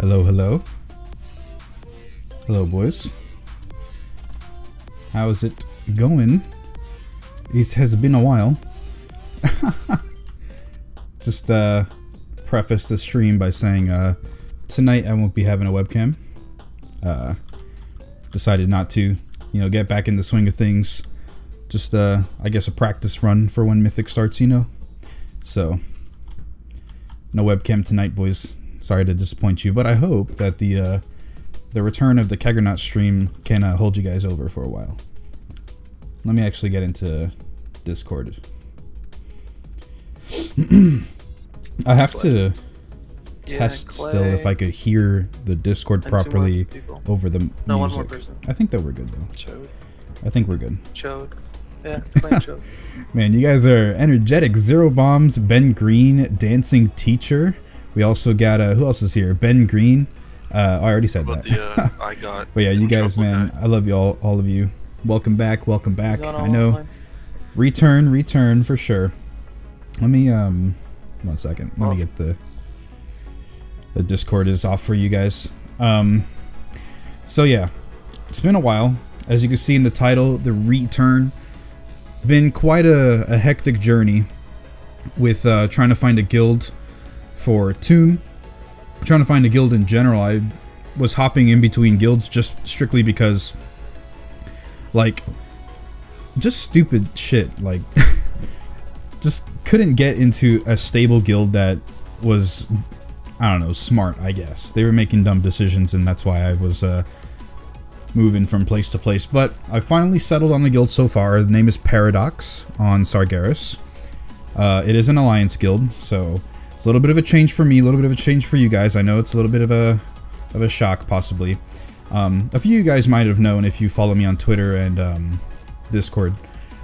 Hello, hello. Hello, boys. How is it going? It has been a while. Just preface the stream by saying tonight I won't be having a webcam. Decided not to, you know, get back in the swing of things. Just I guess a practice run for when Mythic starts, you know. So no webcam tonight, boys. Sorry to disappoint you, but I hope that the return of the Keggernaut stream can hold you guys over for a while. Let me actually get into Discord. I have to test still if I could hear the Discord properly over the music. One more person. I think that we're good though. Chode. I think we're good. Chode. Yeah, playing Chode. Man, you guys are energetic. Zero Bombs, Ben Green, Dancing Teacher. We also got who else is here? Ben Green. I already said that. I got. But yeah, you guys, man, I love you all of you. Welcome back, welcome back. I know. Return for sure. Let me 1 second. Let me get the Discord is off for you guys. So yeah, it's been a while. As you can see in the title, the REEEturn. It's been quite a hectic journey with trying to find a guild for Tomb. Trying to find a guild in general. I was hopping in between guilds just strictly because, like, just stupid shit. Like, just couldn't get into a stable guild that was, I don't know, smart, I guess. They were making dumb decisions, and that's why I was moving from place to place. But I finally settled on the guild so far. The name is Paradox on Sargeras. It is an alliance guild, so it's a little bit of a change for me, a little bit of a change for you guys. I know it's a little bit of a shock, possibly. A few of you guys might have known if you follow me on Twitter and Discord.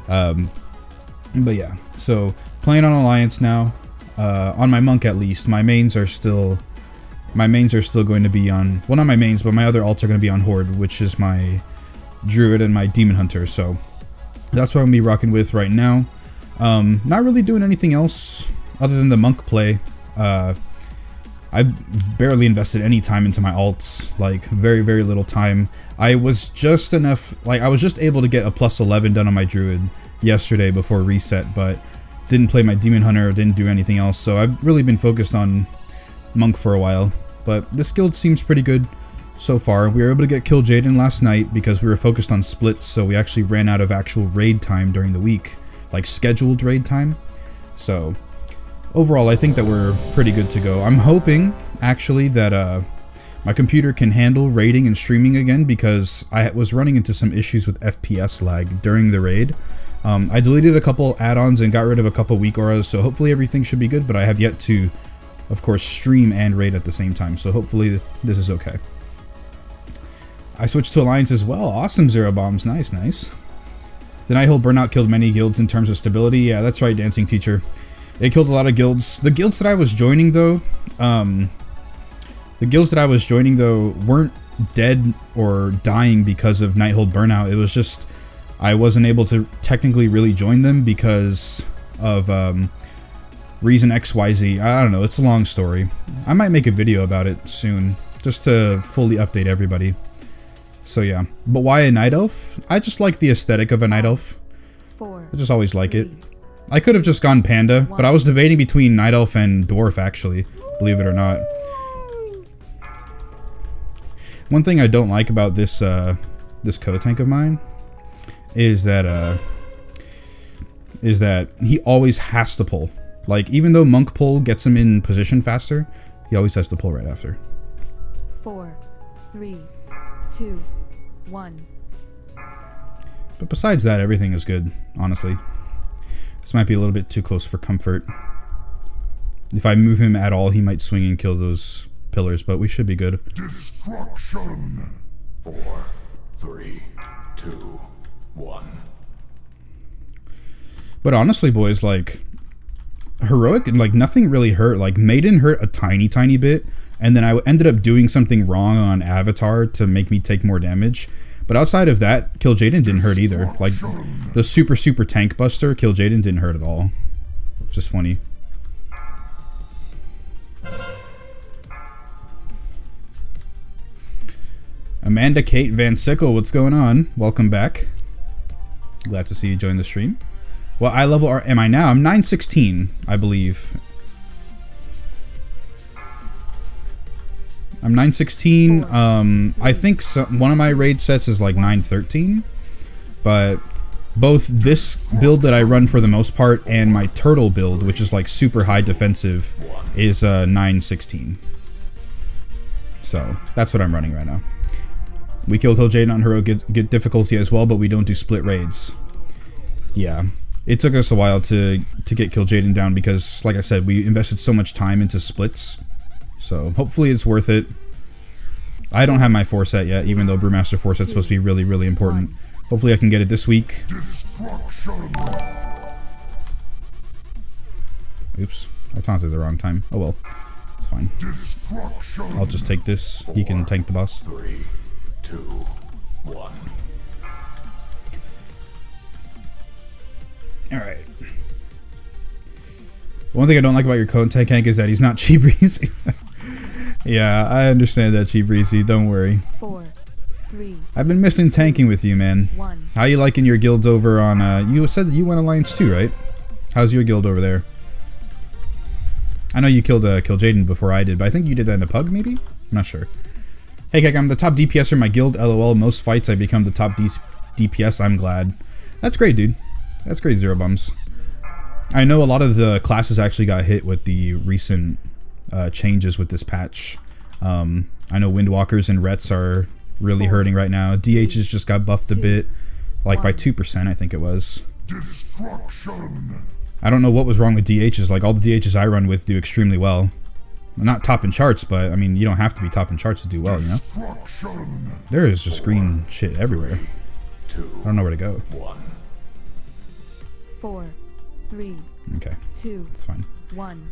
But yeah, so playing on alliance now. On my monk at least. My mains are still going to be on, well, not my mains, but my other alts are going to be on Horde, which is my druid and my demon hunter. So that's what I'm gonna be rocking with right now. Not really doing anything else other than the monk play. I've barely invested any time into my alts, like very little time. I was just able to get a +11 done on my druid yesterday before reset, but didn't play my demon hunter, didn't do anything else. So I've really been focused on monk for a while. But this guild seems pretty good so far. We were able to get Kill Jaden last night because we were focused on splits, so we actually ran out of actual raid time during the week, like scheduled raid time. So overall, I think that we're pretty good to go. I'm hoping, actually, that my computer can handle raiding and streaming again, because I was running into some issues with FPS lag during the raid. I deleted a couple add-ons and got rid of a couple weak auras, so hopefully everything should be good, but I have yet to, of course, stream and raid at the same time, so hopefully this is okay. I switched to Alliance as well. Awesome, Zero Bombs. Nice, nice. The Nighthold Burnout killed many guilds in terms of stability. Yeah, that's right, Dancing Teacher. It killed a lot of guilds. The guilds that I was joining, though, weren't dead or dying because of Nighthold Burnout. It was just I wasn't able to technically really join them because of reason XYZ. I don't know. It's a long story. I might make a video about it soon, just to fully update everybody. So yeah. But why a Night Elf? I just like the aesthetic of a Night Elf. I just always like it. I could have just gone Panda, but I was debating between Night Elf and Dwarf, actually, believe it or not. One thing I don't like about this this co-tank of mine is that he always has to pull. Like, even though Monk pull gets him in position faster, he always has to pull right after. 4, 3, 2, 1. But besides that, everything is good, honestly. This might be a little bit too close for comfort. If I move him at all, he might swing and kill those pillars, but we should be good. Destruction. 4, 3, 2, 1. But honestly, boys, like, heroic, like, nothing really hurt. Like, Maiden hurt a tiny bit, and then I ended up doing something wrong on Avatar to make me take more damage. But outside of that, Kill Jaden didn't hurt either. Like, the super tank buster, Kill Jaden didn't hurt at all. Just funny. Amanda Kate Van Sickle, what's going on? Welcome back. Glad to see you join the stream. What eye level am I now? I'm 916, I believe. I'm 916. I think one of my raid sets is like 913. But both this build that I run for the most part and my turtle build, which is like super high defensive, is 916. So that's what I'm running right now. We killed Jaden on hero, get difficulty as well, but we don't do split raids. Yeah, it took us a while to get Kill Jaden down because, like I said, we invested so much time into splits. So hopefully it's worth it. I don't have my 4 set yet, even though Brewmaster 4 set's supposed to be really, really important. Hopefully I can get it this week. Oops, I taunted the wrong time. Oh well, it's fine. I'll just take this. He can tank the boss. 3, 2, 1. Alright. One thing I don't like about your code tank Hank is that he's not cheap breezy. Yeah, I understand that, cheap breezy. Don't worry. 4, 3. I've been missing tanking with you, man. 1. How you liking your guilds over on? You said that you went Alliance 2, right? How's your guild over there? I know you killed Jaden before I did, but I think you did that in a pug, maybe? I'm not sure. Hey, Kek, I'm the top DPSer in my guild. LOL. Most fights I become the top DPS. I'm glad. That's great, dude. That's great, Zero Bums. I know a lot of the classes actually got hit with the recent changes with this patch. I know Windwalkers and Rets are really hurting right now. DHs just got buffed a bit, like by 2%, I think it was. I don't know what was wrong with DHs. Like, all the DHs I run with do extremely well. Not top in charts, but I mean, you don't have to be top in charts to do well, you know? There is just green shit everywhere. I don't know where to go. 4, 3. Okay. 2. It's fine. 1.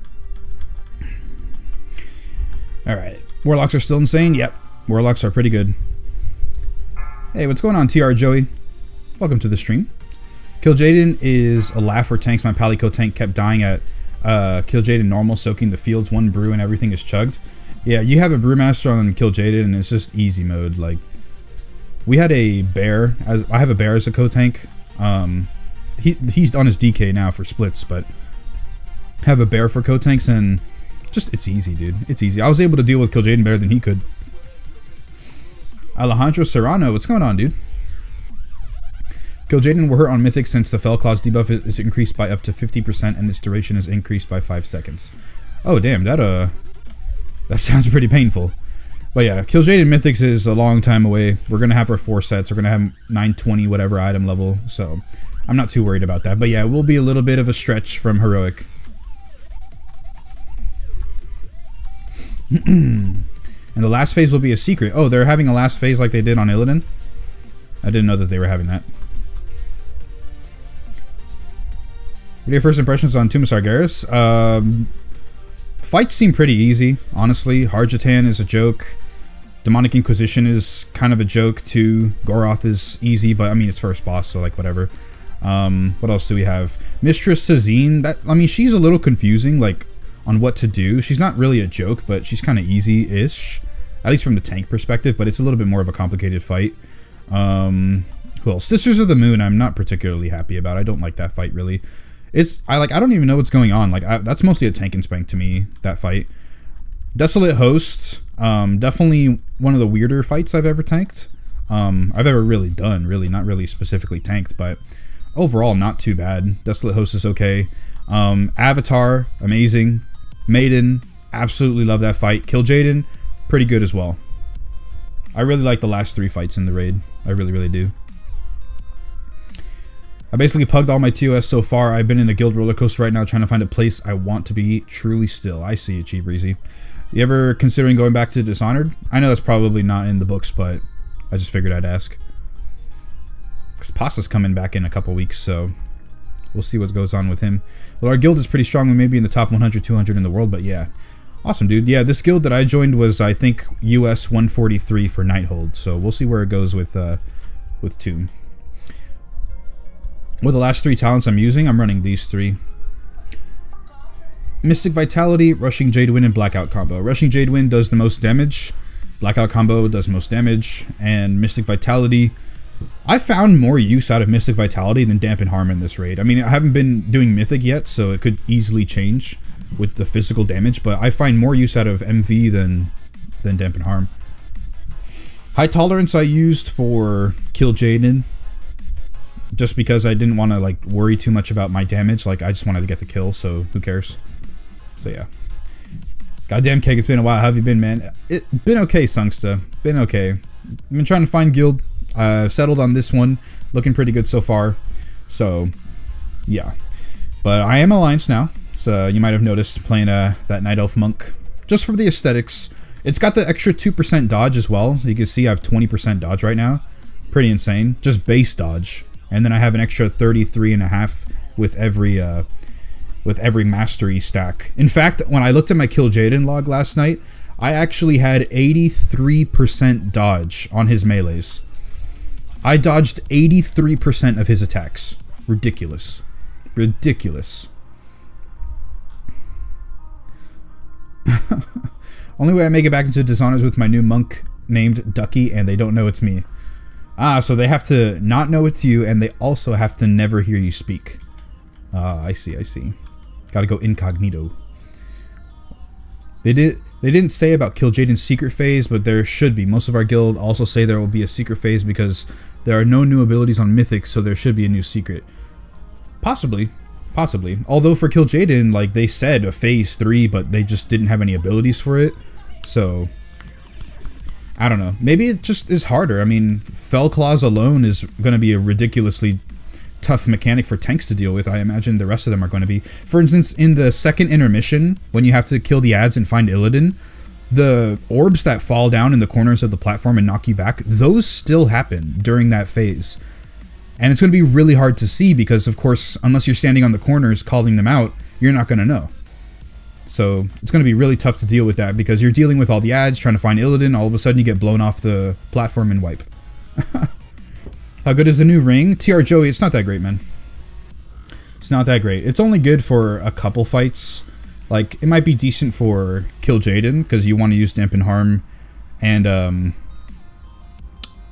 Alright. Warlocks are still insane? Yep. Warlocks are pretty good. Hey, what's going on, TR Joey? Welcome to the stream. Kill Jaden is a laugh for tanks. My Palico tank kept dying at Kill Jaden normal, soaking the fields, 1 brew, and everything is chugged. Yeah, you have a Brewmaster on Kill Jaden, and it's just easy mode. Like, we had a bear. I have a bear as a co-tank. He's on his DK now for splits, but have a bear for co-tanks, and just, it's easy, dude. It's easy. I was able to deal with Kill Jaden better than he could. Alejandro Serrano, what's going on, dude? Kill Jaden will hurt on Mythic since the Fell Claws debuff is increased by up to 50% and its duration is increased by 5 seconds. Oh, damn, that sounds pretty painful. But yeah, Kill Jaden Mythics is a long time away. We're going to have our 4 sets. We're going to have 920 whatever item level, so I'm not too worried about that. But yeah, it will be a little bit of a stretch from Heroic. And the last phase will be a secret. Oh, they're having a last phase like they did on Illidan? I didn't know that they were having that. What are your first impressions on Tomb of Sargeras? Fights seem pretty easy, honestly. Harjatan is a joke. Demonic Inquisition is kind of a joke too. Goroth is easy, but I mean it's first boss, so like whatever. What else do we have? Mistress Sazine, I mean she's a little confusing, like on what to do. She's not really a joke, but she's kind of easy-ish, at least from the tank perspective, but it's a little bit more of a complicated fight. Who else? Sisters of the Moon I'm not particularly happy about. I don't like that fight really. I don't even know what's going on. Like that's mostly a tank and spank to me, that fight. Desolate Hosts, definitely one of the weirder fights I've ever tanked. I've ever really done, really, not really specifically tanked, but overall not too bad. Desolate Hosts is okay. Avatar, amazing. Maiden, absolutely love that fight. Kill Jaden, pretty good as well. I really like the last 3 fights in the raid. I really, really do. I basically pugged all my TOS so far. I've been in a guild roller coaster right now trying to find a place I want to be truly still. I see it, Cheap Breezy. You ever considering going back to Dishonored? I know that's probably not in the books, but I just figured I'd ask. Because Pasta's coming back in a couple weeks, so we'll see what goes on with him. Well, our guild is pretty strong. We may be in the top 100, 200 in the world, but yeah. Awesome, dude. Yeah, this guild that I joined was, I think, US 143 for Nighthold, so we'll see where it goes with Tomb. With the last 3 talents I'm using, I'm running these 3. Mystic Vitality, Rushing Jadewind, and Blackout combo. Rushing Jadewind does the most damage. Blackout combo does most damage, and Mystic Vitality. I found more use out of Mystic Vitality than Dampen Harm in this raid. I mean, I haven't been doing Mythic yet, so it could easily change with the physical damage, but I find more use out of MV than Dampen Harm. High Tolerance I used for Kill Jaden, just because I didn't want to like worry too much about my damage. Like, I just wanted to get the kill, so who cares? So yeah. Goddamn Keg, it's been a while. How have you been, man? It been okay, Sungsta. Been okay. I've been trying to find guild. Settled on this one. Looking pretty good so far. So, yeah. But I am Alliance now. So you might have noticed playing that Night Elf Monk. Just for the aesthetics. It's got the extra 2% dodge as well. You can see I have 20% dodge right now. Pretty insane. Just base dodge. And then I have an extra 33.5 with every mastery stack. In fact, when I looked at my Kill Jaden log last night, I actually had 83% dodge on his melees. I dodged 83% of his attacks. Ridiculous. Ridiculous. Only way I make it back into Dishonors with my new monk named Ducky, and they don't know it's me. Ah, so they have to not know it's you, and they also have to never hear you speak. Ah, I see, I see. Gotta go incognito. They didn't say about Kill Jaden's secret phase, but there should be. Most of our guild also say there will be a secret phase because there are no new abilities on Mythic, so there should be a new secret. Possibly. Possibly. Although for Kill Jaden, like, they said a phase 3, but they just didn't have any abilities for it. So, I don't know. Maybe it just is harder. I mean, Fell Claws alone is going to be a ridiculously tough mechanic for tanks to deal with. I imagine the rest of them are going to be. For instance, in the second intermission, when you have to kill the ads and find Illidan, the orbs that fall down in the corners of the platform and knock you back, those still happen during that phase. And it's going to be really hard to see because, of course, unless you're standing on the corners calling them out, you're not going to know. So it's going to be really tough to deal with that because you're dealing with all the ads, trying to find Illidan, all of a sudden you get blown off the platform and wipe. How good is the new ring? TR Joey, it's not that great, man. It's not that great. It's only good for a couple fights. Like, it might be decent for Kill Jaden because you want to use Dampen Harm, and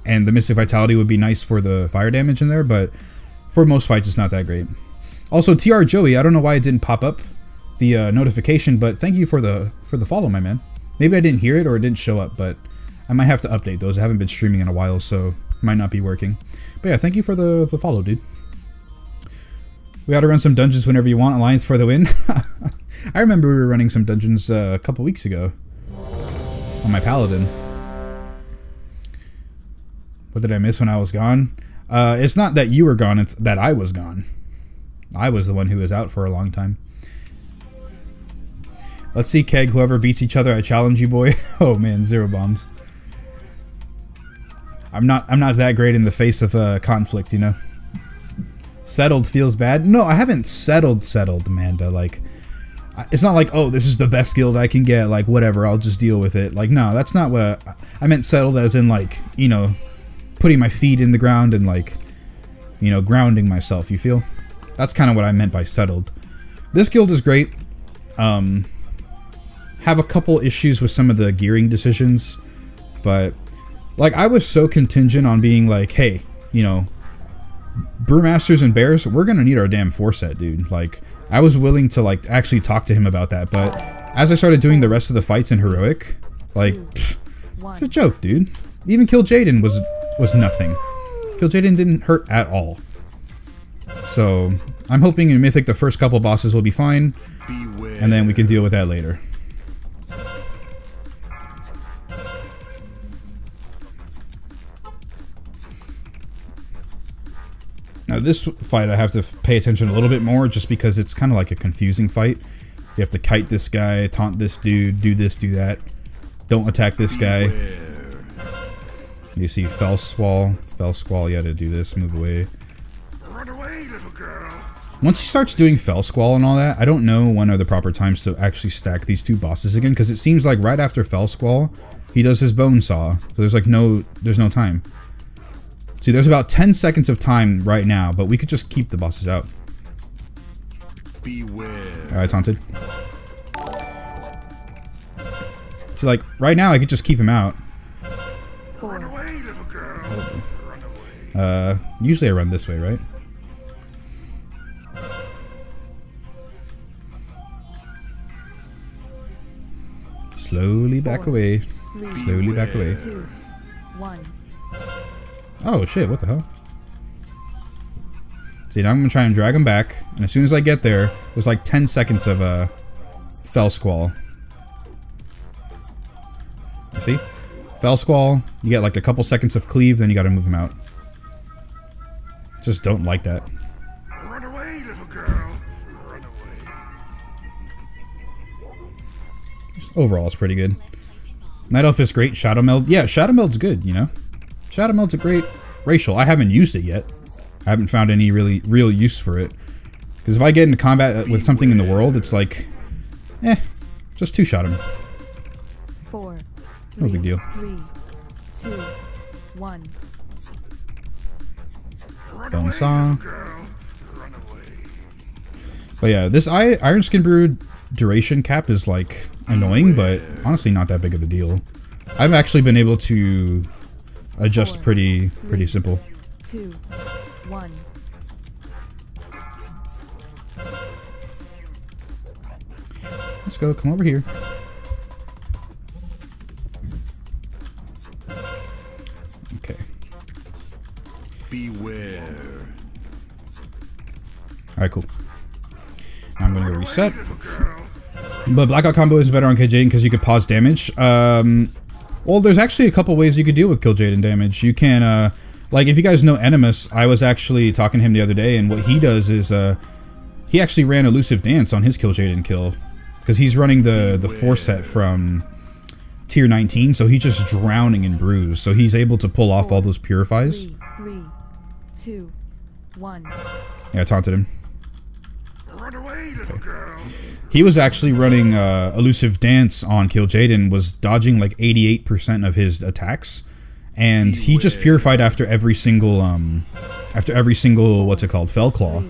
the Mystic Vitality would be nice for the fire damage in there, but for most fights it's not that great. Also, TR Joey, I don't know why it didn't pop up the notification, but thank you for the follow, my man. Maybe I didn't hear it or it didn't show up, but I might have to update those. I haven't been streaming in a while, so it might not be working. But yeah, thank you for the follow, dude. We ought to run some dungeons whenever you want. Alliance for the win. I remember we were running some dungeons a couple weeks ago on my Paladin. What did I miss when I was gone? It's not that you were gone, it's that I was gone. I was the one who was out for a long time. Let's see, Keg, whoever beats each other, I challenge you, boy. Oh man, 0 bombs. I'm not that great in the face of conflict, you know. Settled feels bad. No, I haven't settled, Amanda. Like, it's not like, oh, this is the best guild I can get. Like, whatever, I'll just deal with it. Like, no, that's not what I meant. Settled as in, like, you know, putting my feet in the ground and, like, you know, grounding myself. You feel? That's kind of what I meant by settled. This guild is great. Have a couple issues with some of the gearing decisions, but like, I was so contingent on being like, hey, you know, Brewmasters and Bears, we're gonna need our damn 4-set, dude. Like, I was willing to like actually talk to him about that, but as I started doing the rest of the fights in Heroic, like, pfft, it's a joke, dude. Even Kill Jaden was nothing. Kill Jaden didn't hurt at all. So I'm hoping in Mythic the first couple bosses will be fine, and then we can deal with that later. Now this fight I have to pay attention a little bit more just because it's kind of like a confusing fight. You have to kite this guy, taunt this dude, do this, do that. Don't attack this guy. You see Fell Squall, you had to do this, move away. Run away, little girl. Once he starts doing Fell Squall and all that, I don't know when are the proper times to actually stack these two bosses again, because it seems like right after Fell Squall, he does his Bone Saw. So there's like there's no time. See, there's about 10 seconds of time right now, but we could just keep the bosses out. Beware. Alright, taunted. So like, right now I could just keep him out. Run 4, away, little girl. Run away. Usually I run this way, right? Slowly back away. 3, Slowly back away. 2, 1. Oh shit, what the hell? See, now I'm gonna try and drag him back, and as soon as I get there, there's like 10 seconds of Fell Squall. You see? Fell Squall, you get like a couple seconds of cleave, then you gotta move him out. Just don't like that. Run away, little girl. Run away. Overall, it's pretty good. Night Elf is great. Shadow Meld, yeah, Shadow Meld's good, you know? Shadow Meld's a great racial. I haven't used it yet. I haven't found any real use for it. Because if I get into combat with something in the world, it's like, just two-shot him. 4, No big deal. 3, 2, 1. Run Bone away, saw. little girl. Run away. But yeah, this Iron Skin Brew duration cap is like annoying, but honestly not that big of a deal. I've actually been able to adjust pretty simple. 2, 1. Let's go, come over here. Okay. Beware. Alright, cool. Now I'm gonna go reset. Little girl. But Blackout combo is better on Kil'jaeden because you could pause damage. Well, there's actually a couple ways you could deal with Kil'jaeden damage. You can, like, if you guys know Animus, I was actually talking to him the other day, and what he does is, he actually ran Elusive Dance on his Kil'jaeden kill. Because he's running the 4 set from tier 19, so he's just drowning in brews. So he's able to pull off all those purifies. 3, 2, 1. Yeah, I taunted him. Run away, little girl. He was actually running Elusive Dance on Kil'jaeden, was dodging like 88% of his attacks, and he just purified after every single what's it called, Fell Claw.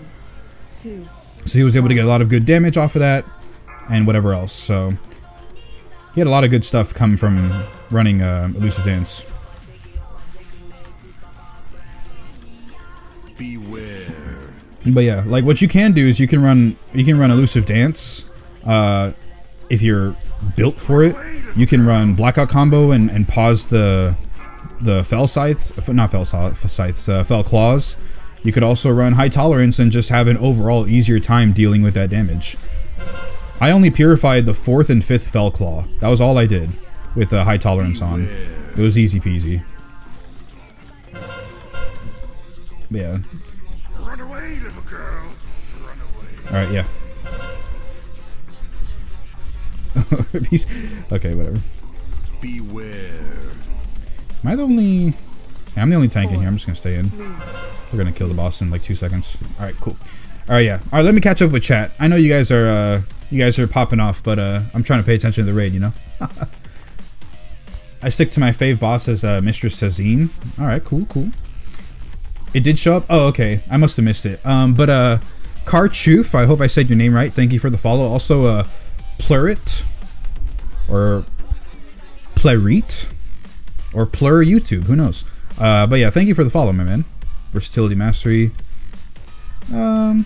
2, So he was able to get a lot of good damage off of that, and whatever else. So he had a lot of good stuff come from running Elusive Dance. Beware. But yeah, like what you can do is you can run Elusive Dance. If you're built for it, you can run Blackout combo and pause the Fell Scythes, not Fell Scythes, Fell Claws. You could also run High Tolerance and just have an overall easier time dealing with that damage. I only purified the 4th and 5th Fell Claw. That was all I did with High Tolerance on. It was easy peasy. Yeah. Run away, little girl. Run away. Alright, yeah. Okay, whatever. Beware. Am I the only... Yeah, I'm the only tank in here. I'm just gonna stay in. We're gonna kill the boss in like 2 seconds. Alright, cool. Alright, yeah. Alright, let me catch up with chat. I know you guys are popping off, but I'm trying to pay attention to the raid, you know? I stick to my fave boss as Mistress Sazine. Alright, cool, cool. It did show up? Oh, okay. I must have missed it. Karchoof, I hope I said your name right. Thank you for the follow. Also, Plurit, or Plerit, or Plur YouTube, who knows? But yeah, thank you for the follow, my man. Versatility Mastery. That's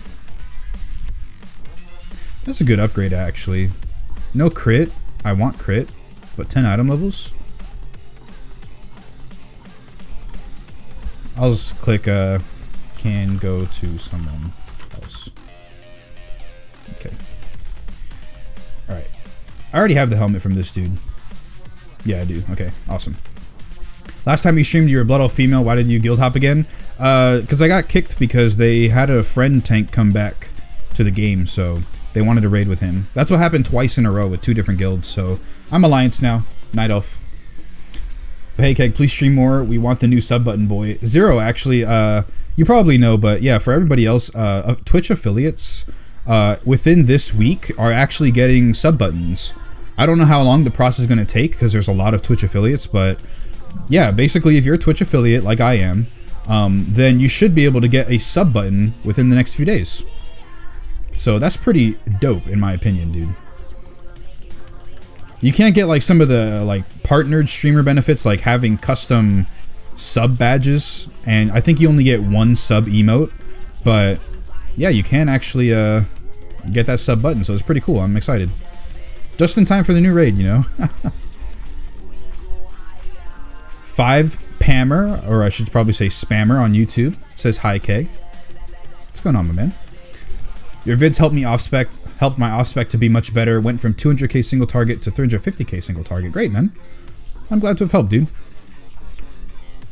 a good upgrade, actually. No crit. I want crit, but 10 item levels. I'll just click can go to someone else. Okay. Alright. I already have the helmet from this dude. Yeah, I do. Okay, awesome. Last time you streamed, you were Blood Elf female. Why did you guild hop again? Because I got kicked because they had a friend tank come back to the game, so they wanted to raid with him. That's what happened twice in a row with 2 different guilds, so I'm Alliance now. Night Elf. Hey Keg, please stream more. We want the new sub button, boy. Zero, actually, you probably know, but yeah, for everybody else, Twitch affiliates within this week are actually getting sub buttons. I don't know how long the process is going to take because there's a lot of Twitch affiliates, but yeah, basically if you're a Twitch affiliate like I am, then you should be able to get a sub button within the next few days. So that's pretty dope in my opinion, dude. You can't get like some of the like partnered streamer benefits, like having custom sub badges, and I think you only get one sub emote, but yeah, you can actually get that sub button, so it's pretty cool. I'm excited. Just in time for the new raid, you know. 5 Pammer, or I should probably say Spammer on YouTube, says hi Keg. What's going on, my man? Your vids helped me helped my off-spec to be much better. Went from 200k single target to 350k single target. Great, man. I'm glad to have helped, dude.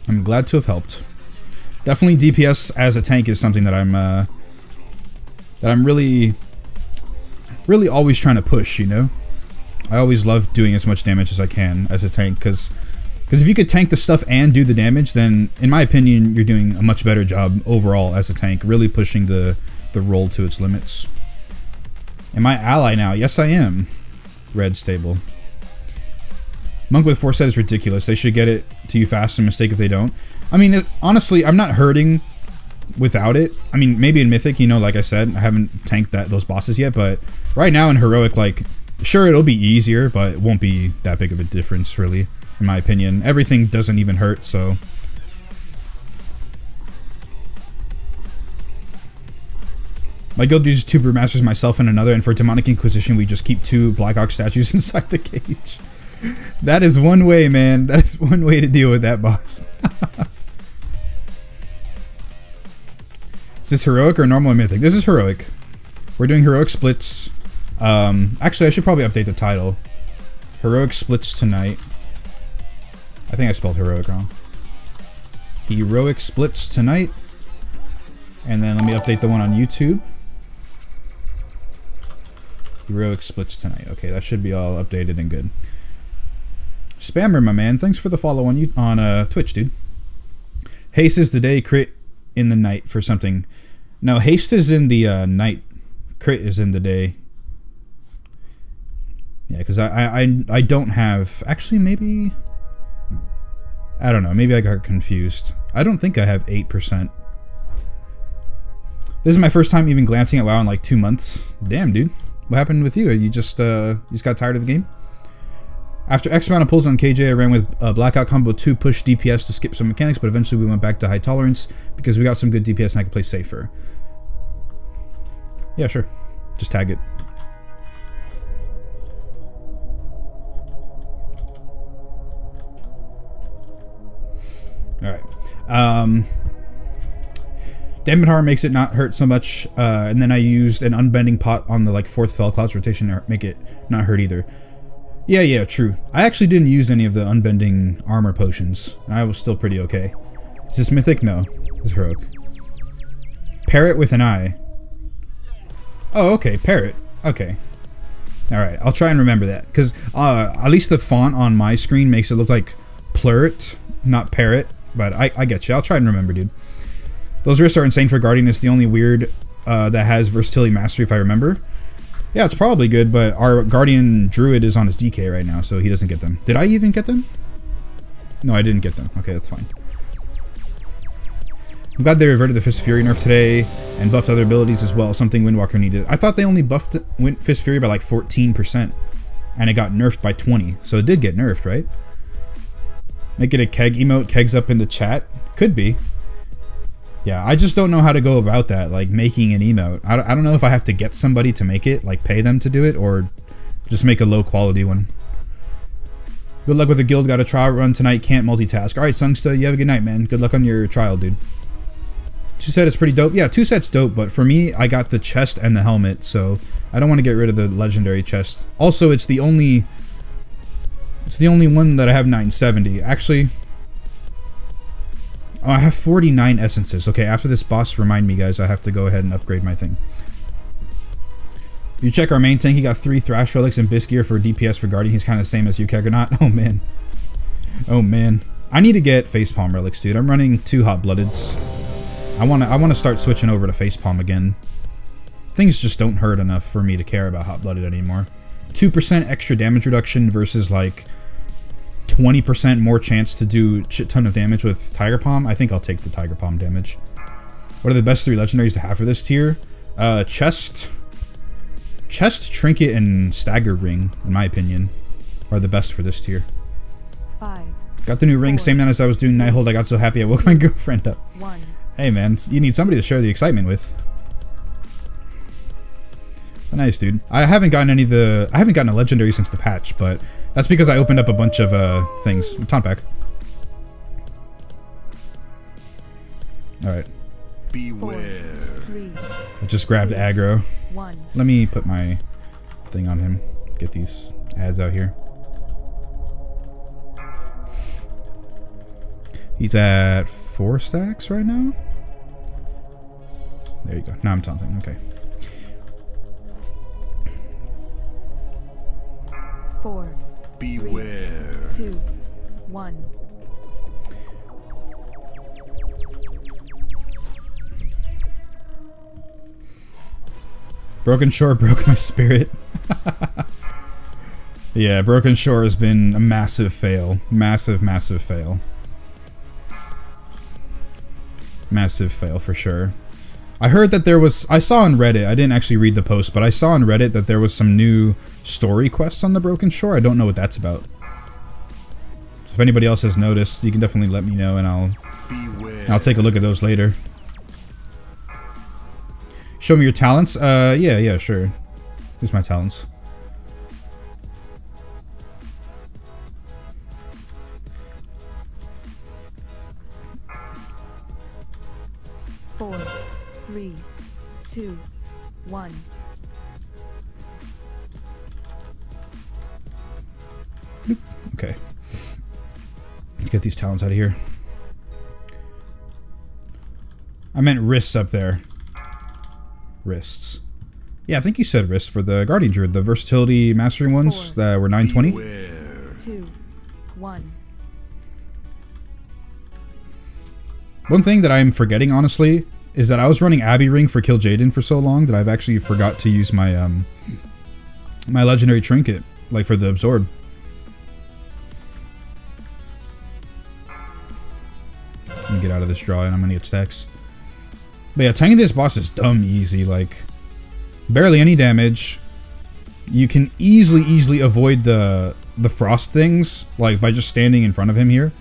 I'm glad to have helped. Definitely DPS as a tank is something that I'm really always trying to push, you know? I always love doing as much damage as I can as a tank, because if you could tank the stuff and do the damage, then in my opinion you're doing a much better job overall as a tank, really pushing the role to its limits. Am I ally now? Yes, I am. Red stable. Monk with 4 set is ridiculous. They should get it to you fast, and mistake if they don't. I mean, honestly, I'm not hurting without it. I mean, maybe in Mythic, you know, like I said, I haven't tanked those bosses yet, but right now in Heroic, like, sure, it'll be easier, but it won't be that big of a difference, really, in my opinion. Everything doesn't even hurt, so... My guild uses 2 Brewmasters, myself and another, and for Demonic Inquisition, we just keep 2 Blackhawk statues inside the cage. That is one way, man. That is one way to deal with that boss. Is this Heroic or normal or Mythic? This is Heroic. We're doing Heroic splits. Actually, I should probably update the title. Heroic splits tonight. I think I spelled Heroic wrong. Heroic splits tonight. And then let me update the one on YouTube. Heroic splits tonight. Okay, that should be all updated and good. Spammer, my man, thanks for the follow on Twitch, dude. Haste is the day, crit in the night for something. No, haste is in the night. Crit is in the day. Yeah, because I don't have... Actually, maybe... I don't know. Maybe I got confused. I don't think I have 8%. This is my first time even glancing at WoW in like 2 months. Damn, dude. What happened with you? You just got tired of the game? After X amount of pulls on KJ, I ran with Blackout Combo 2, push DPS to skip some mechanics, but eventually we went back to high tolerance because we got some good DPS and I could play safer. Yeah, sure. Just tag it. Alright. Dampenhar makes it not hurt so much, and then I used an unbending pot on the like 4th Fell Cloud's rotation to make it not hurt either. Yeah, true. I actually didn't use any of the unbending armor potions, and I was still pretty okay. Is this Mythic? No. This is Heroic. Parrot with an eye. Oh, okay, Parrot. Okay. Alright, I'll try and remember that, because at least the font on my screen makes it look like Plurret, not Parrot, but I get you. I'll try and remember, dude. Those wrists are insane for Guardian. It's the only weird that has versatility mastery, if I remember. Yeah, it's probably good, but our Guardian Druid is on his DK right now, so he doesn't get them. Did I even get them? No, I didn't get them. Okay, that's fine. I'm glad they reverted the Fist of Fury nerf today and buffed other abilities as well, something Windwalker needed. I thought they only buffed Fist of Fury by like 14%, and it got nerfed by 20, so it did get nerfed, right? Make it a keg emote. Keg's up in the chat. Could be. Yeah, I just don't know how to go about that, like making an emote. I don't know if I have to get somebody to make it, like pay them to do it, or just make a low quality one. Good luck with the guild, got a trial run tonight, can't multitask. Alright, Sungsta, you have a good night, man. Good luck on your trial, dude. 2 set is pretty dope. Yeah, 2 set's dope, but for me, I got the chest and the helmet, so I don't want to get rid of the legendary chest. Also, it's the only one that I have 970. Actually... Oh, I have 49 essences. Okay, after this boss, remind me, guys. I have to go ahead and upgrade my thing. You check our main tank. He got 3 Thrash Relics and Bisgear for DPS for Guardian. He's kind of the same as you, Kegonot. Oh, man. Oh, man. I need to get Facepalm Relics, dude. I'm running 2 Hot-Bloodeds. I wanna start switching over to Facepalm again. Things just don't hurt enough for me to care about Hot-Blooded anymore. 2% extra damage reduction versus, like... 20% more chance to do a shit ton of damage with Tiger Palm. I think I'll take the Tiger Palm damage. What are the best 3 legendaries to have for this tier? Chest, Trinket, and Stagger Ring, in my opinion. are the best for this tier. 5, Got the new ring, same night as I was doing Nighthold. I got so happy I woke my girlfriend up. 1. Hey man, you need somebody to share the excitement with. But nice, dude. I haven't gotten I haven't gotten a legendary since the patch, but that's because I opened up a bunch of things. Taunt back. Alright. Beware. 3, I just grabbed aggro. 1. Let me put my thing on him. Get these ads out here. He's at 4 stacks right now. There you go. Now I'm taunting. Okay. 4, Beware. 2, 1. Broken Shore broke my spirit. Yeah, Broken Shore has been a massive fail. Massive, massive fail. Massive fail for sure. I heard that there was... I saw on Reddit, I didn't actually read the post, but I saw on Reddit that there was some new story quests on the Broken Shore. I don't know what that's about. So if anybody else has noticed, you can definitely let me know and I'll take a look at those later. Show me your talents? Yeah, sure. Here's my talents. Four, 3, 2, 1. Okay. Let's get these talents out of here. I meant wrists up there. Wrists. Yeah, I think you said wrists for the Guardian Druid, the versatility mastering ones that were 920. 2, 1. One thing that I'm forgetting, honestly, is that I was running Abbey Ring for Kill Jaden for so long that I've actually forgot to use my my legendary trinket, like for the absorb. Let me get out of this draw and I'm gonna get stacks. But yeah, tanking this boss is dumb easy, like barely any damage. You can easily avoid the frost things, like by just standing in front of him here.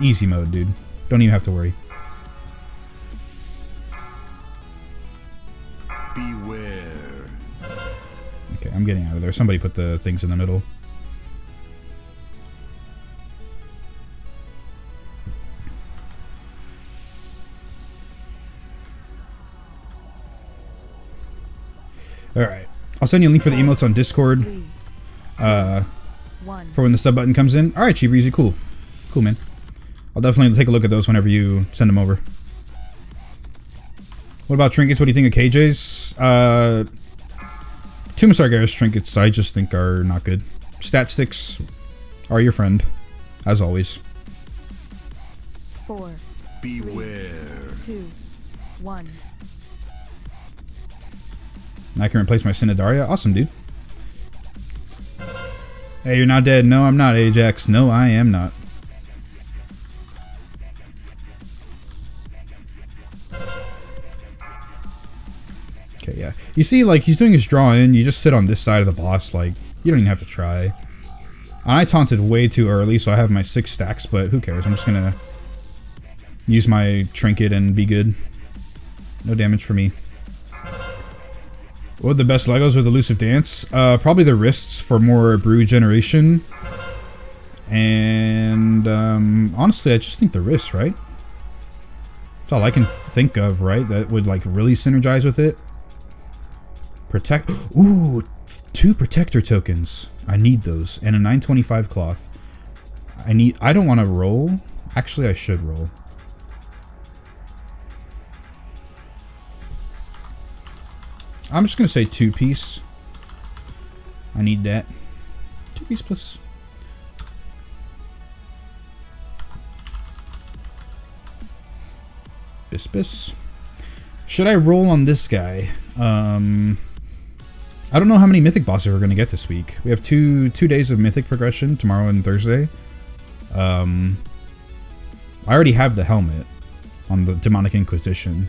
Easy mode, dude. Don't even have to worry. Beware. Okay, I'm getting out of there. Somebody put the things in the middle. Alright. I'll send you a link for the emotes on Discord. 3, 1. For when the sub button comes in. Alright, Cheap Breezy, cool. Cool, man. I'll definitely take a look at those whenever you send them over. What about trinkets? What do you think of KJ's? Tomb of Sargeras trinkets I just think are not good. Stat sticks are your friend, as always. 4, Beware. 2, 1. I can replace my Synodaria. Awesome, dude. Hey, you're not dead. No, I'm not, Ajax. No, I am not. Okay, yeah. You see, like, he's doing his draw in. You just sit on this side of the boss. Like, you don't even have to try. I taunted way too early, so I have my 6 stacks, but who cares? I'm just gonna use my trinket and be good. No damage for me. What are the best Legos with Elusive Dance? Probably the wrists for more brew generation. And, honestly, I just think the wrists, right? That's all I can think of, right? That would, like, really synergize with it. Protect. Ooh, 2 protector tokens. I need those. And a 925 cloth. I don't want to roll. Actually, I should roll. I'm just going to say 2-piece. I need that. 2-piece plus. Bis. Should I roll on this guy? I don't know how many mythic bosses we're going to get this week. We have two days of mythic progression, tomorrow and Thursday. I already have the helmet on the Demonic Inquisition.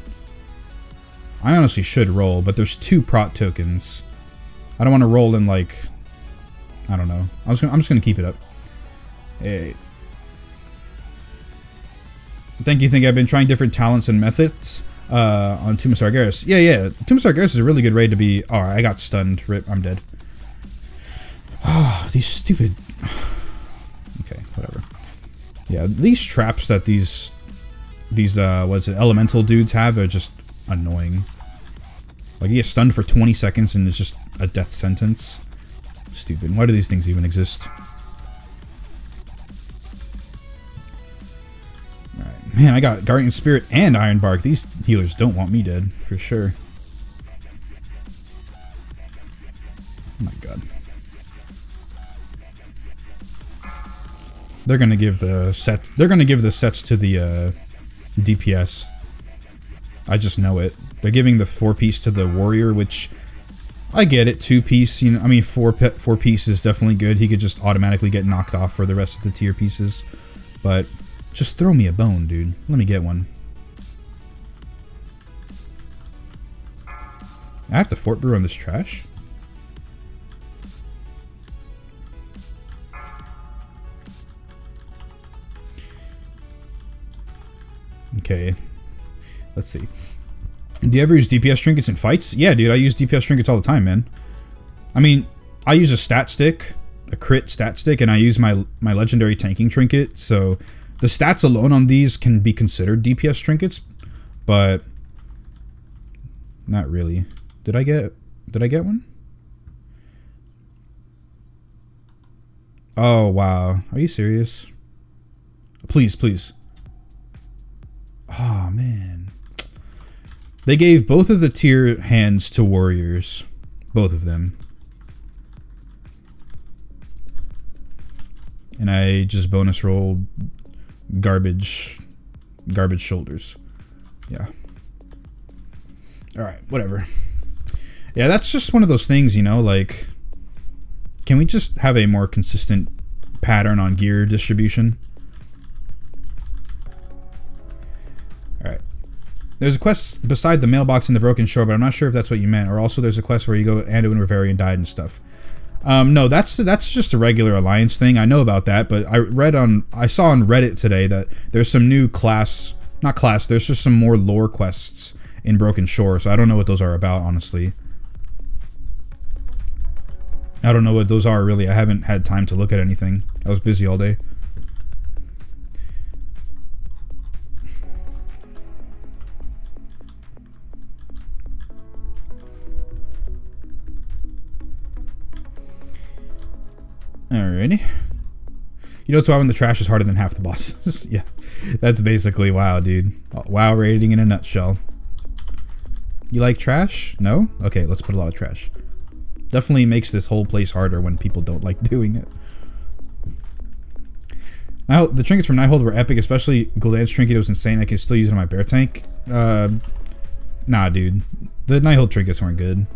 I honestly should roll, but there's 2 prot tokens. I don't want to roll in, like, I I don't know. I'm just gonna keep it up. Hey. You think I've been trying different talents and methods on Tomb of Sargeras. Yeah. Tomb of Sargeras is a really good raid to be. Oh, I got stunned. Rip, I'm dead. Oh, these stupid. Okay, whatever. Yeah, these traps that these what's it, elemental dudes have are just annoying. Like, you get stunned for 20 seconds and it's just a death sentence. Stupid. Why do these things even exist? Alright. Man, I got Guardian Spirit and Iron Bark. These healers don't want me dead, for sure. Oh my god. They're gonna give the sets to the DPS. I just know it. They're giving the 4-piece to the warrior, which I get it. 2-piece, you know, I mean 4-piece is definitely good. He could just automatically get knocked off for the rest of the tier pieces. But just throw me a bone, dude. Let me get one. I have to fort brew on this trash? Okay. Let's see. Do you ever use DPS trinkets in fights? Yeah, dude, I use DPS trinkets all the time, man. I mean, I use a stat stick, a crit stat stick, and I use my legendary tanking trinket, so the stats alone on these can be considered DPS trinkets, but not really. Did I get one? Oh, wow. Are you serious? Please, please. Oh, man. They gave both of the tier hands to warriors. Both of them. And I just bonus rolled garbage shoulders. Yeah. Alright, whatever. Yeah, that's just one of those things, you know, like, can we just have a more consistent pattern on gear distribution? Alright. There's a quest beside the mailbox in the Broken Shore, but I'm not sure if that's what you meant. Or also there's a quest where you go Anduin Riverian died and stuff. No, that's just a regular Alliance thing. I know about that, but I saw on Reddit today that there's some new there's just some more lore quests in Broken Shore, so I don't know what those are about, honestly. I don't know what those are, really. I haven't had time to look at anything. I was busy all day. Alrighty. You know what's why when the trash is harder than half the bosses? Yeah, that's basically WoW, dude. WoW rating in a nutshell. You like trash? No? Okay, let's put a lot of trash. Definitely makes this whole place harder when people don't like doing it. Now, the trinkets from Nighthold were epic, especially Gul'dan's trinket. It was insane. I can still use it on my bear tank. Nah, dude. The Nighthold trinkets weren't good.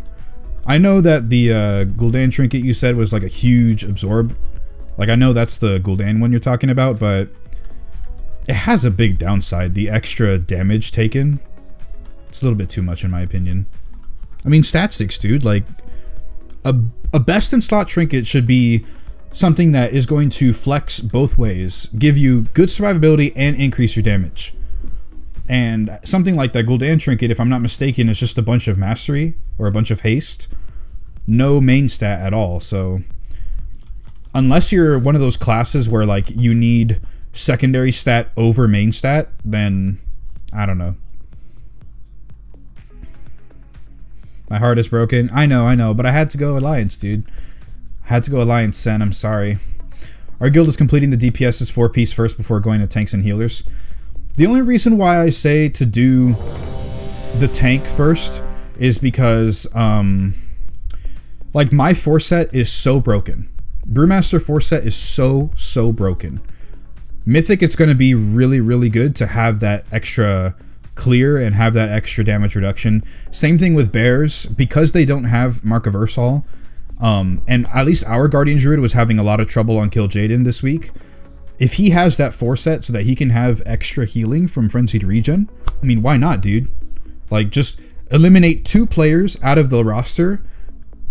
I know that the Gul'dan trinket you said was like a huge absorb. Like, I know that's the Gul'dan one you're talking about, but it has a big downside. The extra damage taken. It's a little bit too much in my opinion. I mean, stat sticks, dude. Like, a best in slot trinket should be something that is going to flex both ways. Give you good survivability and increase your damage. And something like that Gul'dan trinket, if I'm not mistaken, is just a bunch of mastery or a bunch of haste. No main stat at all. So unless you're one of those classes where like you need secondary stat over main stat, then I don't know. My heart is broken. I know, but I had to go Alliance, dude. I had to go Alliance, Sen. I'm sorry. Our guild is completing the DPS's 4-piece first before going to tanks and healers. The only reason why I say to do the tank first is because, like, my 4-set is so broken. Brewmaster 4-set is so broken. Mythic, it's going to be really, really good to have that extra clear and have that extra damage reduction. Same thing with bears, because they don't have Mark of Ursal, and at least our Guardian Druid was having a lot of trouble on Kill Jaden this week. If he has that 4-set so that he can have extra healing from Frenzied Regen, I mean, why not, dude? Like, just eliminate 2 players out of the roster,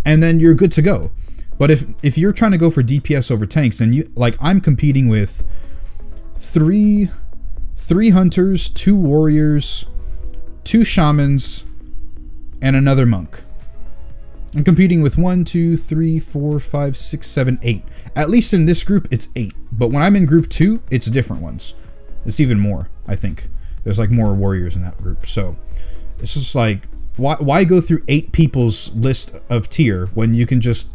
and then you're good to go. But if you're trying to go for DPS over tanks, then you like I'm competing with three hunters, 2 warriors, 2 shamans, and another monk. I'm competing with 1, 2, 3, 4, 5, 6, 7, 8. At least in this group, it's 8. But when I'm in group 2, it's different ones. It's even more, I think. There's like more warriors in that group. So it's just like, why go through 8 people's list of tier when you can just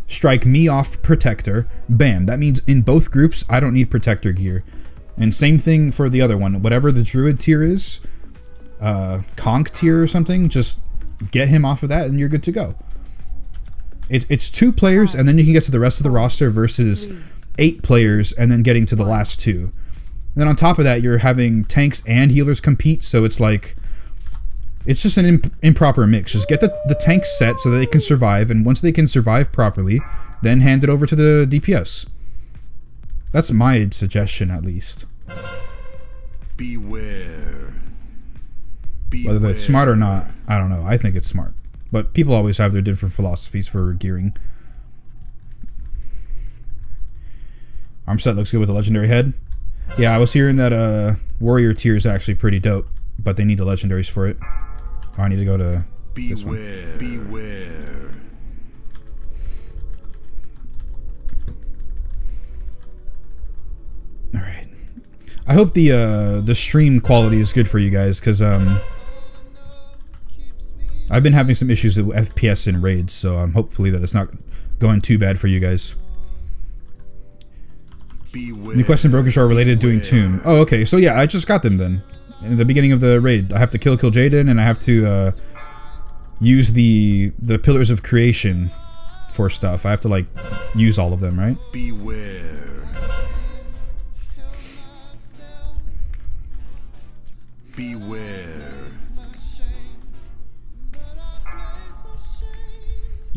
strike me off protector? Bam. That means in both groups, I don't need protector gear. And same thing for the other one. Whatever the druid tier is, conch tier or something, just get him off of that and you're good to go. It's 2 players and then you can get to the rest of the roster versus 8 players and then getting to the last 2. And then on top of that, you're having tanks and healers compete, so it's like, it's just an improper mix. Just get the tanks set so that they can survive, and once they can survive properly, then hand it over to the DPS. That's my suggestion, at least. Beware. Whether that's smart or not, I don't know. I think it's smart. But people always have their different philosophies for gearing. Arm set looks good with a legendary head. Yeah, I was hearing that warrior tier is actually pretty dope, but they need the legendaries for it. Oh, I need to go to this one. Beware. All right. I hope the stream quality is good for you guys, because I've been having some issues with FPS in raids, so hopefully that it's not going too bad for you guys. New quest and Broken Shore related to doing Tomb. Oh, okay. So yeah, I just got them then. In the beginning of the raid, I have to kill Jaden, and I have to use the Pillars of Creation for stuff. I have to like use all of them, right? Beware. Beware.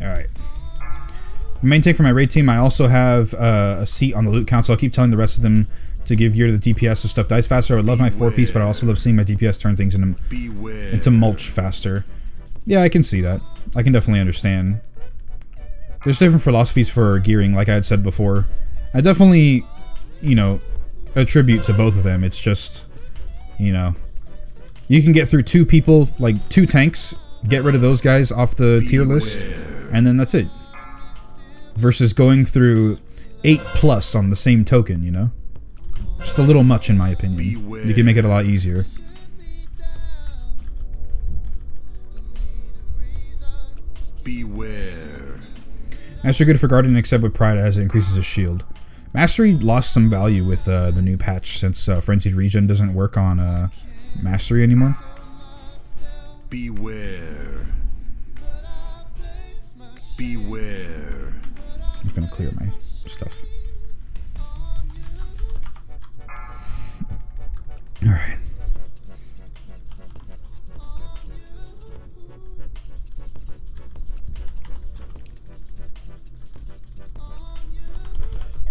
Alright. Main take for my raid team, I also have a seat on the loot council. I'll keep telling the rest of them to give gear to the DPS so stuff dies faster. I would love my 4-piece, but I also love seeing my DPS turn things into mulch faster. Yeah, I can see that. I can definitely understand. There's different philosophies for gearing, like I had said before. I definitely, you know, attribute to both of them. It's just, you know, you can get through 2 people, like 2 tanks, get rid of those guys off the tier list, and then that's it. Versus going through 8+ on the same token, you know? Just a little much in my opinion. You can make it a lot easier. Beware. Mastery good for Guardian except with Pride as it increases his shield. Mastery lost some value with the new patch since Frenzied Regen doesn't work on Mastery anymore. Beware. Beware. I'm just gonna clear my stuff. Alright.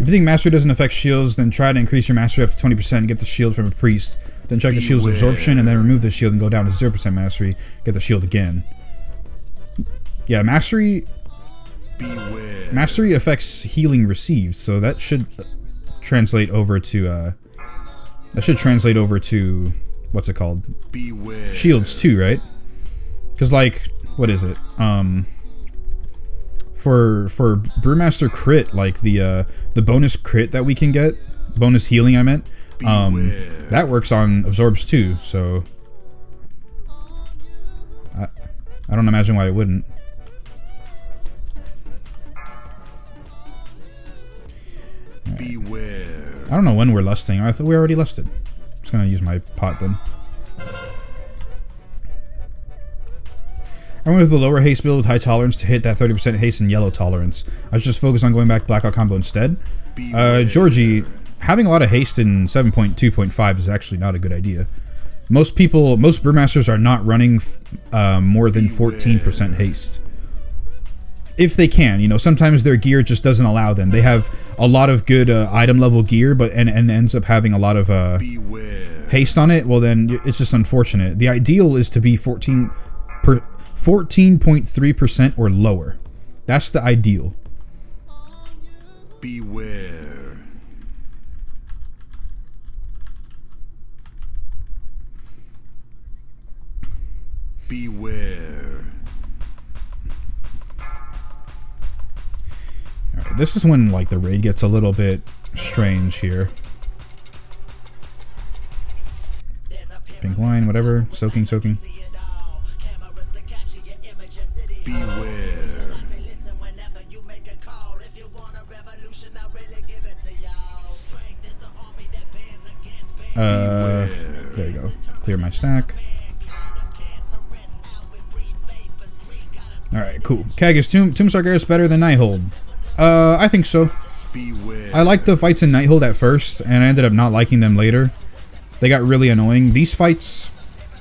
If you think Mastery doesn't affect shields, then try to increase your Mastery up to 20% and get the shield from a priest. Then check the shield's absorption and then remove the shield and go down to 0% Mastery. Get the shield again. Yeah, Mastery... Beware. Mastery affects healing received, so that should translate over to what's it called? Beware. Shields too, right? Because like, what is it? For Brewmaster crit, like the bonus crit that we can get, bonus healing I meant, that works on absorbs too. So I don't imagine why it wouldn't. Beware. I don't know when we're lusting. I thought we already lusted. I'm just gonna use my pot then. I went with the lower haste build with high tolerance to hit that 30% haste and yellow tolerance. I was just focused on going back blackout combo instead. Georgie, having a lot of haste in 7.2.5 is actually not a good idea. Most Brewmasters are not running more than 14% haste. If they can, you know, sometimes their gear just doesn't allow them. They have a lot of good item level gear, but and ends up having a lot of haste on it. Well, then it's just unfortunate. The ideal is to be 14.3% or lower. That's the ideal. Beware. Beware. Alright, this is when like the raid gets a little bit strange here. Pink wine, whatever. Soaking. Beware. There you go. Clear my stack. Alright, cool. Keg, is Tombstar Garrus better than Nighthold? I think so. Beware. I liked the fights in Nighthold at first, and I ended up not liking them later. They got really annoying. These fights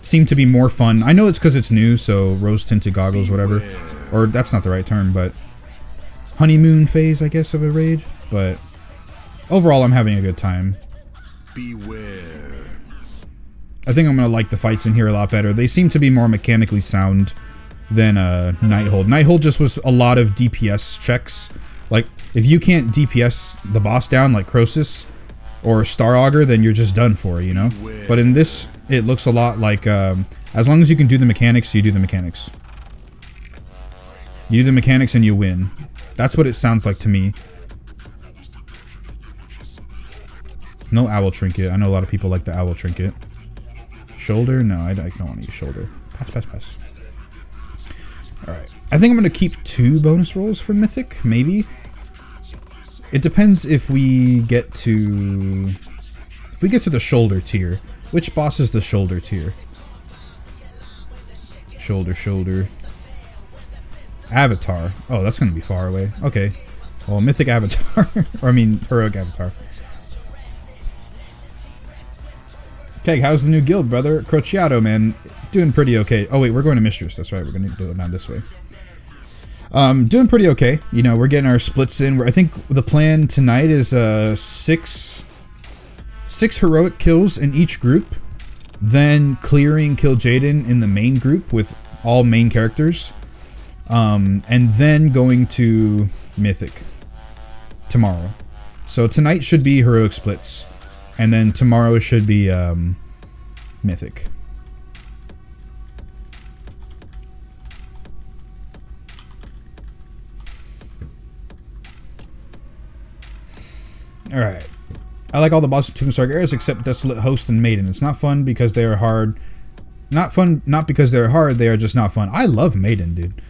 seem to be more fun. I know it's because it's new, so rose-tinted goggles, whatever. Or that's not the right term, but honeymoon phase, I guess, of a raid. But overall, I'm having a good time. Beware. I think I'm going to like the fights in here a lot better. They seem to be more mechanically sound than Nighthold. Nighthold just was a lot of DPS checks. Like, if you can't DPS the boss down like Croesus or Star Augur, then you're just done for, you know? But in this, it looks a lot like, as long as you can do the mechanics, you do the mechanics. You do the mechanics and you win. That's what it sounds like to me. No owl trinket. I know a lot of people like the owl trinket. Shoulder? No, I don't want to use shoulder. Pass. Alright. I think I'm going to keep 2 bonus rolls for Mythic, maybe. It depends if we get to... If we get to the shoulder tier. Which boss is the shoulder tier? Shoulder. Avatar. Oh, that's going to be far away. Okay. Well, Mythic Avatar. Or I mean, Heroic Avatar. Keg, how's the new guild, brother? Crociato, man. Doing pretty okay. Oh, wait, we're going to Mistress. That's right. We're going to do it now this way. Doing pretty okay. You know, we're getting our splits in. I think the plan tonight is six heroic kills in each group. Then clearing Kill Jaden in the main group with all main characters. And then going to Mythic tomorrow. So tonight should be heroic splits. And then tomorrow should be Mythic. Alright. I like all the bosses in Tombstar Garrus except Desolate Host and Maiden. It's not fun because they are hard. Not because they're hard, they are just not fun. I love Maiden, dude.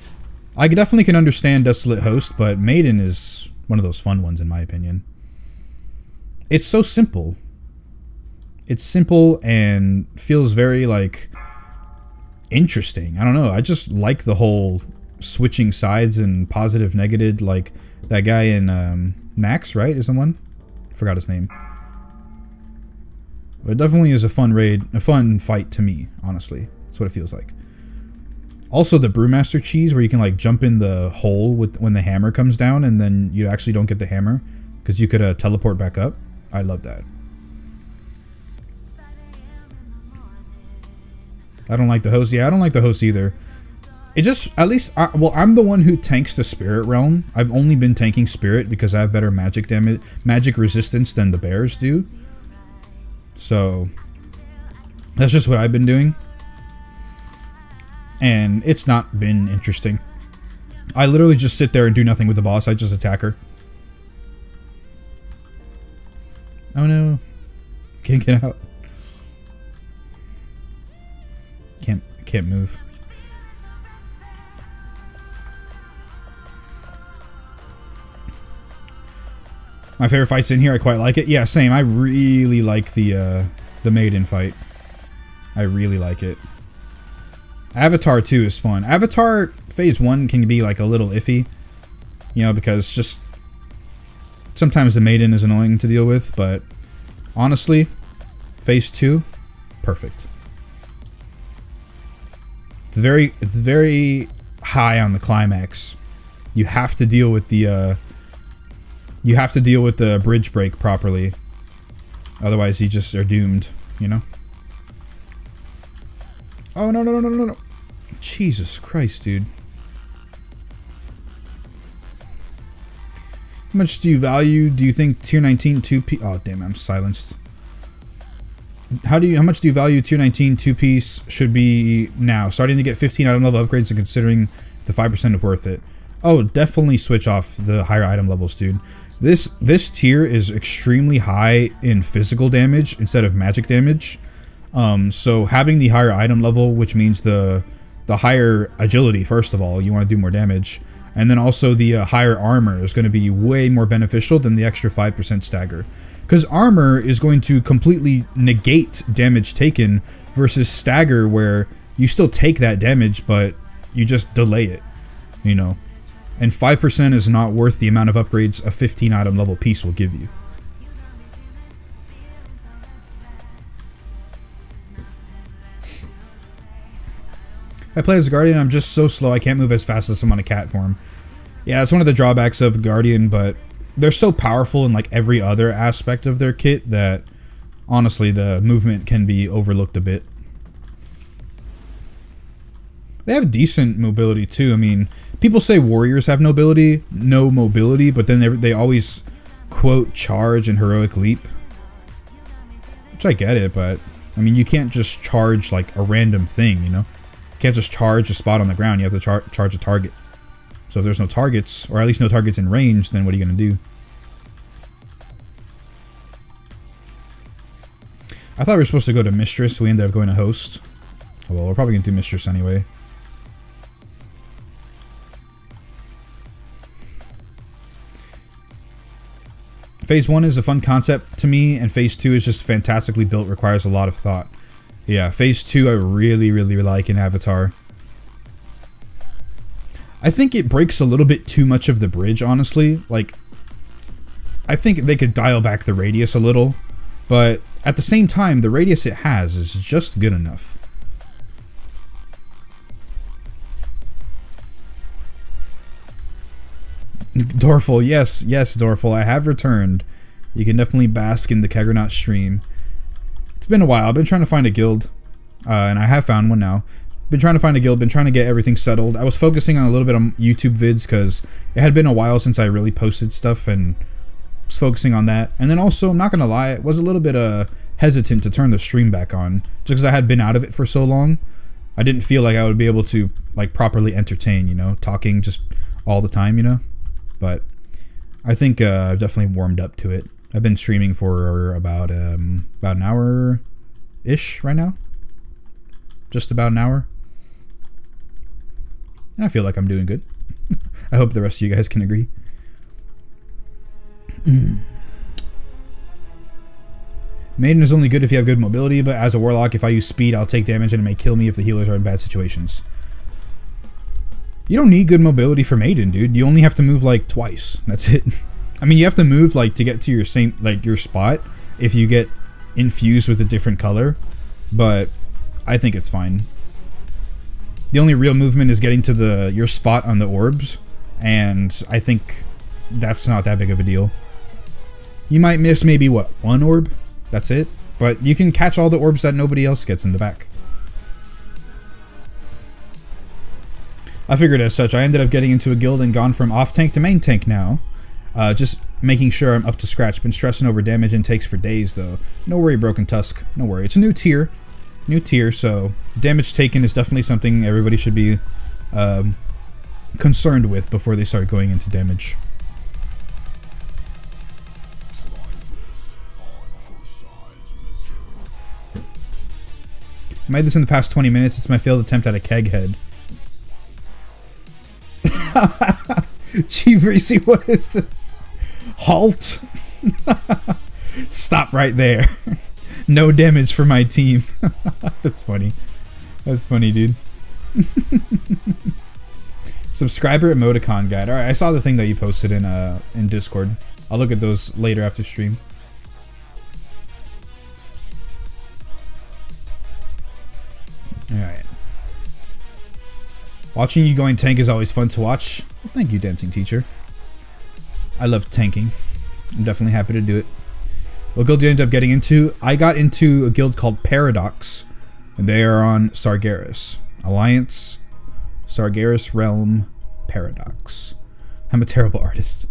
I definitely can understand Desolate Host, but Maiden is one of those fun ones in my opinion. It's so simple. It's simple and feels very, like, interesting. I don't know. I just like the whole switching sides and positive, negative, like that guy in Nax, right? Is the one? Forgot his name. But it definitely is a fun raid, a fun fight to me, honestly. That's what it feels like. Also, the Brewmaster cheese, where you can, like, jump in the hole when the hammer comes down, and then you actually don't get the hammer, because you could teleport back up. I love that. I don't like the host. Yeah, I don't like the host either. It just, at least, well, I'm the one who tanks the Spirit Realm. I've only been tanking Spirit because I have better magic damage, magic resistance than the bears do. So, that's just what I've been doing. And it's not been interesting. I literally just sit there and do nothing with the boss. I just attack her. Oh no. Can't get out. Can't move. My favorite fight's in here. I quite like it. Yeah, same. I really like the Maiden fight. I really like it. Avatar 2 is fun. Avatar Phase 1 can be like a little iffy. You know, because just sometimes the Maiden is annoying to deal with, but honestly, Phase 2, perfect. It's very high on the climax. You have to deal with the bridge break properly. Otherwise, you just are doomed, you know? Oh, no. Jesus Christ, dude. How much do you think tier 19 2-piece? Oh damn, I'm silenced. How much do you value tier 19 2-piece should be now? Starting to get 15 item level upgrades and considering the 5% is worth it. Oh, definitely switch off the higher item levels, dude. This tier is extremely high in physical damage instead of magic damage. So having the higher item level, which means the higher agility, first of all, you want to do more damage. And then also the higher armor is going to be way more beneficial than the extra 5% stagger. Because armor is going to completely negate damage taken versus stagger where you still take that damage, but you just delay it, you know. And 5% is not worth the amount of upgrades a 15 item level piece will give you. I play as Guardian, I'm just so slow I can't move as fast as I'm on a cat form. Yeah, it's one of the drawbacks of Guardian, but they're so powerful in like every other aspect of their kit that honestly the movement can be overlooked a bit. They have decent mobility too. I mean, people say warriors have no mobility, but then they always quote charge and heroic leap. Which I get it, but I mean, you can't just charge like a random thing, you know? You can't just charge a spot on the ground, you have to charge a target. So if there's no targets, or at least no targets in range, then what are you going to do? I thought we were supposed to go to Mistress, so we ended up going to Host. Oh, well, we're probably going to do Mistress anyway. Phase 1 is a fun concept to me, and Phase 2 is just fantastically built, requires a lot of thought. Yeah, Phase 2 I really like in Avatar. I think it breaks a little bit too much of the bridge, honestly. Like, I think they could dial back the radius a little, but at the same time, the radius it has is just good enough. Dorful, yes, Dorful, I have returned. You can definitely bask in the Keggernaut stream. It's been a while. I've been trying to find a guild, and I have found one now. Been trying to find a guild, been trying to get everything settled. I was focusing on a little bit on YouTube vids because it had been a while since I really posted stuff and was focusing on that. And then also, I'm not going to lie, I was a little bit hesitant to turn the stream back on just because I had been out of it for so long. I didn't feel like I would be able to like properly entertain, you know, talking just all the time, you know. But I think I've definitely warmed up to it. I've been streaming for about an hour-ish right now. Just about an hour. And I feel like I'm doing good. I hope the rest of you guys can agree. Maiden is only good if you have good mobility, but as a warlock, if I use speed, I'll take damage and it may kill me if the healers are in bad situations. You don't need good mobility for Maiden, dude. You only have to move like twice. That's it. I mean, you have to move like to get to your same, like your spot if you get infused with a different color, but I think it's fine. The only real movement is getting to your spot on the orbs, and I think that's not that big of a deal. You might miss maybe, what, one orb? That's it. But you can catch all the orbs that nobody else gets in the back. I figured as such. I ended up getting into a guild and gone from off-tank to main tank now. Just making sure I'm up to scratch. Been stressing over damage intakes for days, though. No worry, Broken Tusk. No worry. It's a new tier. So damage taken is definitely something everybody should be concerned with before they start going into damage. I made this in the past 20 minutes. It's my failed attempt at a keg head. Gee, Breezy, what is this? Halt! Stop right there. No damage for my team. That's funny. That's funny, dude. Subscriber emoticon guide. Alright, I saw the thing that you posted in Discord. I'll look at those later after stream. Alright. Watching you going tank is always fun to watch. Well, thank you, Dancing Teacher. I love tanking. I'm definitely happy to do it. What guild did you end up getting into? I got into a guild called Paradox, and they are on Sargeras. Alliance, Sargeras Realm, Paradox. I'm a terrible artist.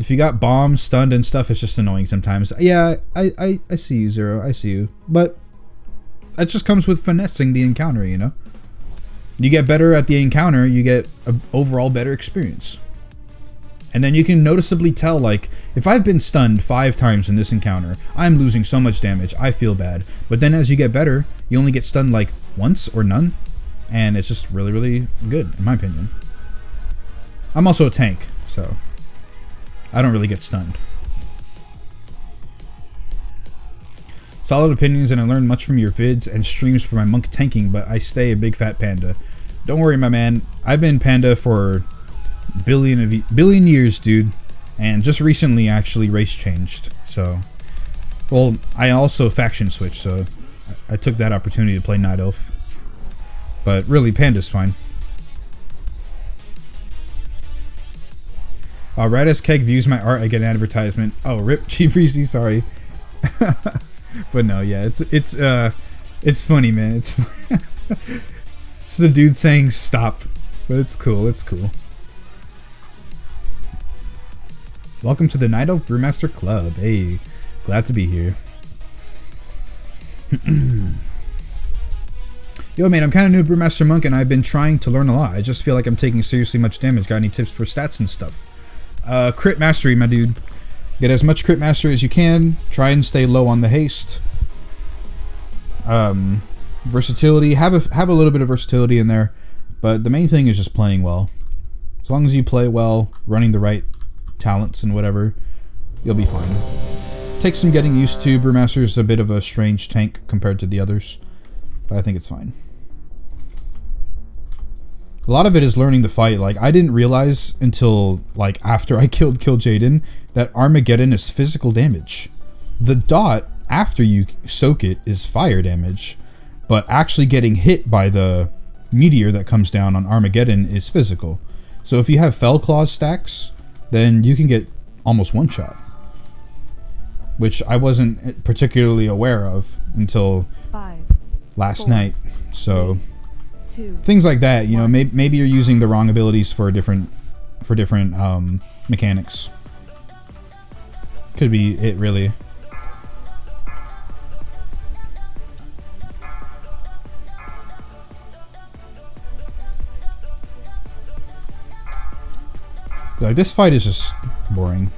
If you got bombed, stunned, and stuff, it's just annoying sometimes. Yeah, I see you, Zero. I see you. But that just comes with finessing the encounter, you know? You get better at the encounter, you get an overall better experience. And then you can noticeably tell, like, if I've been stunned 5 times in this encounter, I'm losing so much damage, I feel bad. But then as you get better, you only get stunned like once or none. And it's just really, really good, in my opinion. I'm also a tank, so I don't really get stunned. Solid opinions, and I learned much from your vids and streams for my monk tanking, but I stay a big fat panda. Don't worry, my man. I've been panda for billion years, dude. And just recently, actually, race changed. So, well, I also faction switched, so I took that opportunity to play Night Elf. But really, panda's fine. Right as Keg views my art, I get an advertisement. Oh, rip, Cheap Breezy, sorry. But no, yeah, it's funny, man. It's it's the dude saying stop, but it's cool. It's cool. Welcome to the Night Elf Brewmaster Club. Hey, glad to be here. Yo, man, I'm kind of new to Brewmaster Monk, and I've been trying to learn a lot. I just feel like I'm taking seriously much damage. Got any tips for stats and stuff? Crit mastery, my dude. Get as much crit mastery as you can. Try and stay low on the haste. Versatility. Have a little bit of versatility in there, but the main thing is just playing well. As long as you play well, running the right talents and whatever, you'll be fine. Takes some getting used to. Brewmaster's a bit of a strange tank compared to the others, but I think it's fine. A lot of it is learning the fight. Like, I didn't realize until, like, after I killed Jaden that Armageddon is physical damage. The dot, after you soak it, is fire damage. But actually getting hit by the meteor that comes down on Armageddon is physical. So if you have Fell Claws stacks, then you can get almost one-shot. Which I wasn't particularly aware of until last night. So things like that, you know, maybe you're using the wrong abilities for different mechanics. Could be it, really. Like, this fight is just boring.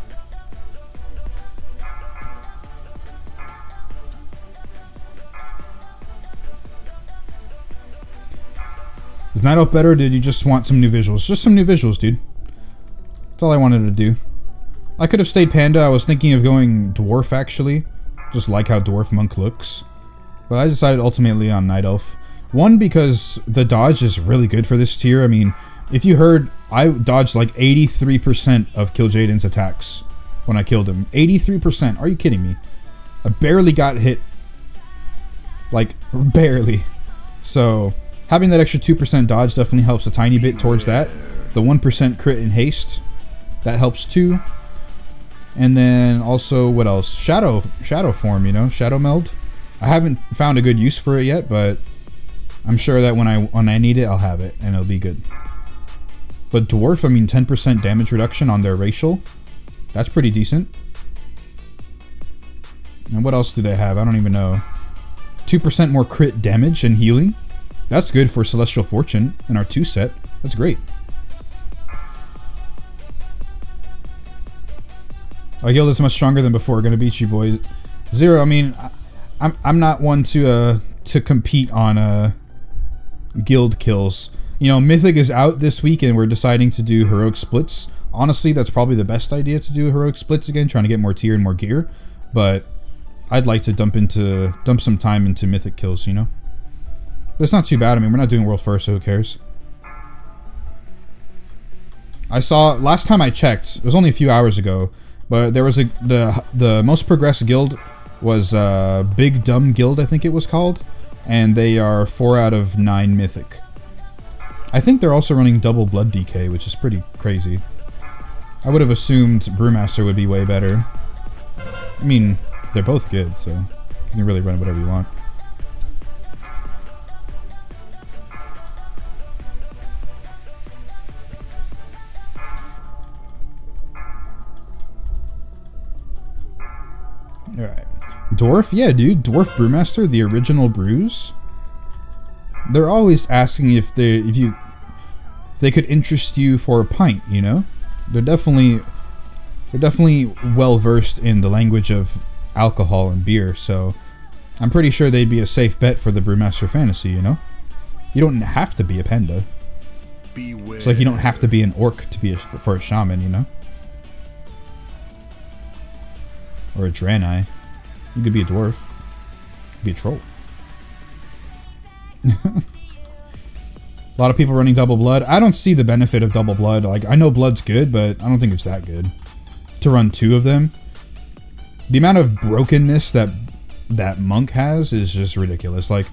Is Night Elf better, or did you just want some new visuals? Just some new visuals, dude. That's all I wanted to do. I could have stayed Panda. I was thinking of going Dwarf, actually. Just like how Dwarf Monk looks. But I decided ultimately on Night Elf. One, because the dodge is really good for this tier. I mean, if you heard, I dodged like 83% of Kill Jaden's attacks when I killed him. 83%. Are you kidding me? I barely got hit. Like, barely. So having that extra 2% dodge definitely helps a tiny bit towards that. The 1% crit and haste, that helps too. And then also, what else? Shadow form, you know, shadow meld. I haven't found a good use for it yet, but I'm sure that when I need it, I'll have it and it'll be good. But Dwarf, I mean, 10% damage reduction on their racial. That's pretty decent. And what else do they have? I don't even know. 2% more crit damage and healing. That's good for Celestial Fortune in our 2 set. That's great. Our guild is much stronger than before. Gonna beat you, boys. Zero. I mean, I'm not one to compete on guild kills. You know, Mythic is out this week, and we're deciding to do heroic splits. Honestly, that's probably the best idea to do heroic splits again, trying to get more tier and more gear. But I'd like to dump some time into Mythic kills, you know. But it's not too bad. I mean, we're not doing world first, so who cares? I saw last time I checked, it was only a few hours ago, but there was the most progressed guild was Big Dumb Guild, I think it was called, and they are 4 out of 9 Mythic. I think they're also running double blood DK, which is pretty crazy. I would have assumed Brewmaster would be way better. I mean, they're both good, so you can really run whatever you want. Dwarf? Yeah, dude. Dwarf Brewmaster, the original brews. They're always asking if they could interest you for a pint, you know? They're definitely well versed in the language of alcohol and beer, so I'm pretty sure they'd be a safe bet for the Brewmaster Fantasy, you know? You don't have to be a panda. Beware. It's like you don't have to be an orc to be for a shaman, you know? Or a Draenei. You could be a dwarf. You could be a troll. A lot of people running double blood. I don't see the benefit of double blood. Like, I know blood's good, but I don't think it's that good. To run 2 of them. The amount of brokenness that monk has is just ridiculous. Like,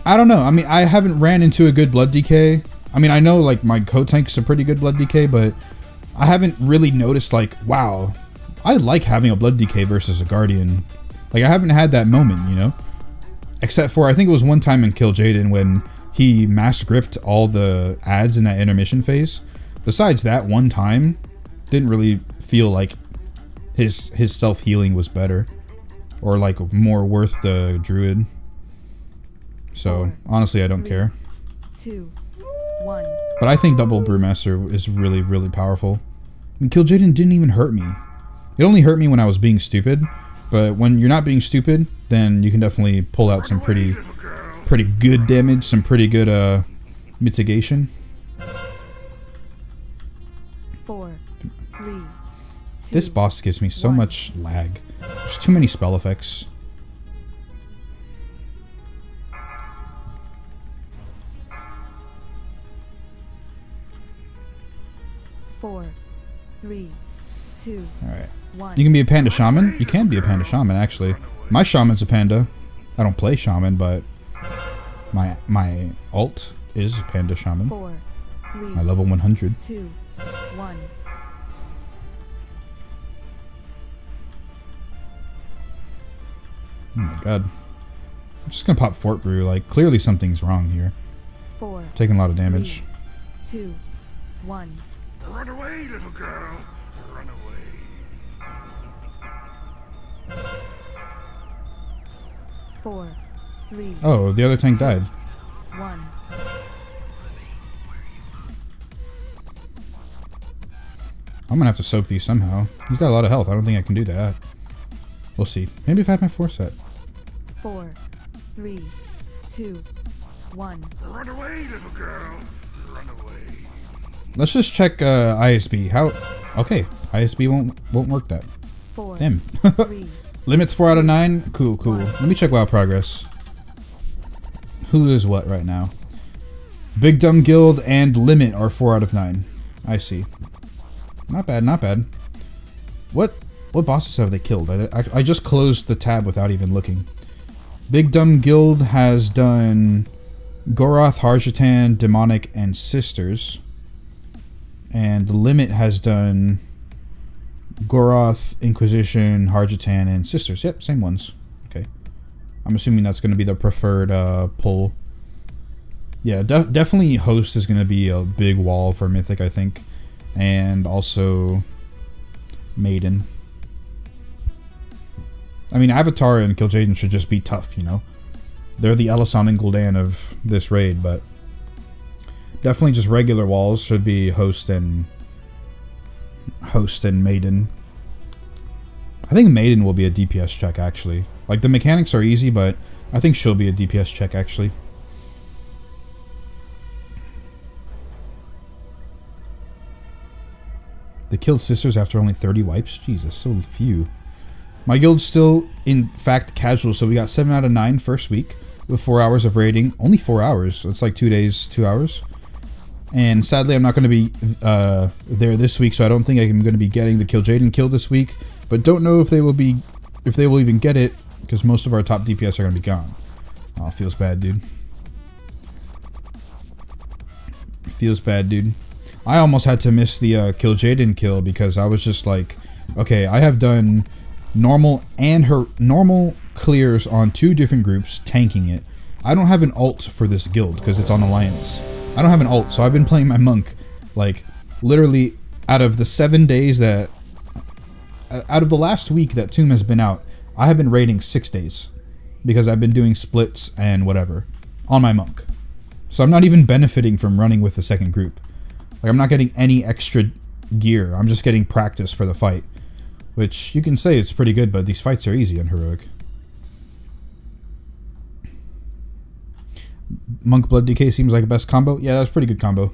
I don't know. I mean, I haven't ran into a good blood decay. I mean, I know, like, my coat tank's a pretty good blood decay, but I haven't really noticed, like, wow, I like having a blood decay versus a guardian. Like, I haven't had that moment, you know? Except for, I think it was one time in Kill Jaden when he mass gripped all the ads in that intermission phase. Besides that one time, didn't really feel like his self-healing was better. Or, like, more worth the druid. So, honestly, I don't care. 2, 1. But I think double Brewmaster is really, really powerful. I mean, Kill Jaden didn't even hurt me. It only hurt me when I was being stupid. But when you're not being stupid, then you can definitely pull out some pretty good damage, some pretty good mitigation. 4, 3, 2. This boss gives me so much lag. There's too many spell effects. Four, 3, 2. Alright. 1. You can be a panda shaman? You can be a panda shaman, actually. My shaman's a panda. I don't play shaman, but my alt is panda shaman. 4, 3, My level 100. 2, 1. Oh my god. I'm just gonna pop Fort Brew. Like, clearly something's wrong here. 4, Taking a lot of damage. 3, 2, 1. Run away, little girl. Run away. 4, 3. Oh, the other tank died. 1. I'm gonna have to soak these somehow. He's got a lot of health. I don't think I can do that. We'll see. Maybe if I have my foresight. 4, 3, 2, 1. Run away, little girl. Run away. Let's just check ISB. How? Okay, ISB won't work that. 4, Damn. 3. Limits 4 out of 9. Cool, cool. Let me check WoW progress. Who is what right now? Big Dumb Guild and Limit are 4 out of 9. I see. Not bad, not bad. What bosses have they killed? I just closed the tab without even looking. Big Dumb Guild has done Goroth, Harjatan, Demonic, and Sisters. And the Limit has done Goroth, Inquisition, Harjatan, and Sisters. Yep, same ones. Okay. I'm assuming that's going to be the preferred pull. Yeah, definitely Host is going to be a big wall for Mythic, I think. And also Maiden. I mean, Avatar and Kil'jaeden should just be tough, you know? They're the Elasan and Gul'dan of this raid, but definitely just regular walls should be Host and Maiden. I think Maiden will be a DPS check, actually. Like, the mechanics are easy, but I think she'll be a DPS check, actually. They killed Sisters after only 30 wipes? Jesus, so few. My guild's still, in fact, casual, so we got 7 out of 9 first week with 4 hours of raiding. Only 4 hours. It's like 2 days, 2 hours. And sadly, I'm not going to be there this week, so I don't think I'm going to be getting the Kil'jaeden kill this week. But don't know if they will even get it, because most of our top DPS are going to be gone. Oh, feels bad, dude. Feels bad, dude. I almost had to miss the Kil'jaeden kill because I was just like, okay, I have done normal and her normal clears on 2 different groups, tanking it. I don't have an ult for this guild because it's on Alliance. I don't have an ult, so I've been playing my monk. Like, literally, out of the 7 days that... Out of the last week that Tomb has been out, I have been raiding 6 days because I've been doing splits and whatever on my monk. So I'm not even benefiting from running with the second group. Like, I'm not getting any extra gear. I'm just getting practice for the fight, which you can say it's pretty good, but these fights are easy on heroic. Monk Blood DK seems like a best combo. Yeah, that's a pretty good combo.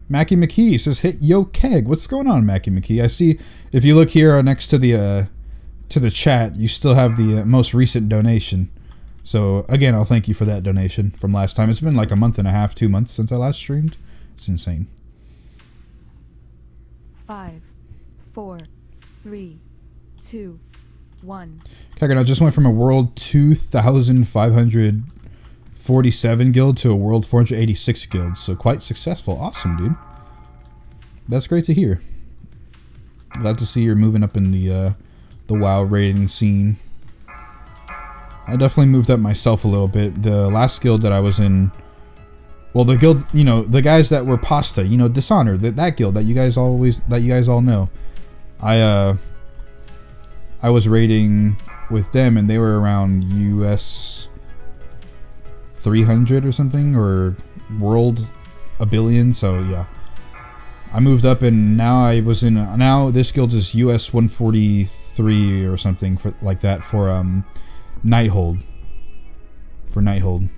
Mackie McKee says, "Hit yo keg." What's going on, Mackie McKee? I see if you look here next to the chat, you still have the most recent donation. So again, I'll thank you for that donation from last time. It's been like a month and a half, 2 months since I last streamed. It's insane. 5, 4, 3, 2, 1. Kagan, I just went from a world 2,547 guild to a world 486 guild, so quite successful. Awesome, dude. That's great to hear. Glad to see you're moving up in the WoW rating scene. I definitely moved up myself a little bit. The last guild that I was in, well, the guild, you know, the guys that were Pasta, you know, Dishonor, that guild that you guys all know. I was raiding with them, and they were around US 300 or something, or world a billion. So yeah, I moved up, and now now this guild is US 143 or something like that for Nighthold. For Nighthold.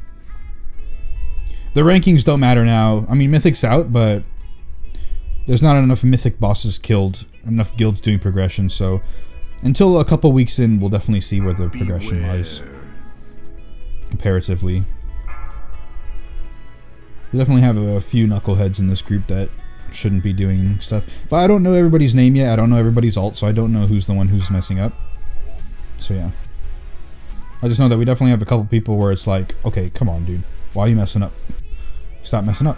The rankings don't matter now. I mean, Mythic's out, but there's not enough Mythic bosses killed, enough guilds doing progression, so until a couple weeks in, we'll definitely see where the progression lies. Comparatively. We definitely have a few knuckleheads in this group that shouldn't be doing stuff. But I don't know everybody's name yet. I don't know everybody's ult, so I don't know who's the one who's messing up. So yeah. I just know that we definitely have a couple people where it's like, okay, come on, dude. Why are you messing up? Stop messing up.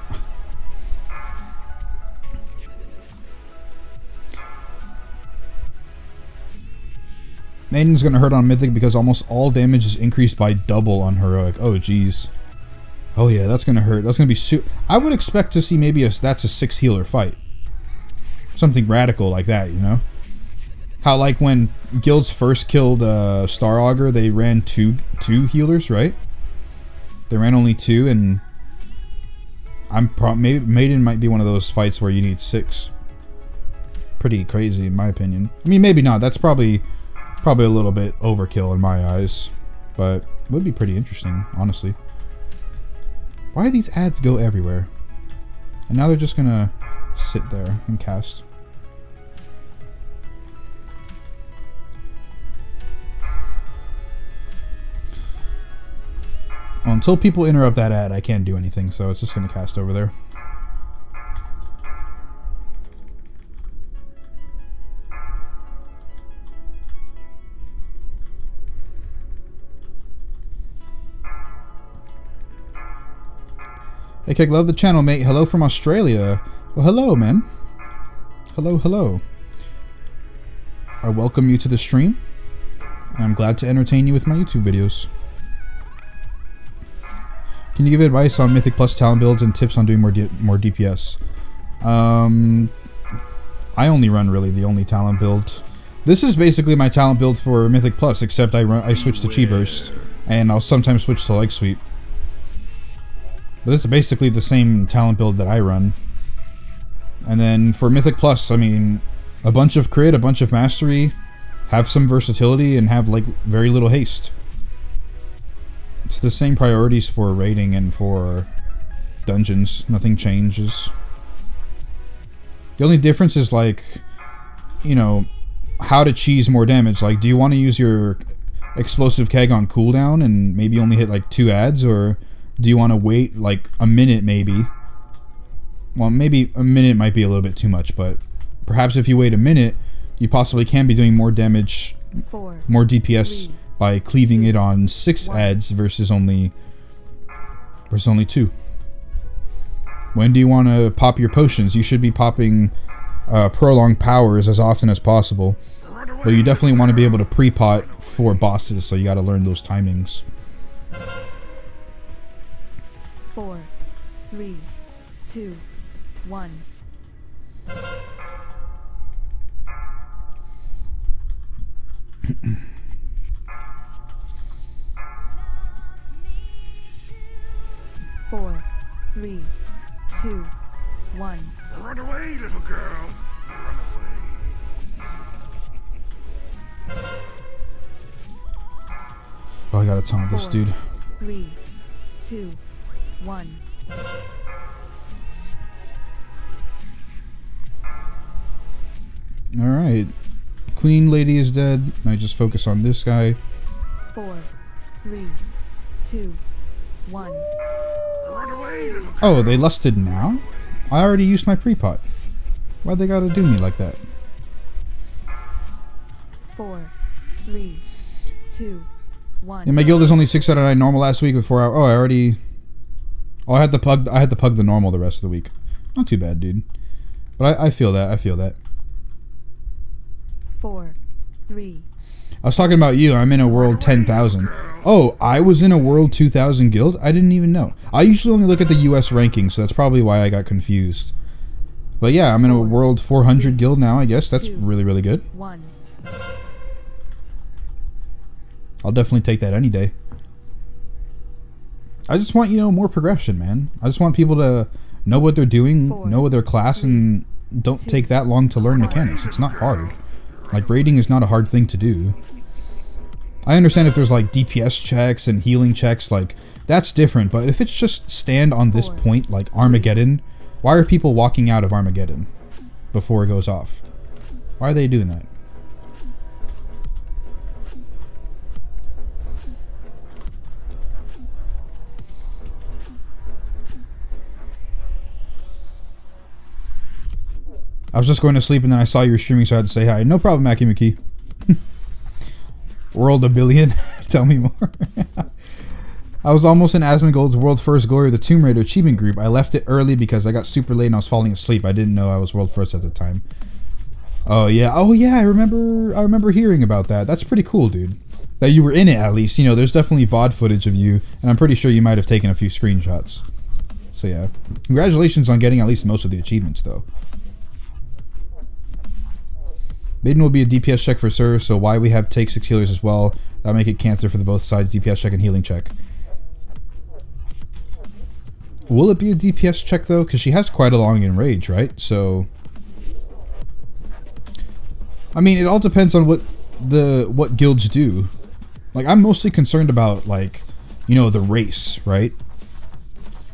Maiden's gonna hurt on Mythic because almost all damage is increased by double on Heroic. Oh, jeez. Oh yeah, that's gonna hurt. That's gonna be I would expect to see maybe that's a 6 healer fight. Something radical like that, you know? How like when guilds first killed Star Augur, they ran two healers, right? They ran only 2, and maybe Maiden might be one of those fights where you need 6. Pretty crazy in my opinion. I mean, maybe not. That's probably a little bit overkill in my eyes, but would be pretty interesting, honestly. Why do these ads go everywhere? And now they're just gonna sit there and cast. Well, until people interrupt that ad, I can't do anything, so it's just gonna cast over there. Hey, Keg, love the channel, mate. Hello from Australia. Well, hello, man. Hello, hello. I welcome you to the stream, and I'm glad to entertain you with my YouTube videos. Can you give advice on Mythic Plus talent builds and tips on doing more DPS? I only run really the only talent build. This is basically my talent build for Mythic Plus, except I switch to Chi Burst, and I'll sometimes switch to Leg Sweep. But this is basically the same talent build that I run. And then for Mythic Plus, I mean, a bunch of crit, a bunch of mastery, have some versatility, and have like very little haste. It's the same priorities for raiding and for dungeons. Nothing changes. The only difference is like, you know, how to cheese more damage. Like, do you want to use your explosive keg on cooldown and maybe only hit like 2 adds, or do you want to wait like a minute maybe? Well, maybe a minute might be a little bit too much, but perhaps if you wait a minute, you possibly can be doing more damage, more DPS by cleaving it on 6 adds versus only 2. When do you want to pop your potions? You should be popping prolonged powers as often as possible, but you definitely want to be able to pre-pot for bosses, so you got to learn those timings. 4, 3, 2, 1. Four, three, two, one. Run away, little girl. Run away. Oh, I gotta taunt this dude. 3, 2, 1. Alright. Queen lady is dead. I just focus on this guy. 4, 3, 2, 1. Run away, little girl. Oh, they lusted now? I already used my pre-pot. Why'd they gotta do me like that? 4, 3, 2, 1. Yeah, my guild is only 6 out of 9 normal last week with 4 hours. Oh, I already... Oh, I had to pug the normal the rest of the week. Not too bad, dude. But I feel that. I feel that. 4, 3. I was talking about you. I'm in a world 10,000. Oh, I was in a world 2,000 guild? I didn't even know. I usually only look at the US ranking, so that's probably why I got confused. But yeah, I'm in a world 400 guild now, I guess. That's really, really good. 1. I'll definitely take that any day. I just want, you know, more progression, man. I just want people to know what they're doing, know their class, and don't take that long to learn mechanics. It's not hard. Like, raiding is not a hard thing to do. I understand if there's, like, DPS checks and healing checks, like, that's different. But if it's just stand on this point, like Armageddon, why are people walking out of Armageddon before it goes off? Why are they doing that? I was just going to sleep and then I saw you were streaming, so I had to say hi. No problem, Mackie McKee. World a billion. Tell me more. I was almost in Asmongold's World First Glory of the Tomb Raider achievement group. I left it early because I got super late and I was falling asleep. I didn't know I was World First at the time. Oh yeah. Oh yeah, I remember hearing about that. That's pretty cool, dude. That you were in it at least. You know, there's definitely VOD footage of you, and I'm pretty sure you might have taken a few screenshots. So yeah. Congratulations on getting at least most of the achievements though. Maiden will be a DPS check for Sir, so why we have take 6 healers as well. That'll make it cancer for the both sides, DPS check and healing check. Will it be a DPS check though? Because she has quite a long enrage, right? So... I mean, it all depends on what guilds do. Like, I'm mostly concerned about, like, you know, the race, right?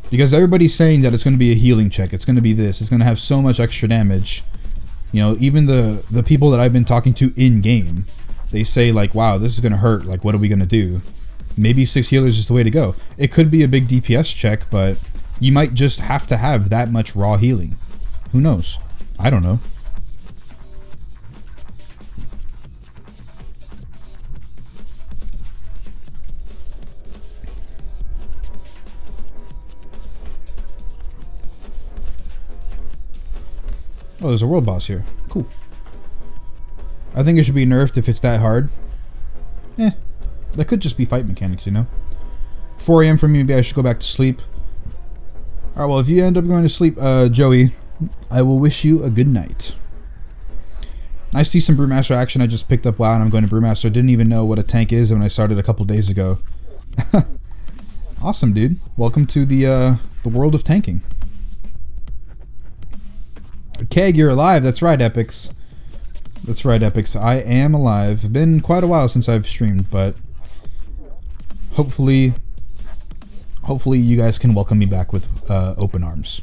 Because everybody's saying that it's going to be a healing check. It's going to be this. It's going to have so much extra damage. You know, even the people that I've been talking to in-game, they say, like, wow, this is going to hurt. Like, what are we going to do? Maybe 6 healers is the way to go. It could be a big DPS check, but you might just have to have that much raw healing. Who knows? I don't know. Oh, there's a world boss here. Cool. I think it should be nerfed if it's that hard. That could just be fight mechanics, you know? It's 4 AM for me, maybe I should go back to sleep. Alright, well, if you end up going to sleep, Joey, I will wish you a good night. Nice to see some Brewmaster action. I just picked up WoW and I'm going to Brewmaster. Didn't even know what a tank is when I started a couple days ago. Awesome, dude. Welcome to the world of tanking. Keg, you're alive. That's right, Epics. That's right, Epics. I am alive. Been quite a while since I've streamed, but hopefully you guys can welcome me back with open arms.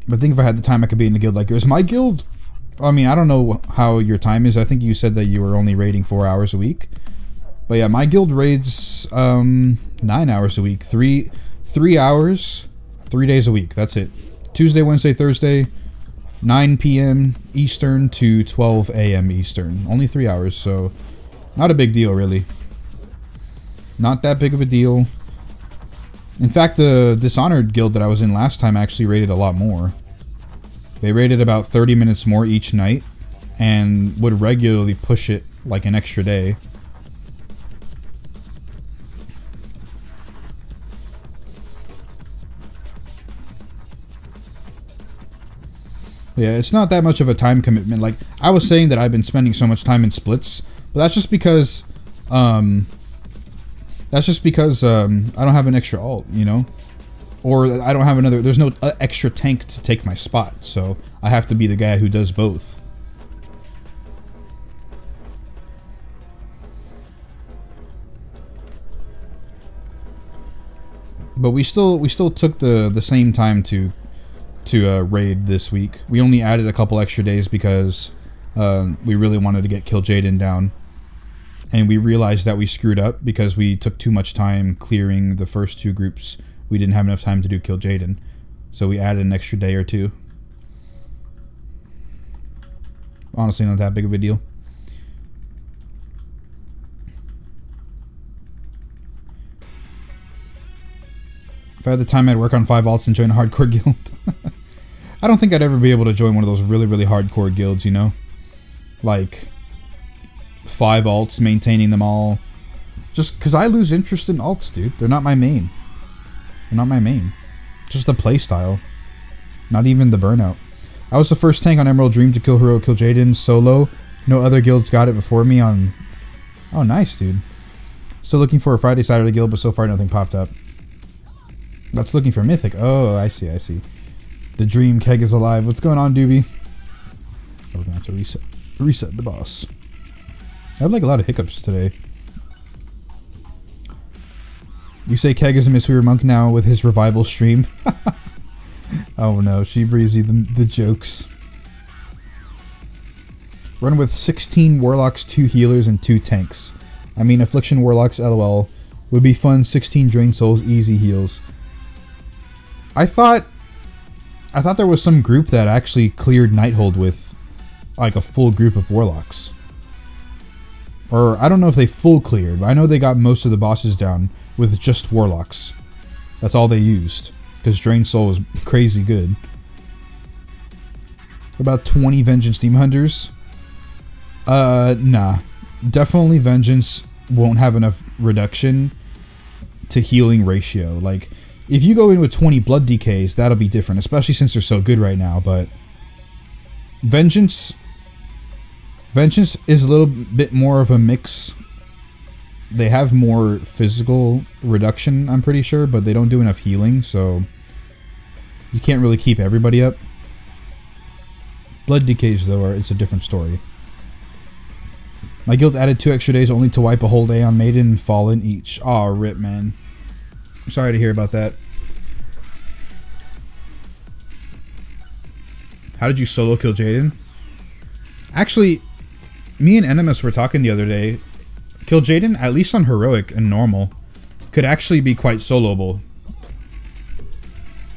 But I think if I had the time, I could be in a guild like yours. My guild, I mean, I don't know how your time is. I think you said that you were only raiding 4 hours a week. But yeah, my guild raids 9 hours a week. 3 hours, 3 days a week. That's it. Tuesday, Wednesday, Thursday, 9 p.m. Eastern to 12 a.m. Eastern. Only 3 hours, so not a big deal, really. Not that big of a deal. In fact, the Dishonored guild that I was in last time actually rated a lot more. They rated about 30 minutes more each night and would regularly push it like an extra day. Yeah, it's not that much of a time commitment. Like, I was saying that I've been spending so much time in splits, but that's just because, I don't have an extra alt, you know? Or I don't have another, there's no extra tank to take my spot, so I have to be the guy who does both. But we still took the same time to raid this week. We only added a couple extra days because we really wanted to get Kill Jaden down. And we realized that we screwed up because we took too much time clearing the first two groups. We didn't have enough time to do Kill Jaden. So we added an extra day or two. Honestly, not that big of a deal. If I had the time, I'd work on 5 alts and join a hardcore guild. I don't think I'd ever be able to join one of those really, really hardcore guilds, you know? Like, 5 alts, maintaining them all. Just because I lose interest in alts, dude. They're not my main. They're not my main. Just the playstyle. Not even the burnout. I was the first tank on Emerald Dream to kill Hero Kill Jaden solo. No other guilds got it before me on... Oh, nice, dude. Still looking for a Friday, Saturday guild, but so far nothing popped up. That's looking for Mythic. Oh, I see, I see. The Dream Keg is alive. What's going on, Doobie? Oh, we're gonna have to reset the boss. I have like a lot of hiccups today. You say Keg is a Miss Weaver Monk now with his revival stream. Oh no, she breezy the jokes. Run with 16 Warlocks, 2 healers, and 2 tanks. I mean, Affliction Warlocks, LOL. Would be fun, 16 Drain Souls, easy heals. I thought there was some group that actually cleared Nighthold with like a full group of Warlocks. Or I don't know if they full cleared, but I know they got most of the bosses down with just Warlocks. That's all they used. Because Drain Soul is crazy good. About 20 Vengeance Demon Hunters? Nah. Definitely Vengeance won't have enough reduction to healing ratio. Like, if you go in with 20 Blood Decays, that'll be different, especially since they're so good right now, but Vengeance is a little bit more of a mix. They have more physical reduction, I'm pretty sure, but they don't do enough healing, so you can't really keep everybody up. Blood Decays, though, it's a different story. My guild added 2 extra days only to wipe a whole day on Maiden and Fallen each. Aw, rip, man. I'm sorry to hear about that. How did you solo kill Jaden? Actually, me and Enemus were talking the other day. Kill Jaden, at least on Heroic and Normal, could actually be quite soloable.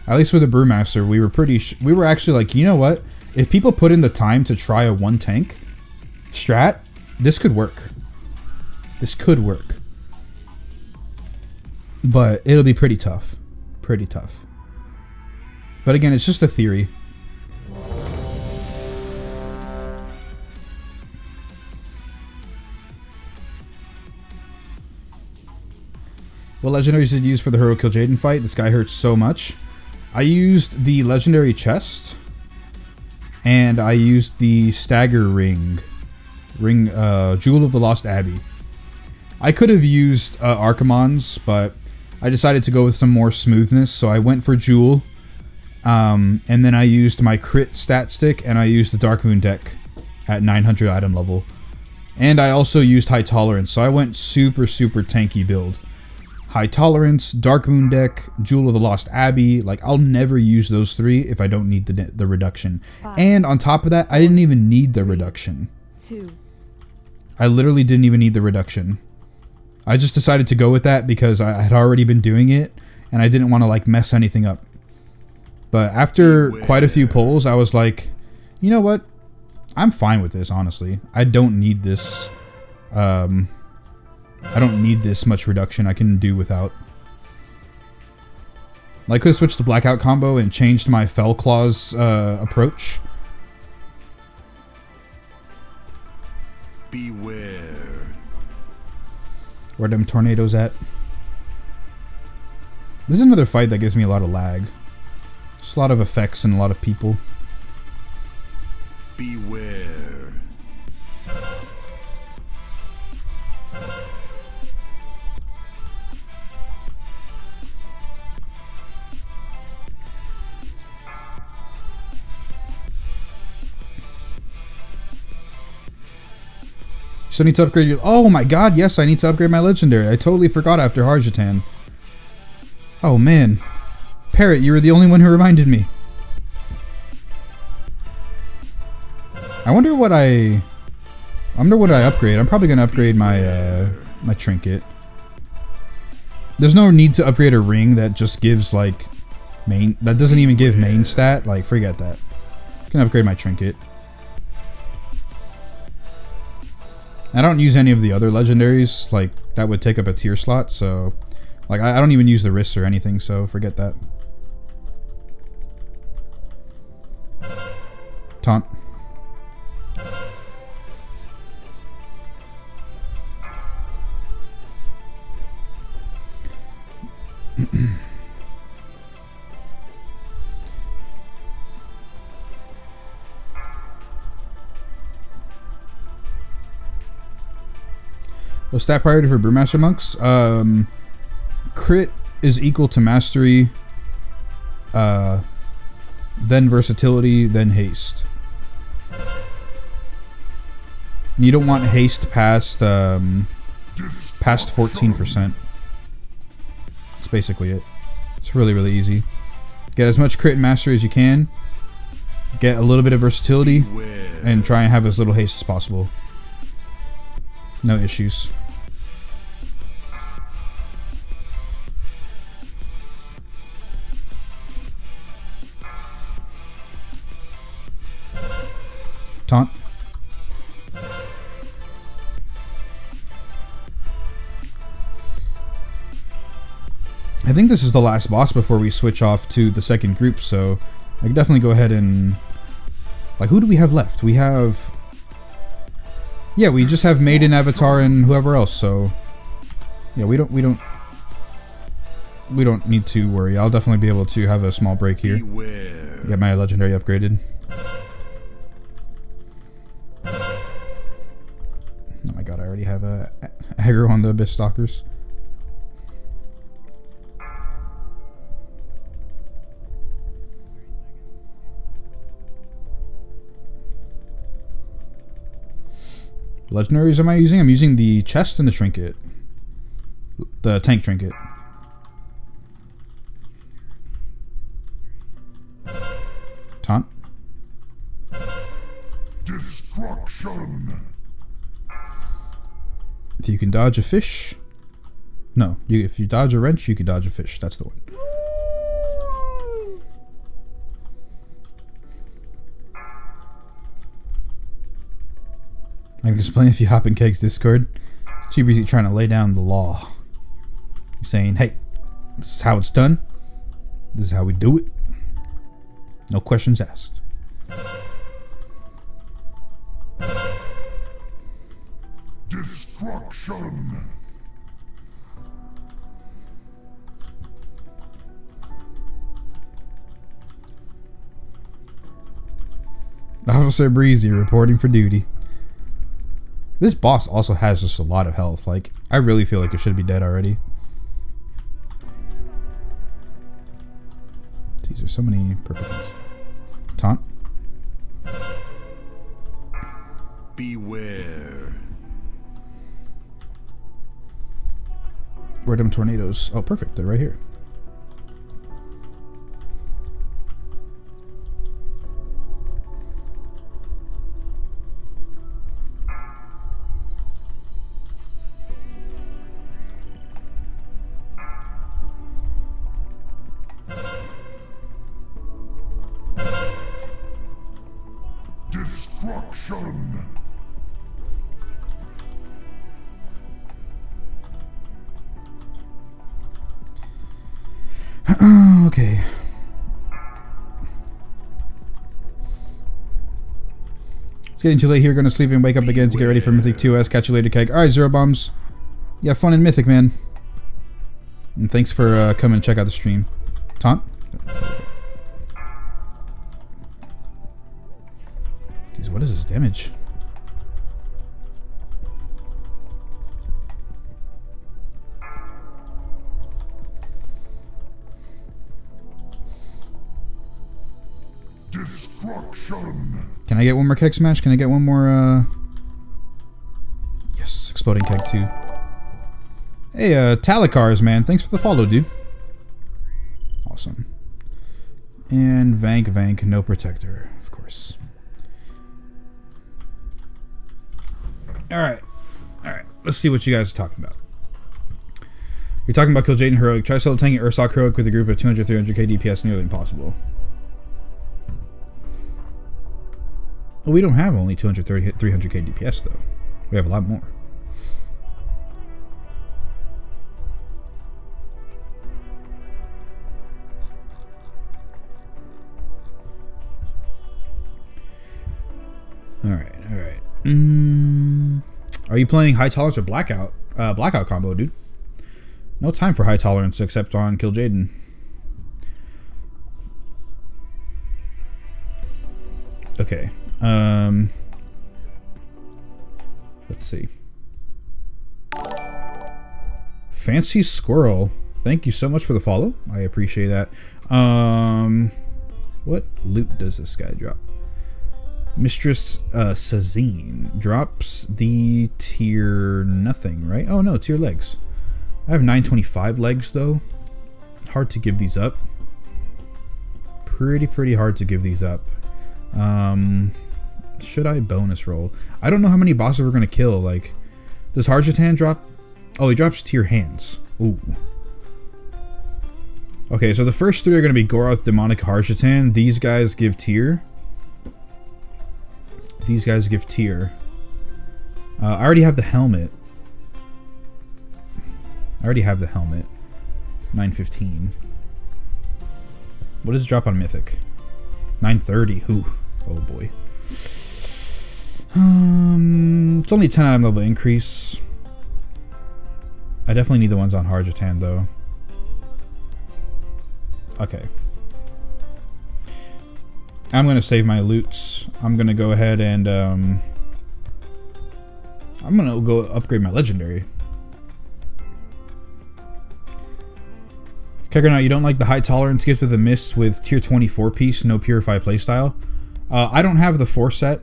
At least with the Brewmaster, we were actually like, you know what? If people put in the time to try a 1 tank strat, this could work. This could work. But it'll be pretty tough. Pretty tough. But again, it's just a theory. What legendaries did you use for the Hero Kill Jaden fight? This guy hurts so much. I used the legendary chest. And I used the stagger ring. Jewel of the Lost Abbey. I could have used Archimon's, but I decided to go with some more smoothness, so I went for Jewel. And then I used my crit stat stick, and I used the Dark Moon deck at 900 item level. And I also used High Tolerance, so I went super, super tanky build. High Tolerance, Dark Moon deck, Jewel of the Lost Abbey. Like, I'll never use those 3 if I don't need the reduction. And on top of that, I didn't even need the reduction. 2. I literally didn't even need the reduction. I just decided to go with that because I had already been doing it, and I didn't want to, like, mess anything up. But after quite a few polls, I was like, you know what? I'm fine with this, honestly. I don't need this. I don't need this much reduction. I can do without. I could have switched to Blackout combo and changed my Fell Claws approach. Beware. Where them tornadoes at? This is another fight that gives me a lot of lag. Just a lot of effects and a lot of people. So I need to upgrade your... Oh my god, yes, I need to upgrade my legendary. I totally forgot after Harjatan. Oh man. Parrot, you were the only one who reminded me. I wonder what I upgrade. I'm probably gonna upgrade my my trinket. There's no need to upgrade a ring that just gives like main. That doesn't even give main stat. Like forget that. I'm gonna upgrade my trinket. I don't use any of the other legendaries. Like that would take up a tier slot. So like I don't even use the wrists or anything. So forget that. Taunt. The stat priority for Brewmaster monks, crit is equal to mastery, then versatility, then haste. You don't want haste past 14%. That's basically it. It's really, really easy. Get as much crit and mastery as you can. Get a little bit of versatility. And try and have as little haste as possible. No issues. Taunt. I think this is the last boss before we switch off to the second group, so I can definitely go ahead and... Like, who do we have left? We have... Yeah, we just have Maiden, Avatar, and whoever else, so... Yeah, we don't need to worry. I'll definitely be able to have a small break here. Get my legendary upgraded. Oh my god, I already have a aggro on the Abyss Stalkers. Legendaries am I using? I'm using the chest and the trinket. The tank trinket. Taunt. Destruction. If you can dodge a fish. No, if you dodge a wrench, you can dodge a fish. That's the one. I can explain if you hop in Keg's Discord. Cheaper's trying to lay down the law. He's saying, hey, this is how it's done. This is how we do it. No questions asked. Destruction. Officer Breezy reporting for duty. This boss also has just a lot of health. Like, I really feel like it should be dead already. These are so many purple things. Taunt. Beware. Where are them tornadoes? Oh, perfect. They're right here. Destruction. Okay. It's getting too late here. Gonna sleep and wake up again to get ready for Mythic 2S. Catch you later, Keg. Alright, Zero Bombs. Yeah, fun in Mythic, man. And thanks for coming and check out the stream. Taunt? Jeez, what is this damage? Destruction. Can I get one more Keg Smash? Can I get one more, Yes, exploding keg too. Hey, Talikars, man. Thanks for the follow, dude. Awesome. And Vank, no protector, of course. Alright. Alright. Let's see what you guys are talking about. You're talking about Kill Jaden Heroic. Try solo tanking Ursoc Heroic with a group of 200, 300k DPS, nearly impossible. Well, we don't have only 230, 300k DPS, though. We have a lot more. Alright. Are you playing High Tolerance or Blackout? Blackout combo, dude. No time for High Tolerance except on Kill Jaden. Okay. Let's see. Fancy Squirrel. Thank you so much for the follow. I appreciate that. What loot does this guy drop? Mistress Sazine drops the tier nothing, right? Oh no, tier legs. I have 925 legs though. Hard to give these up. Pretty hard to give these up. Should I bonus roll? I don't know how many bosses we're gonna kill. Like, does Harjatan drop? Oh, he drops tier hands. Ooh. Okay, so the first three are gonna be Goroth, Demonic, Harjatan. These guys give tier. These guys give tier. I already have the helmet. 915. What does it drop on Mythic? 930. Ooh. Oh boy. It's only 10 item level increase. I definitely need the ones on Harjatan though. Okay. I'm gonna save my loots. I'm gonna go ahead and I'm gonna go upgrade my legendary. Keggernaut, you don't like the High Tolerance Gift of the Mist with tier 24 piece, no Purify playstyle? I don't have the 4 set,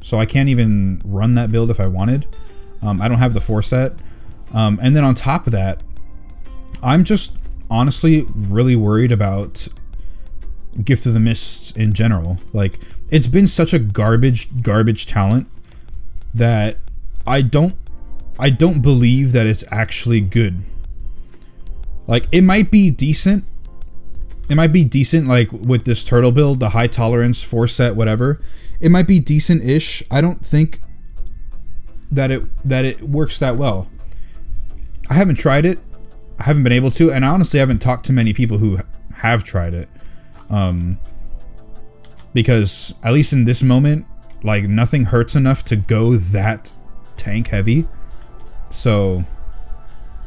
so I can't even run that build if I wanted. I don't have the 4 set. And then on top of that, I'm just honestly really worried about Gift of the Mist in general. Like, it's been such a garbage talent that I don't believe that it's actually good. Like, it might be decent. It might be decent, like, with this turtle build, the High Tolerance, 4 set, whatever. It might be decent-ish. I don't think that it works that well. I haven't tried it. I haven't been able to, and I honestly haven't talked to many people who have tried it. Because, at least in this moment, like, nothing hurts enough to go that tank heavy. So,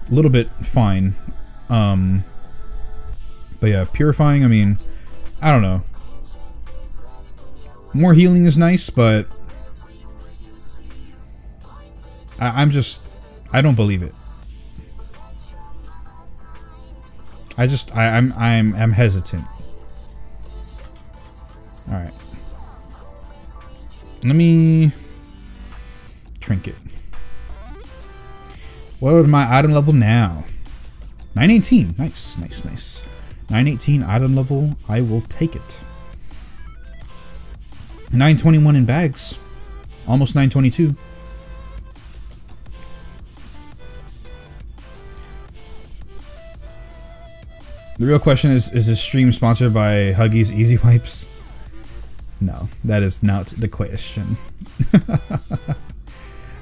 a little bit fine. But yeah, Purifying, I mean, I don't know. More healing is nice, but I don't believe it. I'm hesitant. Alright. Let me trinket. What is my item level now? 918. Nice. 918 item level. I will take it. 921 in bags. Almost 922. The real question is this stream sponsored by Huggies Easy Wipes? No, that is not the question.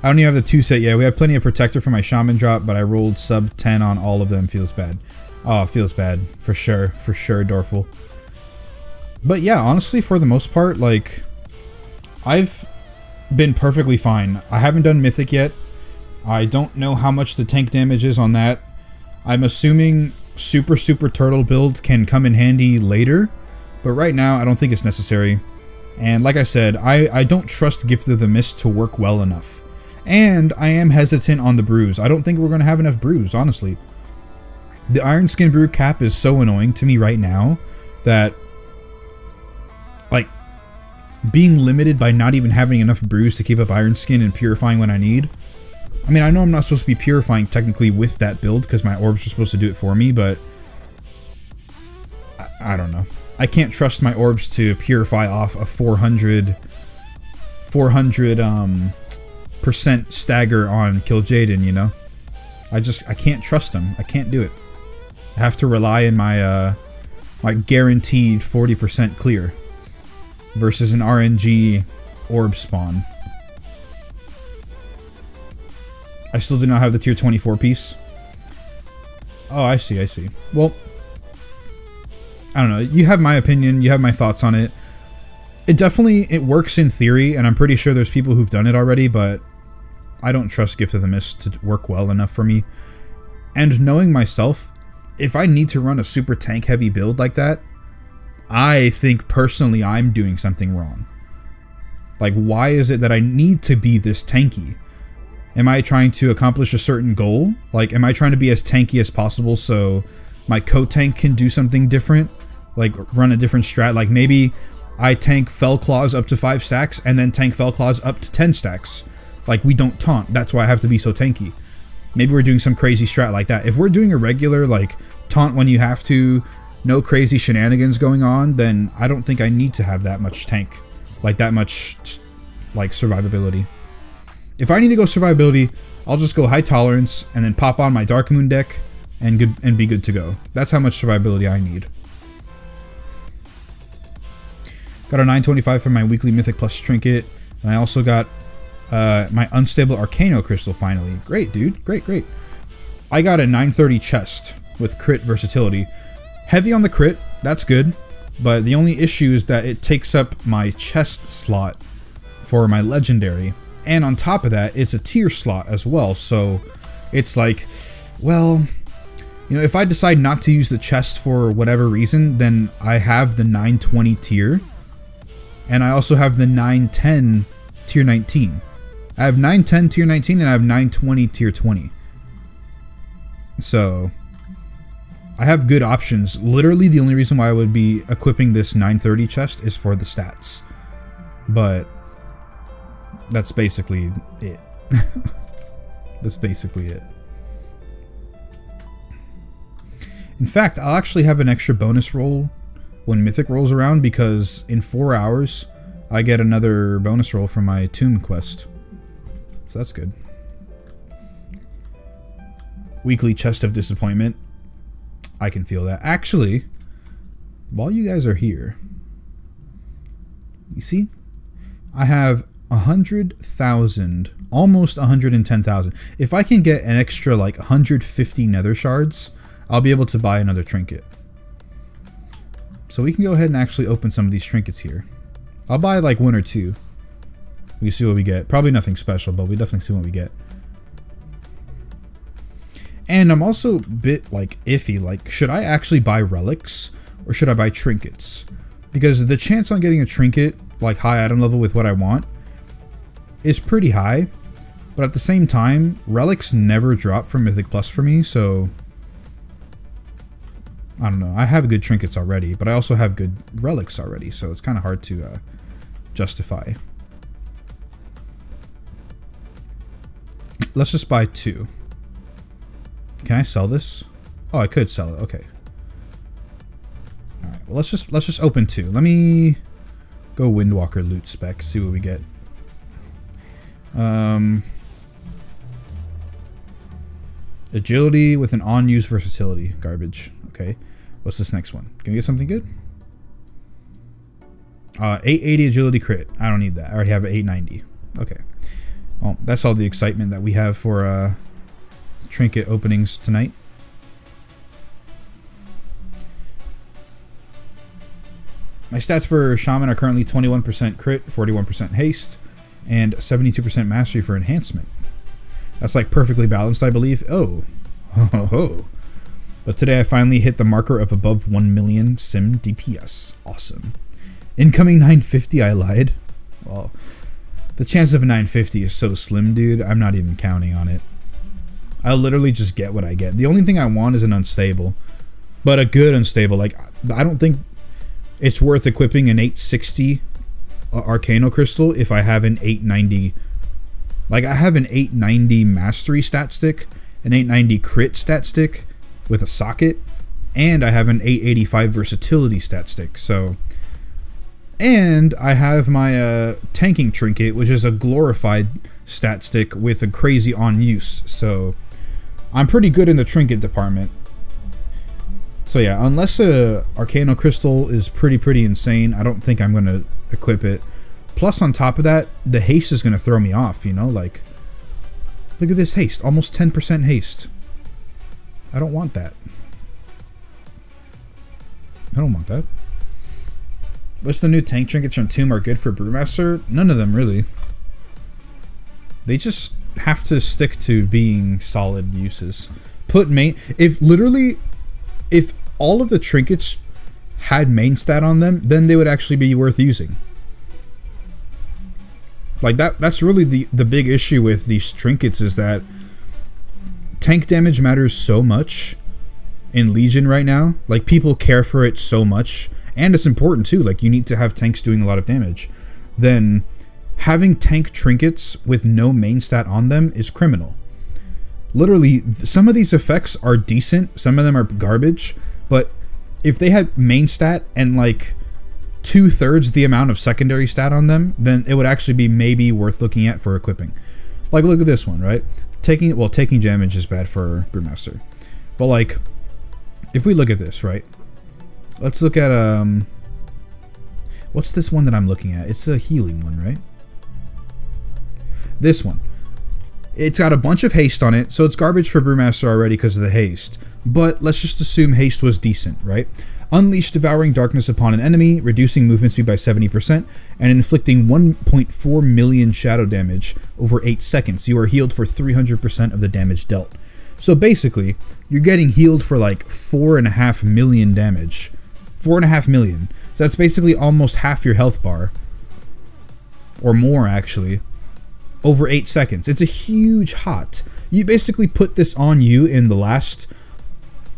I don't even have the 2 set yet. We have plenty of protector for my shaman drop, but I rolled sub 10 on all of them. Feels bad. Oh, feels bad. For sure, Dorful. But yeah, honestly, for the most part, like, I've been perfectly fine. I haven't done Mythic yet. I don't know how much the tank damage is on that. I'm assuming super turtle build can come in handy later, but right now I don't think it's necessary. And like I said, I don't trust Gift of the Mist to work well enough. And I am hesitant on the brews. I don't think we're going to have enough brews, honestly. The Iron Skin brew cap is so annoying to me right now that, like, being limited by not even having enough brews to keep up Iron Skin and Purifying when I need, I mean, I know I'm not supposed to be purifying technically with that build because my orbs are supposed to do it for me, but I don't know. I can't trust my orbs to purify off a 400 percent stagger on Kill Jaden, you know? I can't trust them. I can't do it. I have to rely on my my guaranteed 40% clear versus an RNG orb spawn. I still do not have the tier 24 piece. Oh, I see, I see. Well, I don't know. You have my opinion. You have my thoughts on it. It works in theory, and I'm pretty sure there's people who've done it already, but I don't trust Gift of the Mist to work well enough for me. And knowing myself, if I need to run a super tank heavy build like that, I think personally I'm doing something wrong. Like, why is it that I need to be this tanky? Am I trying to accomplish a certain goal? Like, am I trying to be as tanky as possible so my co-tank can do something different? Like, run a different strat? Like, maybe I tank Fell Claws up to 5 stacks and then tank Fell Claws up to 10 stacks. Like, we don't taunt. That's why I have to be so tanky. Maybe we're doing some crazy strat like that. If we're doing a regular, like, taunt when you have to, no crazy shenanigans going on, then I don't think I need to have that much tank. Like, that much, like, survivability. If I need to go survivability, I'll just go high tolerance and then pop on my Dark Moon deck and be good to go. That's how much survivability I need. Got a 925 for my weekly Mythic Plus trinket, and I also got my Unstable Arcano Crystal finally. Great, dude. Great, great. I got a 930 chest with crit versatility. Heavy on the crit, that's good, but the only issue is that it takes up my chest slot for my legendary. And on top of that, it's a tier slot as well, so it's like, well, you know, if I decide not to use the chest for whatever reason, then I have the 920 tier, and I also have the 910 tier 19. I have 910 tier 19, and I have 920 tier 20. So, I have good options. Literally, the only reason why I would be equipping this 930 chest is for the stats. But that's basically it. That's basically it. In fact, I'll actually have an extra bonus roll when Mythic rolls around, because in 4 hours I get another bonus roll from my Tomb quest. So that's good. Weekly Chest of Disappointment. I can feel that. Actually, while you guys are here, you see, I have 100,000, almost 110,000. If I can get an extra like 150 nether shards, I'll be able to buy another trinket. So we can go ahead and actually open some of these trinkets here. I'll buy like 1 or 2. We see what we get. Probably nothing special, but we definitely see what we get. And I'm also a bit like iffy, like, should I actually buy relics or should I buy trinkets? Because the chance on getting a trinket, like high item level with what I want, is pretty high. But at the same time, relics never drop from Mythic Plus for me, so I don't know. I have good trinkets already, but I also have good relics already, so it's kind of hard to justify. Let's just buy 2. Can I sell this? Oh, I could sell it. Okay. All right. Well, let's just open 2. Let me go Windwalker loot spec. See what we get. Agility with an on-use versatility. Garbage. Okay. What's this next one? Can we get something good? 880 agility crit. I don't need that. I already have an 890. Okay. Well, that's all the excitement that we have for trinket openings tonight. My stats for Shaman are currently 21% crit, 41% haste, and 72% mastery for enhancement. That's like perfectly balanced, I believe. Oh. Ho, ho. But today I finally hit the marker of above 1 million sim DPS. Awesome. Incoming 950, I lied. Well, the chance of a 950 is so slim, dude. I'm not even counting on it. I'll literally just get what I get. The only thing I want is an unstable. But a good unstable. Like, I don't think it's worth equipping an 860 Arcano Crystal if I have an 890 Like, I have an 890 mastery stat stick, an 890 crit stat stick with a socket, and I have an 885 versatility stat stick. So, and I have my tanking trinket, which is a glorified stat stick with a crazy on use. So I'm pretty good in the trinket department. So yeah, unless a Arcano Crystal is pretty insane, I don't think I'm going to equip it. Plus, on top of that, the haste is going to throw me off, you know? Like, look at this haste. Almost 10% haste. I don't want that. I don't want that. Which the new tank trinkets from Tomb are good for Brewmaster? None of them, really. They just have to stick to being solid uses. Put main... If all of the trinkets had main stat on them, then they would actually be worth using. Like, that's really the big issue with these trinkets, is that tank damage matters so much in Legion right now. Like, people care for it so much, and it's important too. Like, you need to have tanks doing a lot of damage. Then having tank trinkets with no main stat on them is criminal. Literally, some of these effects are decent, some of them are garbage, but if they had main stat and like 2/3 the amount of secondary stat on them, then it would actually be maybe worth looking at for equipping. Like, look at this one, right? Taking damage is bad for Brewmaster. But like, if we look at this, right? Let's look at what's this one that I'm looking at? It's a healing one, right? This one. It's got a bunch of haste on it, so it's garbage for Brewmaster already because of the haste. But let's just assume haste was decent, right? Unleash Devouring Darkness upon an enemy, reducing movement speed by 70%, and inflicting 1.4 million shadow damage over 8 seconds. You are healed for 300% of the damage dealt. So basically, you're getting healed for like 4.5 million damage. 4.5 million. So that's basically almost half your health bar. Or more, actually. Over 8 seconds. It's a huge hot. You basically put this on you in the last...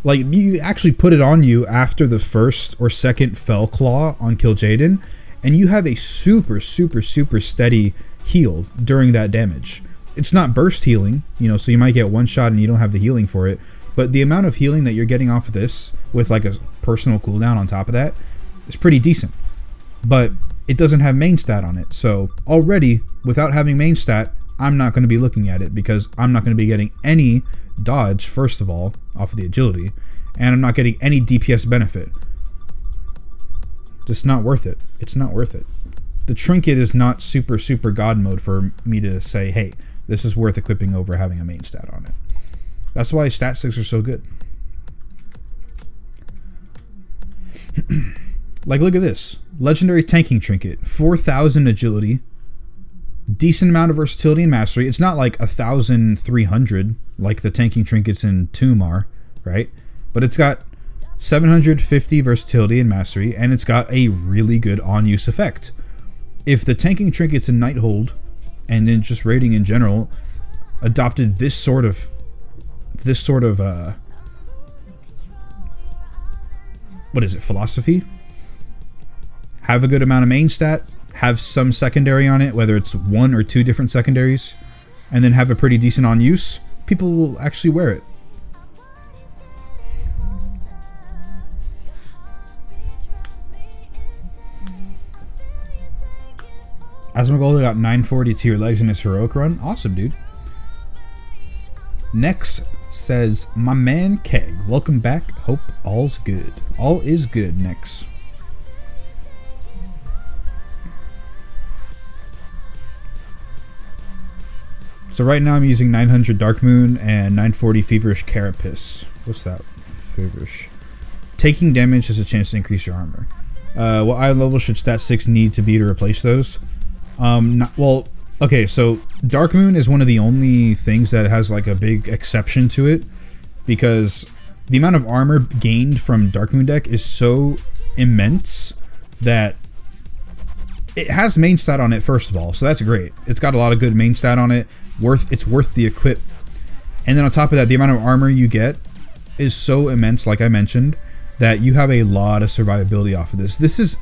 Like, you actually put it on you after the first or second Fell Claw on Kil'jaeden, and you have a super steady heal during that damage. It's not burst healing, you know, so you might get one shot and you don't have the healing for it, but the amount of healing that you're getting off of this, with like a personal cooldown on top of that, is pretty decent. But it doesn't have main stat on it, so already, without having main stat, I'm not going to be looking at it, because I'm not going to be getting any dodge, first of all, off of the agility, and I'm not getting any DPS benefit. Just not worth it. It's not worth it. The trinket is not super god mode for me to say, hey, this is worth equipping over having a main stat on it. That's why stat sticks are so good. Like, look at this. Legendary tanking trinket. 4,000 agility. Decent amount of versatility and mastery. It's not like 1,300 like the tanking trinkets in Tomb are, right? But it's got 750 versatility and mastery, and it's got a really good on-use effect. If the tanking trinkets in Nighthold, and then just raiding in general, adopted this sort of what is it, philosophy? Have a good amount of main stat, have some secondary on it, whether it's 1 or 2 different secondaries, and then have a pretty decent on use, people will actually wear it. Asmongold got 940 tier legs in his heroic run. Awesome, dude. Next says, my man Keg, welcome back. Hope all's good. All is good, Nex. So right now I'm using 900 Dark Moon and 940 Feverish Carapace. What's that? Feverish. Taking damage has a chance to increase your armor. What eye level should Stat 6 need to be to replace those? Well, okay, so Dark Moon is one of the only things that has like a big exception to it, because the amount of armor gained from Dark Moon deck is so immense that it has main stat on it, first of all, so that's great. It's got a lot of good main stat on it. It's worth the equip. And then on top of that, the amount of armor you get is so immense, like I mentioned, that you have a lot of survivability off of this. This is,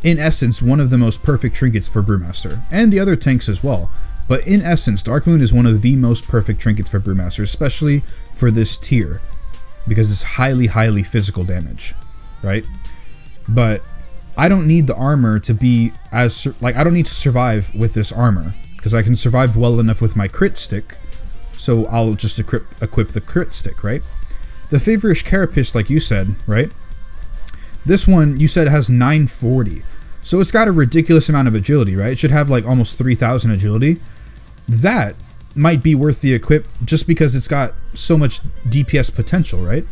in essence, one of the most perfect trinkets for Brewmaster, and the other tanks as well. But in essence, Dark Moon is one of the most perfect trinkets for Brewmaster, especially for this tier, because it's highly, highly physical damage, right? But I don't need the armor to be as, like, I don't need to survive with this armor, because I can survive well enough with my crit stick, so I'll just equip the crit stick, right? The Favorish Carapace, like you said, right? This one, you said, has 940, so it's got a ridiculous amount of agility, right? It should have like almost 3,000 agility. That might be worth the equip just because it's got so much DPS potential, right?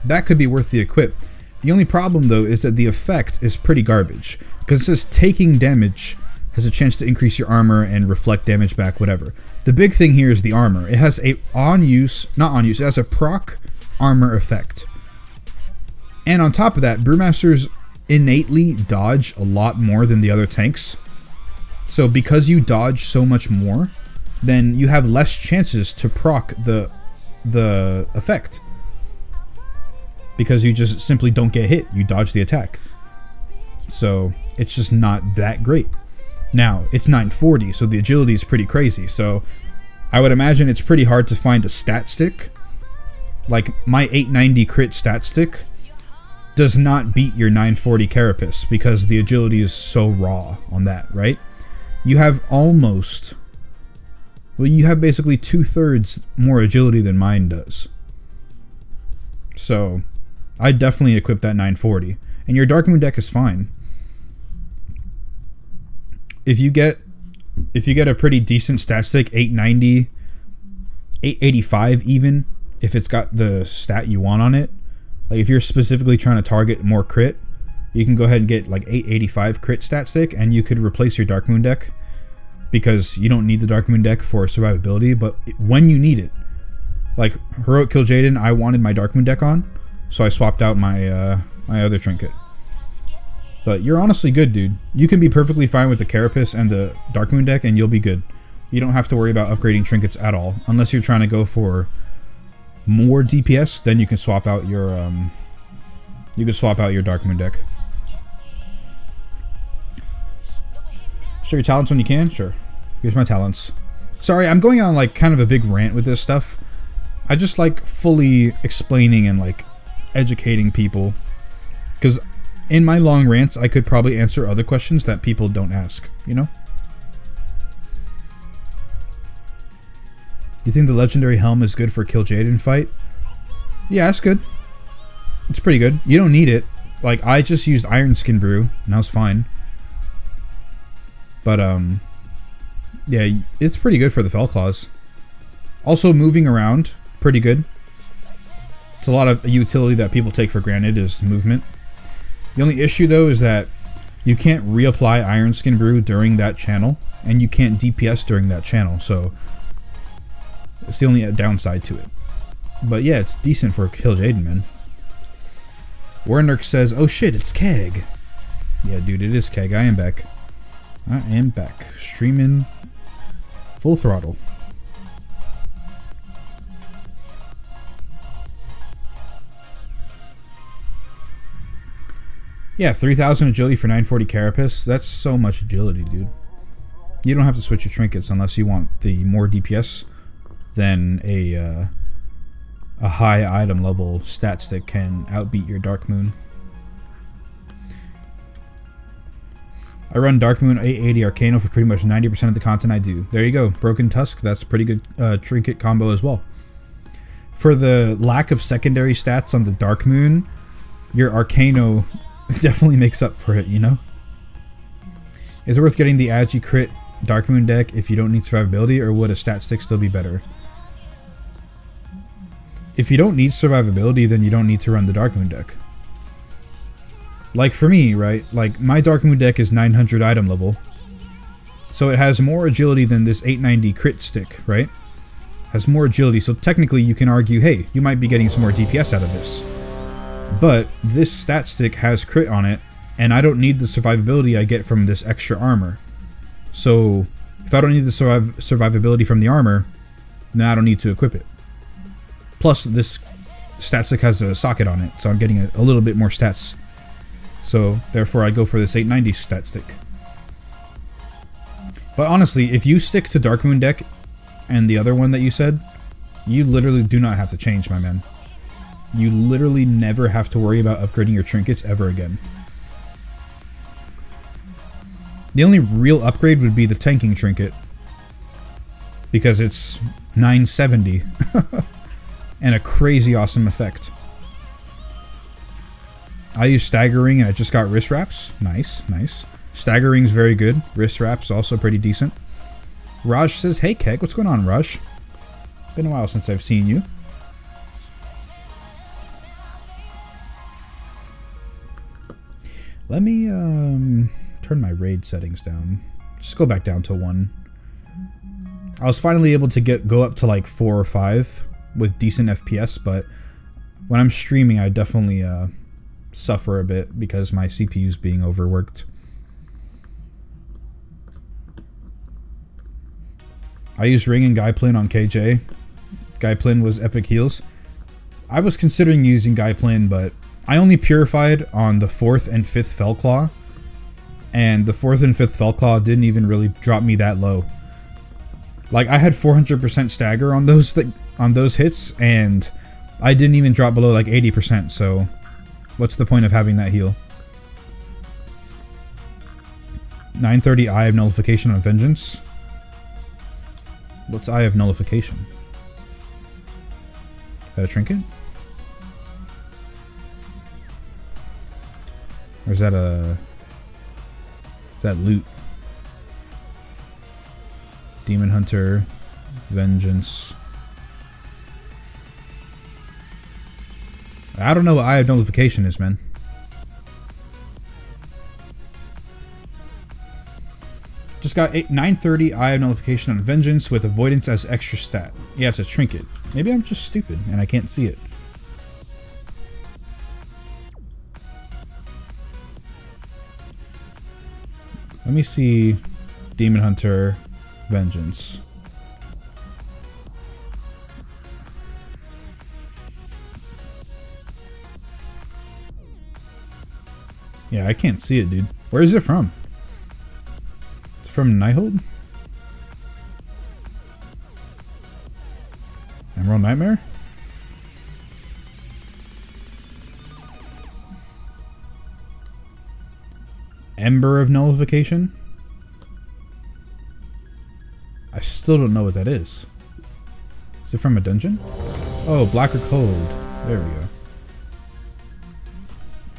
That could be worth the equip. The only problem though is that the effect is pretty garbage, because it says taking damage has a chance to increase your armor and reflect damage back, whatever. The big thing here is the armor. It has a it has a proc armor effect. And on top of that, Brewmasters innately dodge a lot more than the other tanks. So because you dodge so much more, then you have less chances to proc the effect. Because you just simply don't get hit, you dodge the attack. So it's just not that great. Now, it's 940, so the agility is pretty crazy. So I would imagine it's pretty hard to find a stat stick. Like my 890 crit stat stick does not beat your 940 Carapace because the agility is so raw on that, right? You have almost... well, you have basically 2/3 more agility than mine does. So, I definitely equip that 940. And your Dark Moon deck is fine. If you get a pretty decent stat stick, 890, 885 even, if it's got the stat you want on it, like if you're specifically trying to target more crit, you can go ahead and get like 885 crit stat stick, and you could replace your Dark Moon deck, because you don't need the Dark Moon deck for survivability, but when you need it, like Heroic Kill Jaden, I wanted my Dark Moon deck on, so I swapped out my my other trinket. But you're honestly good, dude. You can be perfectly fine with the Carapace and the Dark Moon deck, and you'll be good. You don't have to worry about upgrading trinkets at all, unless you're trying to go for more DPS. Then you can swap out your Dark Moon deck. Show your talents when you can? Sure. Here's my talents. Sorry, I'm going on like kind of a big rant with this stuff. I just like fully explaining and like educating people, because in my long rants I could probably answer other questions that people don't ask, you know? You think the legendary helm is good for Kill Jaden fight? Yeah, it's good. It's pretty good. You don't need it. Like, I just used Iron Skin Brew and I was fine. But yeah, it's pretty good for the Fell Claws. Also, moving around, pretty good. It's a lot of utility that people take for granted is movement. The only issue though is that you can't reapply Iron Skin Brew during that channel, and you can't DPS during that channel, so it's the only downside to it. But yeah, it's decent for Kill Jaden, man. Warnerk says, oh shit, it's Keg. Yeah, dude, it is Keg. I am back. I am back. Streaming full throttle. Yeah, 3,000 agility for 940 Carapace. That's so much agility, dude. You don't have to switch your trinkets unless you want the more DPS than a high item level stat stick can outbeat your Dark Moon. I run Dark Moon 880 Arcano for pretty much 90% of the content I do. There you go. Broken Tusk, that's a pretty good trinket combo as well. For the lack of secondary stats on the Dark Moon, your Arcano definitely makes up for it, you know? Is it worth getting the Agi crit Dark Moon deck if you don't need survivability, or would a stat stick still be better? If you don't need survivability, then you don't need to run the Dark Moon deck. Like for me, right? Like my Dark Moon deck is 900 item level, so it has more agility than this 890 crit stick, right? Has more agility, so technically you can argue, hey, you might be getting some more DPS out of this. But this stat stick has crit on it, and I don't need the survivability I get from this extra armor. So if I don't need the survivability from the armor, then I don't need to equip it. Plus this stat stick has a socket on it, so I'm getting a little bit more stats. So therefore I go for this 890 stat stick. But honestly, if you stick to Dark Moon deck and the other one that you said, you literally do not have to change, my man. You literally never have to worry about upgrading your trinkets ever again. The only real upgrade would be the tanking trinket, because it's 970 and a crazy awesome effect. I use staggering and I just got wrist wraps. Nice, nice. Staggering's very good. Wrist wraps also pretty decent. Raj says, hey Keg, what's going on, Raj? Been a while since I've seen you. Let me turn my raid settings down. Just go back down to 1. I was finally able to go up to like 4 or 5 with decent FPS, but when I'm streaming I definitely suffer a bit because my CPU's being overworked. I used Ring and Gaiplin on KJ. Gaiplin was epic heals. I was considering using Gaiplin, but I only purified on the 4th and 5th Fellclaw, and the 4th and 5th Fellclaw didn't even really drop me that low. Like, I had 400% stagger on those hits, and I didn't even drop below like 80%, so what's the point of having that heal? 930 Eye of Nullification on Vengeance. What's Eye of Nullification? Is that a trinket? Or is that a... Is that loot? Demon Hunter, Vengeance. I don't know what Eye of Nullification is, man. Just got 930 Eye of Nullification on Vengeance with Avoidance as extra stat. Yeah, it's a trinket. Maybe I'm just stupid and I can't see it. Let me see Demon Hunter, Vengeance. Yeah, I can't see it, dude. Where is it from? It's from Nighthold? Emerald Nightmare? Ember of Nullification? I still don't know what that is. Is it from a dungeon? Oh, Black or Cold. There we go.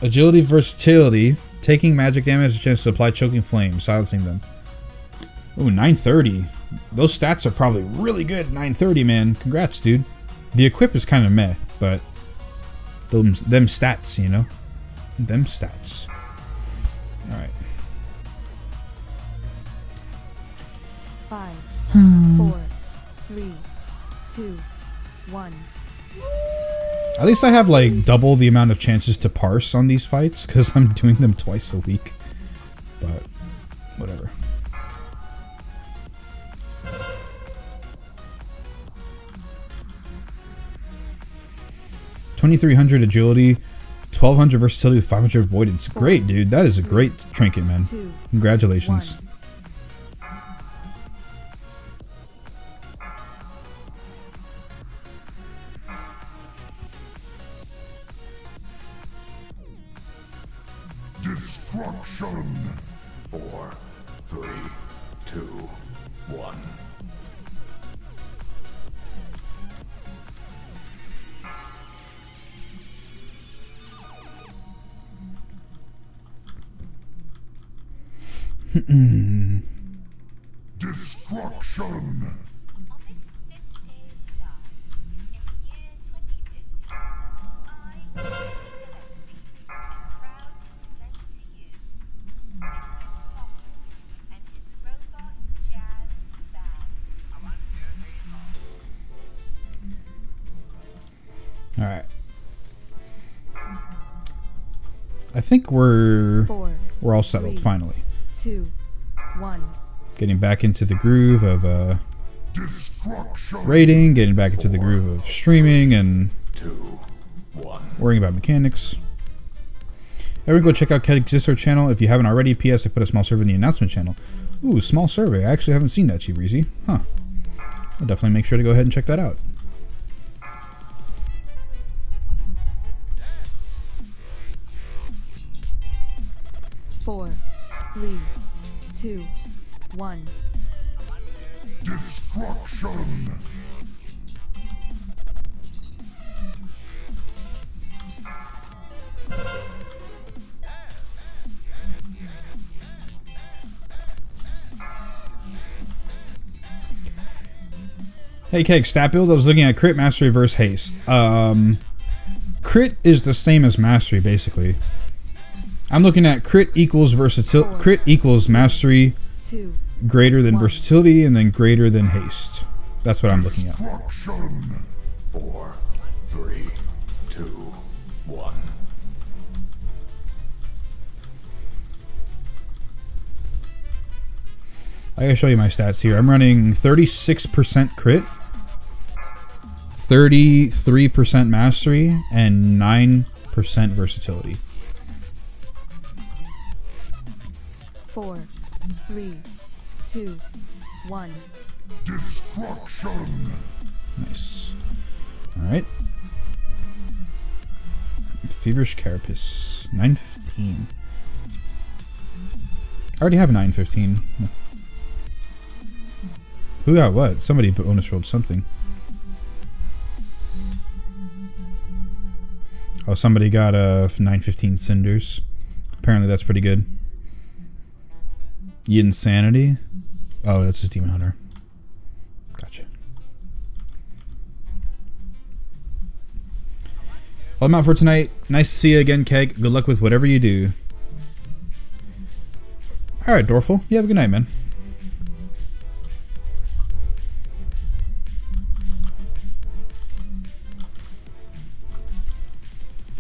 Agility, Versatility. Taking magic damage has a chance to apply Choking Flame, silencing them. Ooh, 930. Those stats are probably really good. 930, man. Congrats, dude. The equip is kind of meh, but them stats, you know? Them stats. Alright. 5, 4, 3, 2, 1. At least I have like double the amount of chances to parse on these fights because I'm doing them twice a week. But whatever. $2,300 agility, 1,200 versatility with 500 avoidance. Great, dude. That is a great trinket, man. Congratulations. Destruction. 4, 3, 2, 1. Destruction. On this 5th day of July, in the year 2050, I, Gillespie, am proud to present to you Nicholas Hopkins and his robot jazz band. Alright. I think we're all settled, finally. 2, 1. Getting back into the groove of raiding, getting back into the groove of streaming, and 2, 1. worrying about mechanics. Everyone go check out Keg's Discord channel if you haven't already. P.S. I put a small server in the announcement channel. Ooh, small survey. I actually haven't seen that, Chief Breezy. Huh. I'll definitely make sure to go ahead and check that out. Four, three, two, one. Destruction! Hey Keg, stat build, I was looking at crit, mastery versus haste. Crit is the same as mastery, basically. I'm looking at crit equals versatility, crit equals mastery Two. greater than One. versatility, and then greater than haste. That's what I'm looking at. Destruction! 4, 3, 2, 1. I gotta show you my stats here. I'm running 36% crit, 33% mastery, and 9% versatility. Four, three, two, one. Destruction! Nice. Alright. Feverish Carapace. 915. I already have 915. Who got what? Somebody bonus rolled something. Oh, somebody got 915 Cinders. Apparently that's pretty good. Insanity? Oh, that's his Demon Hunter. Gotcha. Well, I'm out for tonight. Nice to see you again, Keg. Good luck with whatever you do. Alright, Dorful. You have a good night, man.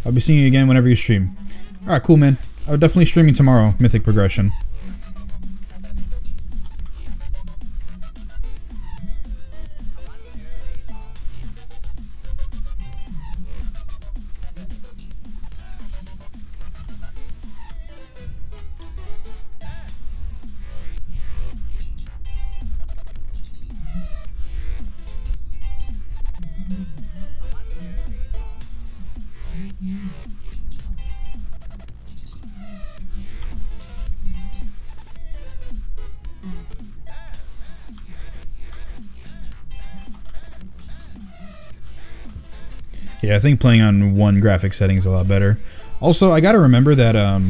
I'll be seeing you again whenever you stream. Alright, cool, man. I'll definitely streaming tomorrow, Mythic Progression. Yeah, I think playing on one graphic setting is a lot better. Also, I gotta remember that,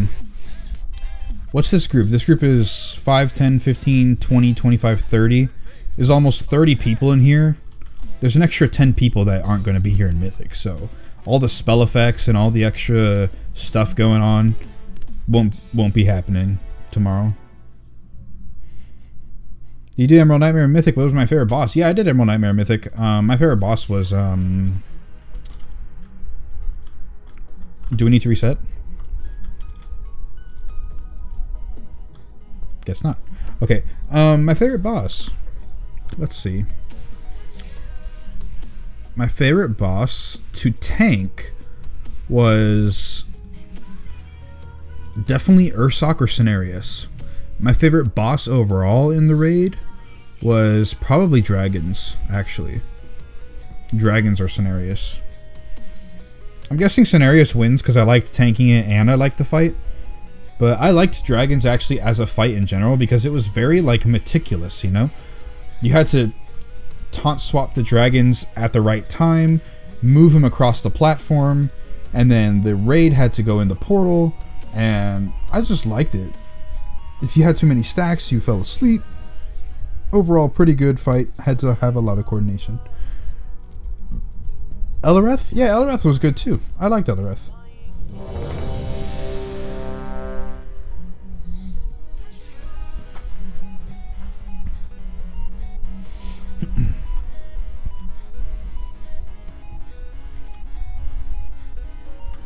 what's this group? This group is 5, 10, 15, 20, 25, 30. There's almost 30 people in here. There's an extra 10 people that aren't going to be here in Mythic, so all the spell effects and all the extra stuff going on won't be happening tomorrow. You did Emerald Nightmare Mythic. What was my favorite boss? Yeah, I did Emerald Nightmare Mythic. My favorite boss was, do we need to reset? Guess not. Okay. My favorite boss. Let's see. My favorite boss to tank was definitely Ursoc or Cenarius. My favorite boss overall in the raid was probably Dragons, actually. Dragons or Cenarius. I'm guessing Cenarius wins because I liked tanking it and I liked the fight. But I liked Dragons actually as a fight in general because it was very like meticulous, you know? You had to taunt swap the dragons at the right time, move them across the platform, and then the raid had to go in the portal, and I just liked it. If you had too many stacks, you fell asleep. Overall, pretty good fight. Had to have a lot of coordination. Eloreth? Yeah, Eloreth was good too. I liked Eloreth.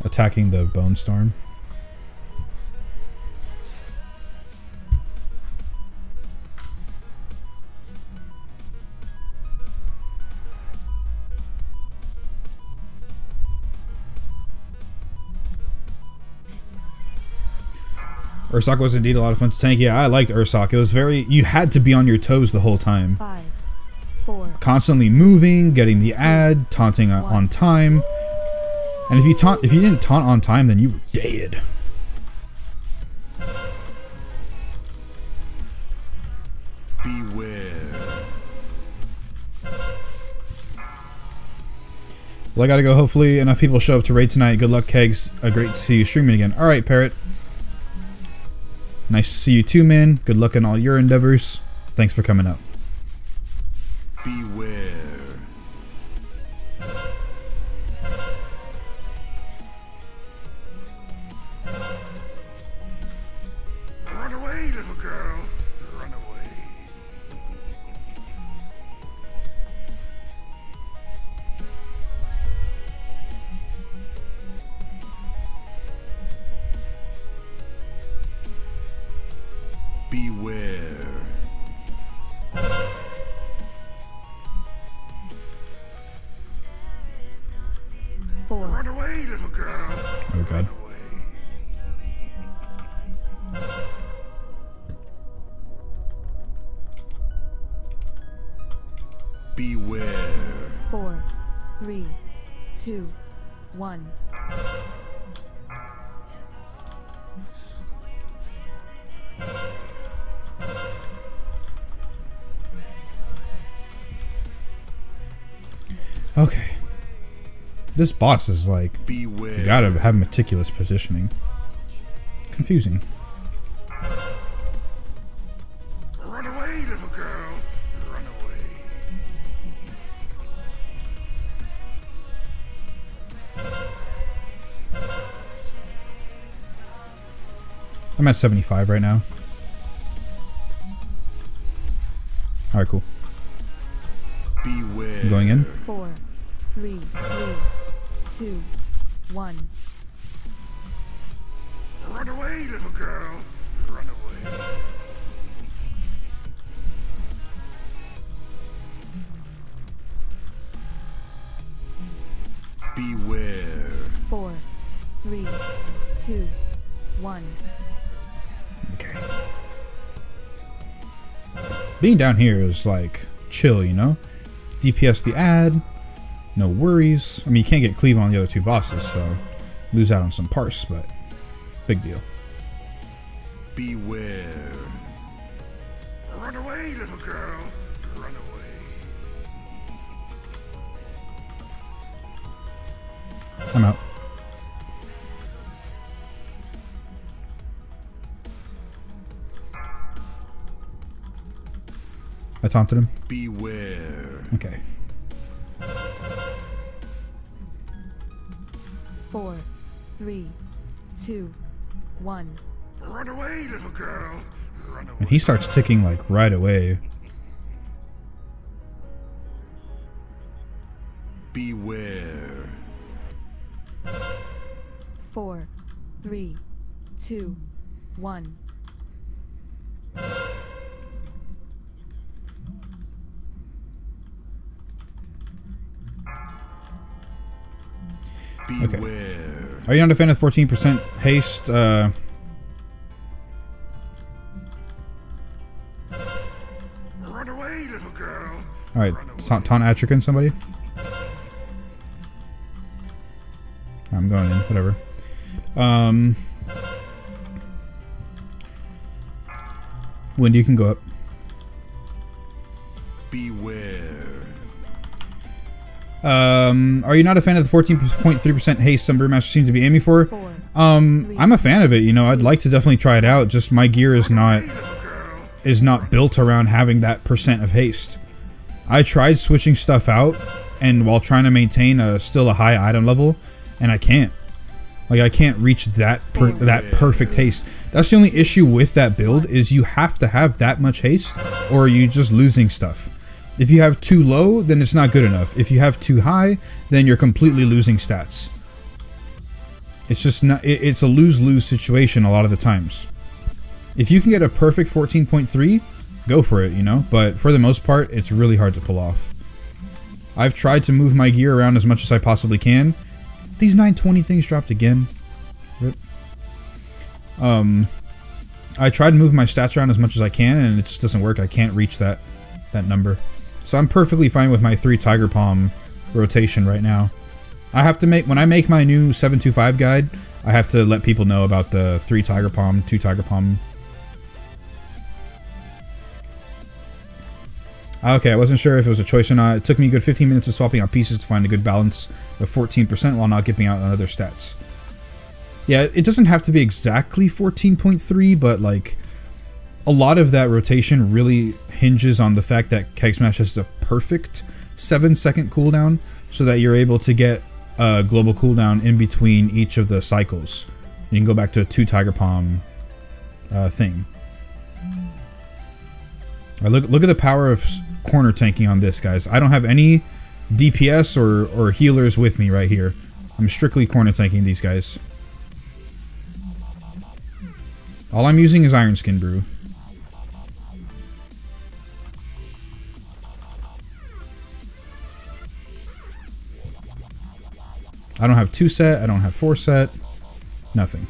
Attacking the Bone Storm. Ursoc was indeed a lot of fun to tank. Yeah, I liked Ursoc. It was very... You had to be on your toes the whole time. 5, 4, Constantly moving, getting the ad, taunting on time. And if you didn't taunt on time, then you were dead. Beware. Well, I gotta go. Hopefully enough people show up to raid tonight. Good luck, Kegs. Great to see you streaming again. Alright, Parrot. Nice to see you too, man. Good luck in all your endeavors. Thanks for coming up. Beware. Run away, little girl. Run away. Beware. 4, Run away, little girl. Oh god. Beware. 4, 3, 2, 1. Okay. This boss is like... Beware. You gotta have meticulous positioning. Confusing. Run away, little girl. Run away. I'm at 75 right now. Alright, cool. Beware. I'm going in. 4, 3, 2, 1. Run away, little girl. Run away. Beware. 4, 3, 2, 1. Okay. Being down here is like chill, you know? DPS the ad, no worries. I mean, you can't get cleave on the other two bosses, so lose out on some parse, but big deal. Beware. Run away, little girl. Run away. I'm out. I taunted him. Beware. Okay. 4, 3, 2, 1. Run away, little girl. Run away. And he starts ticking like right away. Beware. 4, 3, 2, 1. Beware. Are you not a fan of 14% haste? Run away, little girl. Alright, taunt Atrican, somebody? I'm going in, whatever. Wendy, you can go up. Beware. Are you not a fan of the 14.3% haste some Brewmaster seem to be aiming for? 4, I'm a fan of it, you know, I'd like to definitely try it out, just my gear is not built around having that percent of haste. I tried switching stuff out, and while trying to maintain still a high item level, and I can't. Like, I can't reach that perfect haste. That's the only issue with that build, is you have to have that much haste, or you're just losing stuff. If you have too low, then it's not good enough. If you have too high, then you're completely losing stats. It's just not, it's a lose-lose situation a lot of the times. If you can get a perfect 14.3, go for it, you know? But for the most part, it's really hard to pull off. I've tried to move my gear around as much as I possibly can. These 920 things dropped again. Rip. I tried to move my stats around as much as I can, and it just doesn't work. I can't reach that number. So I'm perfectly fine with my 3 Tiger Palm rotation right now. I have to make, when I make my new 725 guide, I have to let people know about the 3 Tiger Palm, 2 Tiger Palm. Okay, I wasn't sure if it was a choice or not. It took me a good 15 minutes of swapping out pieces to find a good balance of 14% while not giving out on other stats. Yeah, it doesn't have to be exactly 14.3, but like a lot of that rotation really hinges on the fact that Keg Smash has a perfect 7-second cooldown, so that you're able to get a global cooldown in between each of the cycles. You can go back to a 2 Tiger Palm thing. Look at the power of corner tanking on this, guys. I don't have any DPS or healers with me right here. I'm strictly corner tanking these guys. All I'm using is Iron Skin Brew. I don't have 2 set, I don't have 4 set, nothing.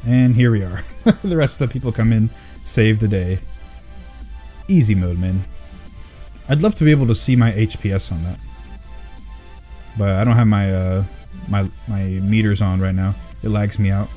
And here we are. The rest of the people come in, save the day. Easy mode, man. I'd love to be able to see my HPS on that, but I don't have my my meters on right now. It lags me out.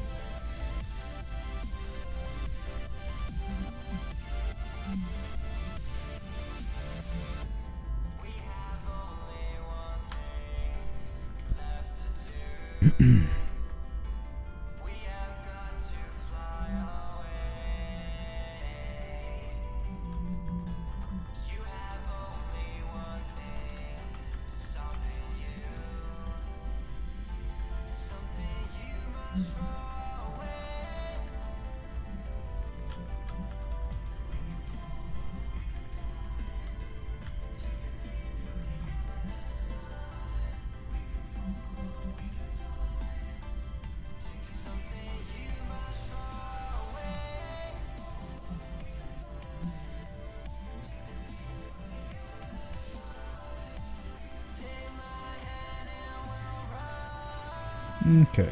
Okay.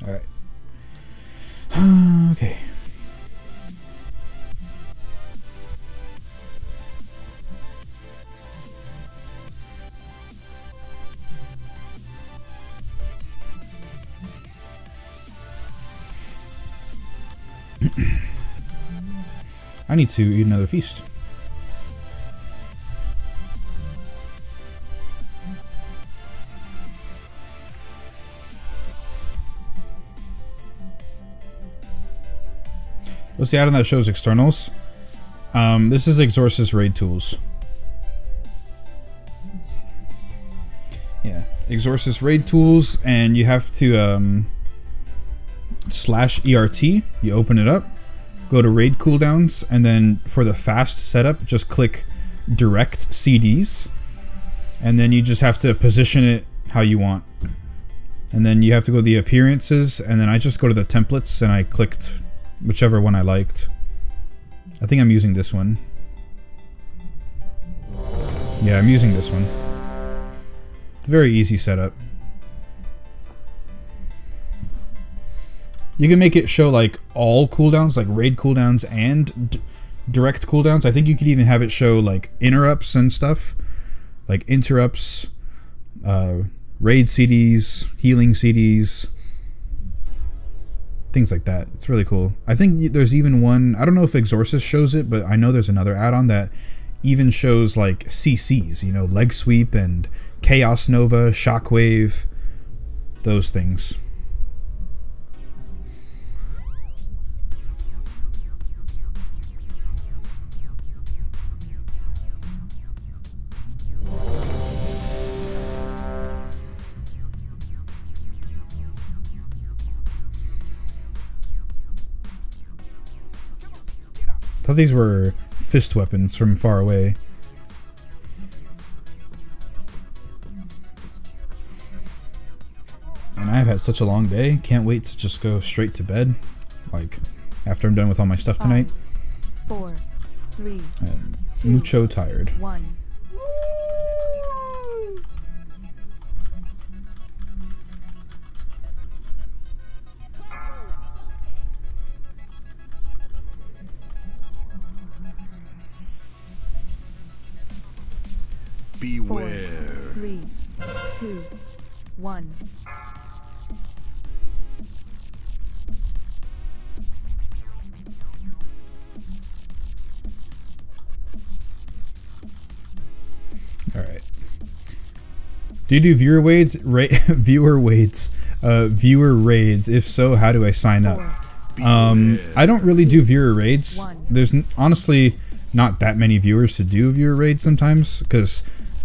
Alright. Okay. I need to eat another feast. What's the add-on that shows externals? This is Exorcist raid tools. Yeah, Exorcist raid tools, and you have to /ERT. You open it up, go to raid cooldowns, and then for the fast setup, just click direct CDs, and then you just have to position it how you want. And then you have to go to the appearances, and then I just go to the templates, and I clicked whichever one I liked. I think I'm using this one. Yeah, I'm using this one. It's a very easy setup. You can make it show like all cooldowns, like raid cooldowns and direct cooldowns. I think you could even have it show like interrupts and stuff. Like interrupts, raid CDs, healing CDs, things like that. It's really cool. I think there's even one, I don't know if Exorcist shows it, but I know there's another add-on that even shows like CCs, you know, leg sweep and Chaos Nova, Shockwave, those things. I thought these were fist weapons from far away. And I've had such a long day. Can't wait to just go straight to bed. Like, after I'm done with all my stuff tonight. 4, 3, I'm 2, mucho tired. 1. Beware. 3, 2, 1. All right. Do you do viewer raids? Viewer raids. If so, how do I sign up? I don't really do viewer raids. There's honestly not that many viewers to do viewer raids sometimes, because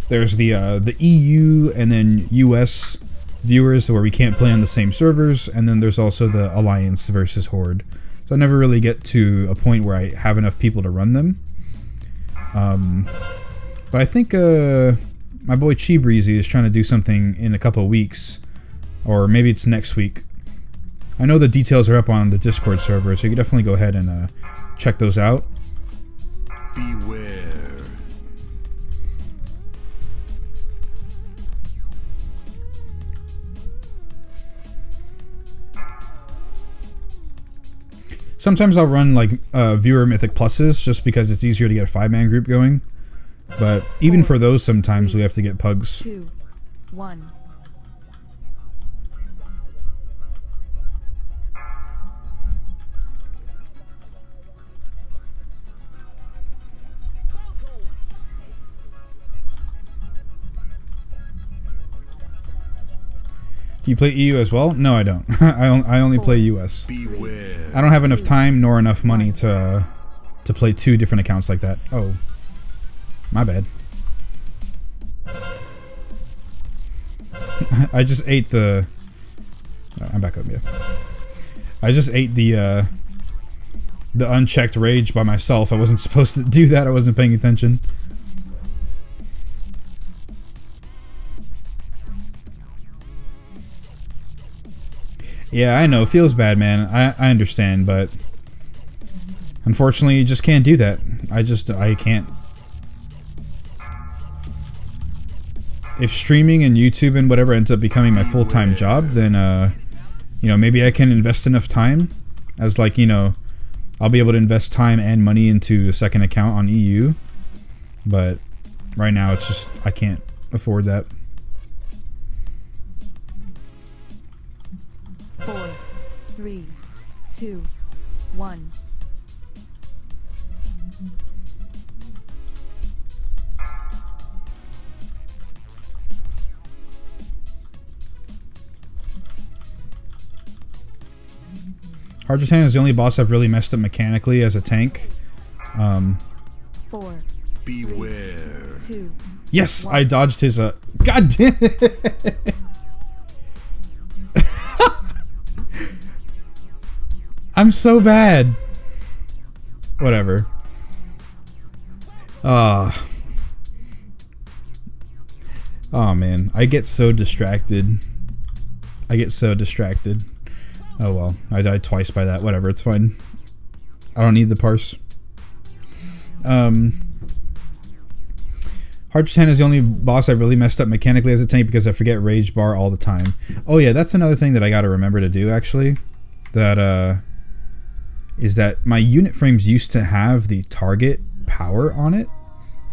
there's the EU and then US viewers where we can't play on the same servers, and then there's also the Alliance versus Horde. So I never really get to a point where I have enough people to run them. But I think my boy Chi Breezy is trying to do something in a couple of weeks, or maybe it's next week. I know the details are up on the Discord server, so you can definitely go ahead and check those out. Beware. Sometimes I'll run like viewer mythic pluses just because it's easier to get a 5-man group going. But even for those, sometimes we have to get pugs. 2, 1. Do you play EU as well? No, I don't. I only play US. Beware. I don't have enough time nor enough money to play 2 different accounts like that. Oh, my bad. I just ate the. Oh, I'm back up, yeah. I just ate the unchecked rage by myself. I wasn't supposed to do that. I wasn't paying attention. Yeah, I know. It feels bad, man. I understand, but unfortunately, you just can't do that. I can't. If streaming and YouTube and whatever ends up becoming my full-time job, then, you know, maybe I can invest enough time as, like, you know, I'll be able to invest time and money into a second account on EU. But right now, it's just, I can't afford that. 4, 3, 2, 1. Harjatan is the only boss I've really messed up mechanically as a tank. 4, Beware. 2. Yes, I dodged his God damn it! I'm so bad. Whatever. Oh man, I get so distracted. Oh well, I died twice by that. Whatever, it's fine. I don't need the parse. Harjatan is the only boss I've really messed up mechanically as a tank because I forget rage bar all the time. Oh yeah, that's another thing that I gotta remember to do actually. That is that my unit frames used to have the target power on it,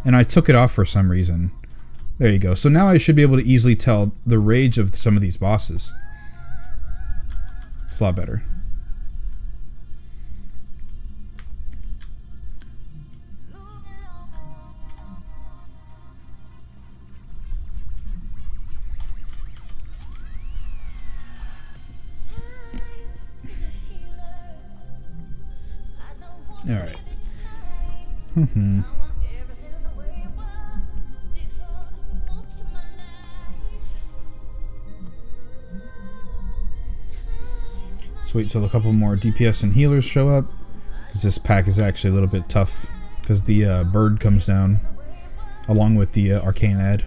and I took it off for some reason. There you go. So now I should be able to easily tell the rage of some of these bosses. It's a lot better. All right. Let's wait till a couple more DPS and healers show up, because this pack is actually a little bit tough because the bird comes down along with the arcane ad.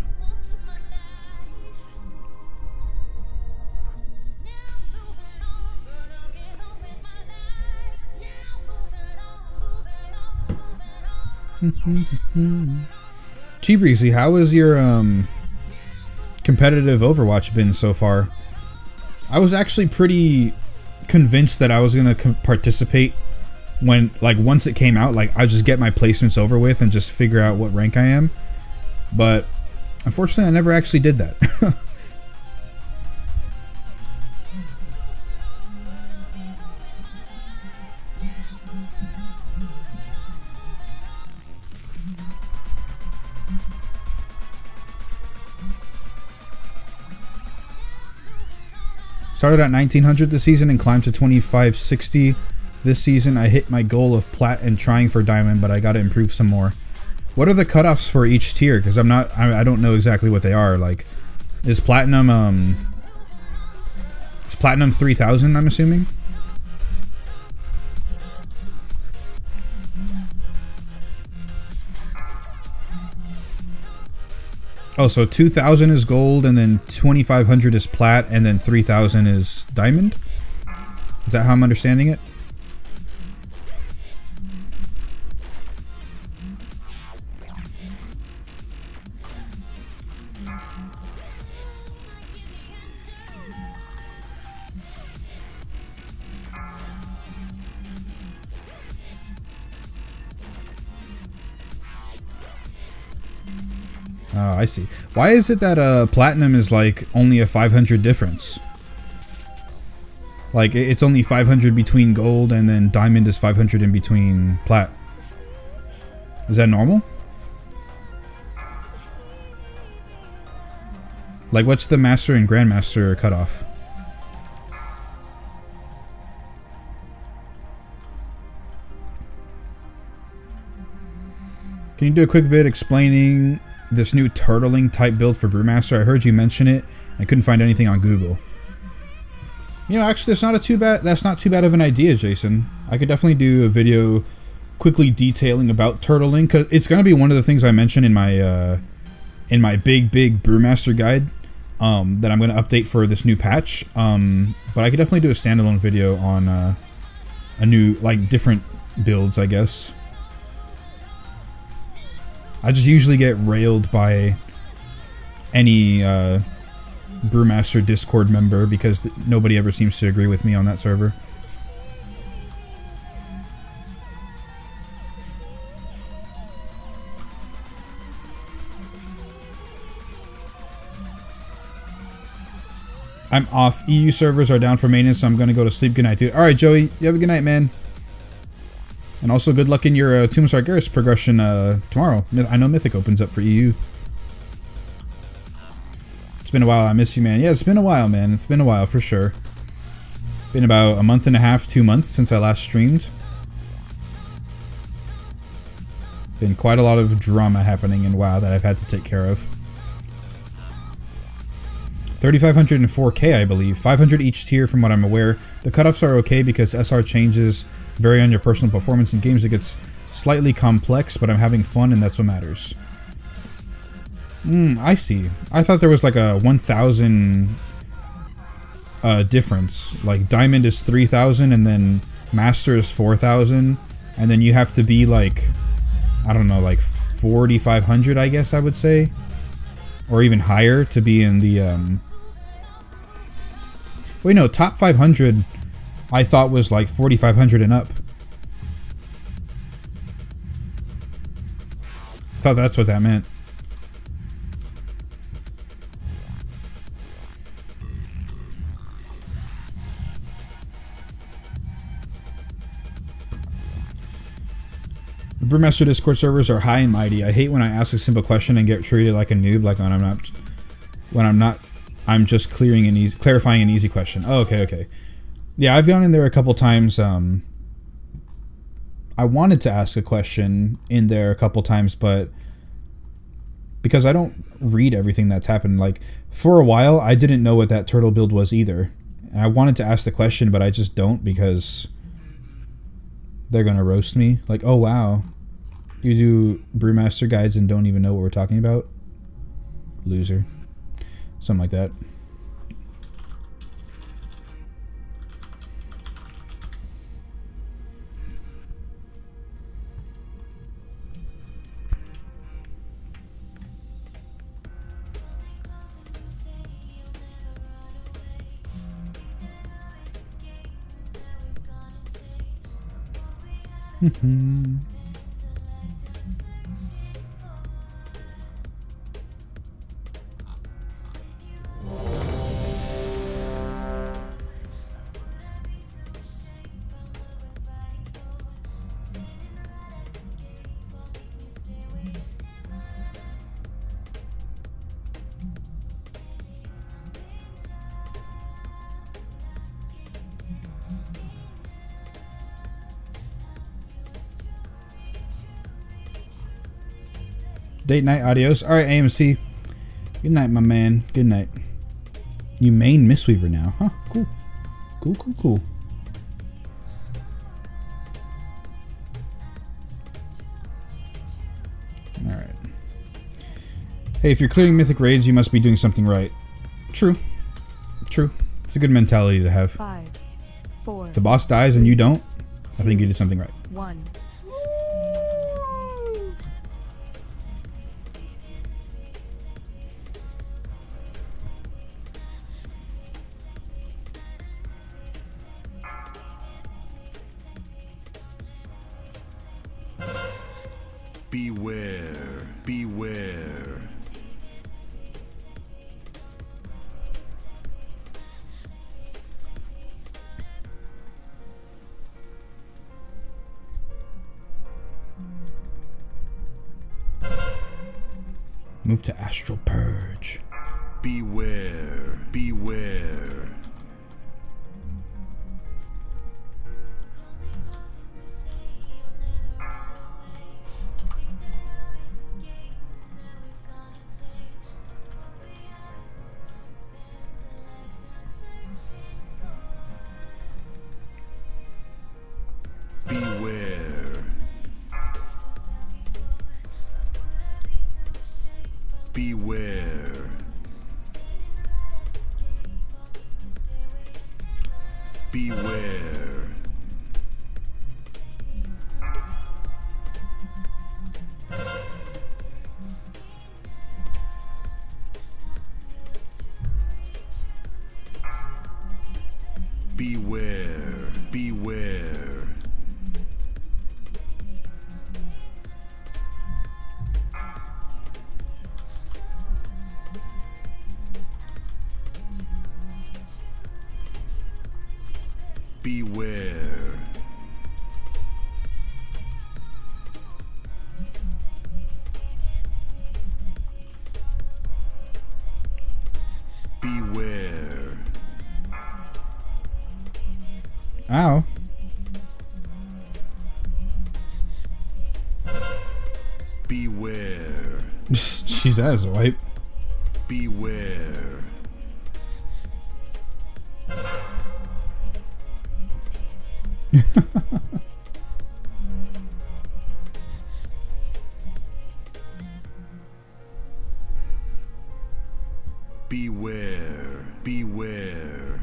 Breezy, how has your competitive Overwatch been so far? I was actually pretty convinced that I was gonna participate when, like, once it came out, like, I'd just get my placements over with and just figure out what rank I am. But unfortunately, I never actually did that. Started at 1900 this season and climbed to 2560 this season. I hit my goal of plat and trying for diamond, but I gotta improve some more. What are the cutoffs for each tier? Because I don't know exactly what they are. Like, is platinum 3000? I'm assuming. Oh, so 2000 is gold, and then 2500 is plat, and then 3000 is diamond? Is that how I'm understanding it? Oh, I see. Why is it that platinum is like only a 500 difference? Like, it's only 500 between gold, and then diamond is 500 in between plat. Is that normal? Like, what's the master and grandmaster cutoff? Can you do a quick vid explaining this new turtling type build for Brewmaster? I heard you mention it. I couldn't find anything on Google. You know, actually, that's not too bad of an idea, Jason. I could definitely do a video quickly detailing about turtling, because it's going to be one of the things I mentioned in my big Brewmaster guide that I'm going to update for this new patch. But I could definitely do a standalone video on a new, like, different builds, I guess. I just usually get railed by any Brewmaster Discord member because nobody ever seems to agree with me on that server. I'm off. EU servers are down for maintenance, so I'm going to go to sleep. Good night, dude. Alright, Joey. You have a good night, man. And also, good luck in your Tomb of Sargeras progression tomorrow. I know Mythic opens up for EU. It's been a while. I miss you, man. Yeah, it's been a while, man. It's been a while, for sure. Been about a month and a half, 2 months since I last streamed. Been quite a lot of drama happening in WoW that I've had to take care of. 3,500 and 4K, I believe. 500 each tier from what I'm aware. The cutoffs are okay because SR changes vary on your personal performance. In games it gets slightly complex, but I'm having fun and that's what matters. I see. I thought there was like a 1,000 difference. Like Diamond is 3,000 and then Master is 4,000. And then you have to be like, I don't know, like 4,500 I guess I would say. Or even higher to be in the... Wait, no, top 500... I thought was like 4,500 and up. I thought that's what that meant. The Brewmaster Discord servers are high and mighty. I hate when I ask a simple question and get treated like a noob, like I'm just clarifying an easy question. Oh, okay. Yeah, I've gone in there a couple times. I wanted to ask a question in there a couple times, but because I don't read everything that's happened, like for a while, I didn't know what that turtle build was either. And I wanted to ask the question, but I just don't because they're gonna roast me. Like, oh wow, you do Brewmaster guides and don't even know what we're talking about? Loser. Something like that. Date night, adios. Alright, AMC. Good night, my man. Good night. You main Mistweaver now. Huh, cool. Cool, cool, cool. Alright. Hey, if you're clearing mythic raids, you must be doing something right. True. True. It's a good mentality to have. 5, 4, If the boss dies and you don't, I think you did something right. 1. Beware, beware. Move to Astral Purge. Beware, beware. Beware. Beware. Beware. Beware. Beware. Beware. Beware. Ow. Beware. Jeez, that is a wipe. Beware. Beware. Beware.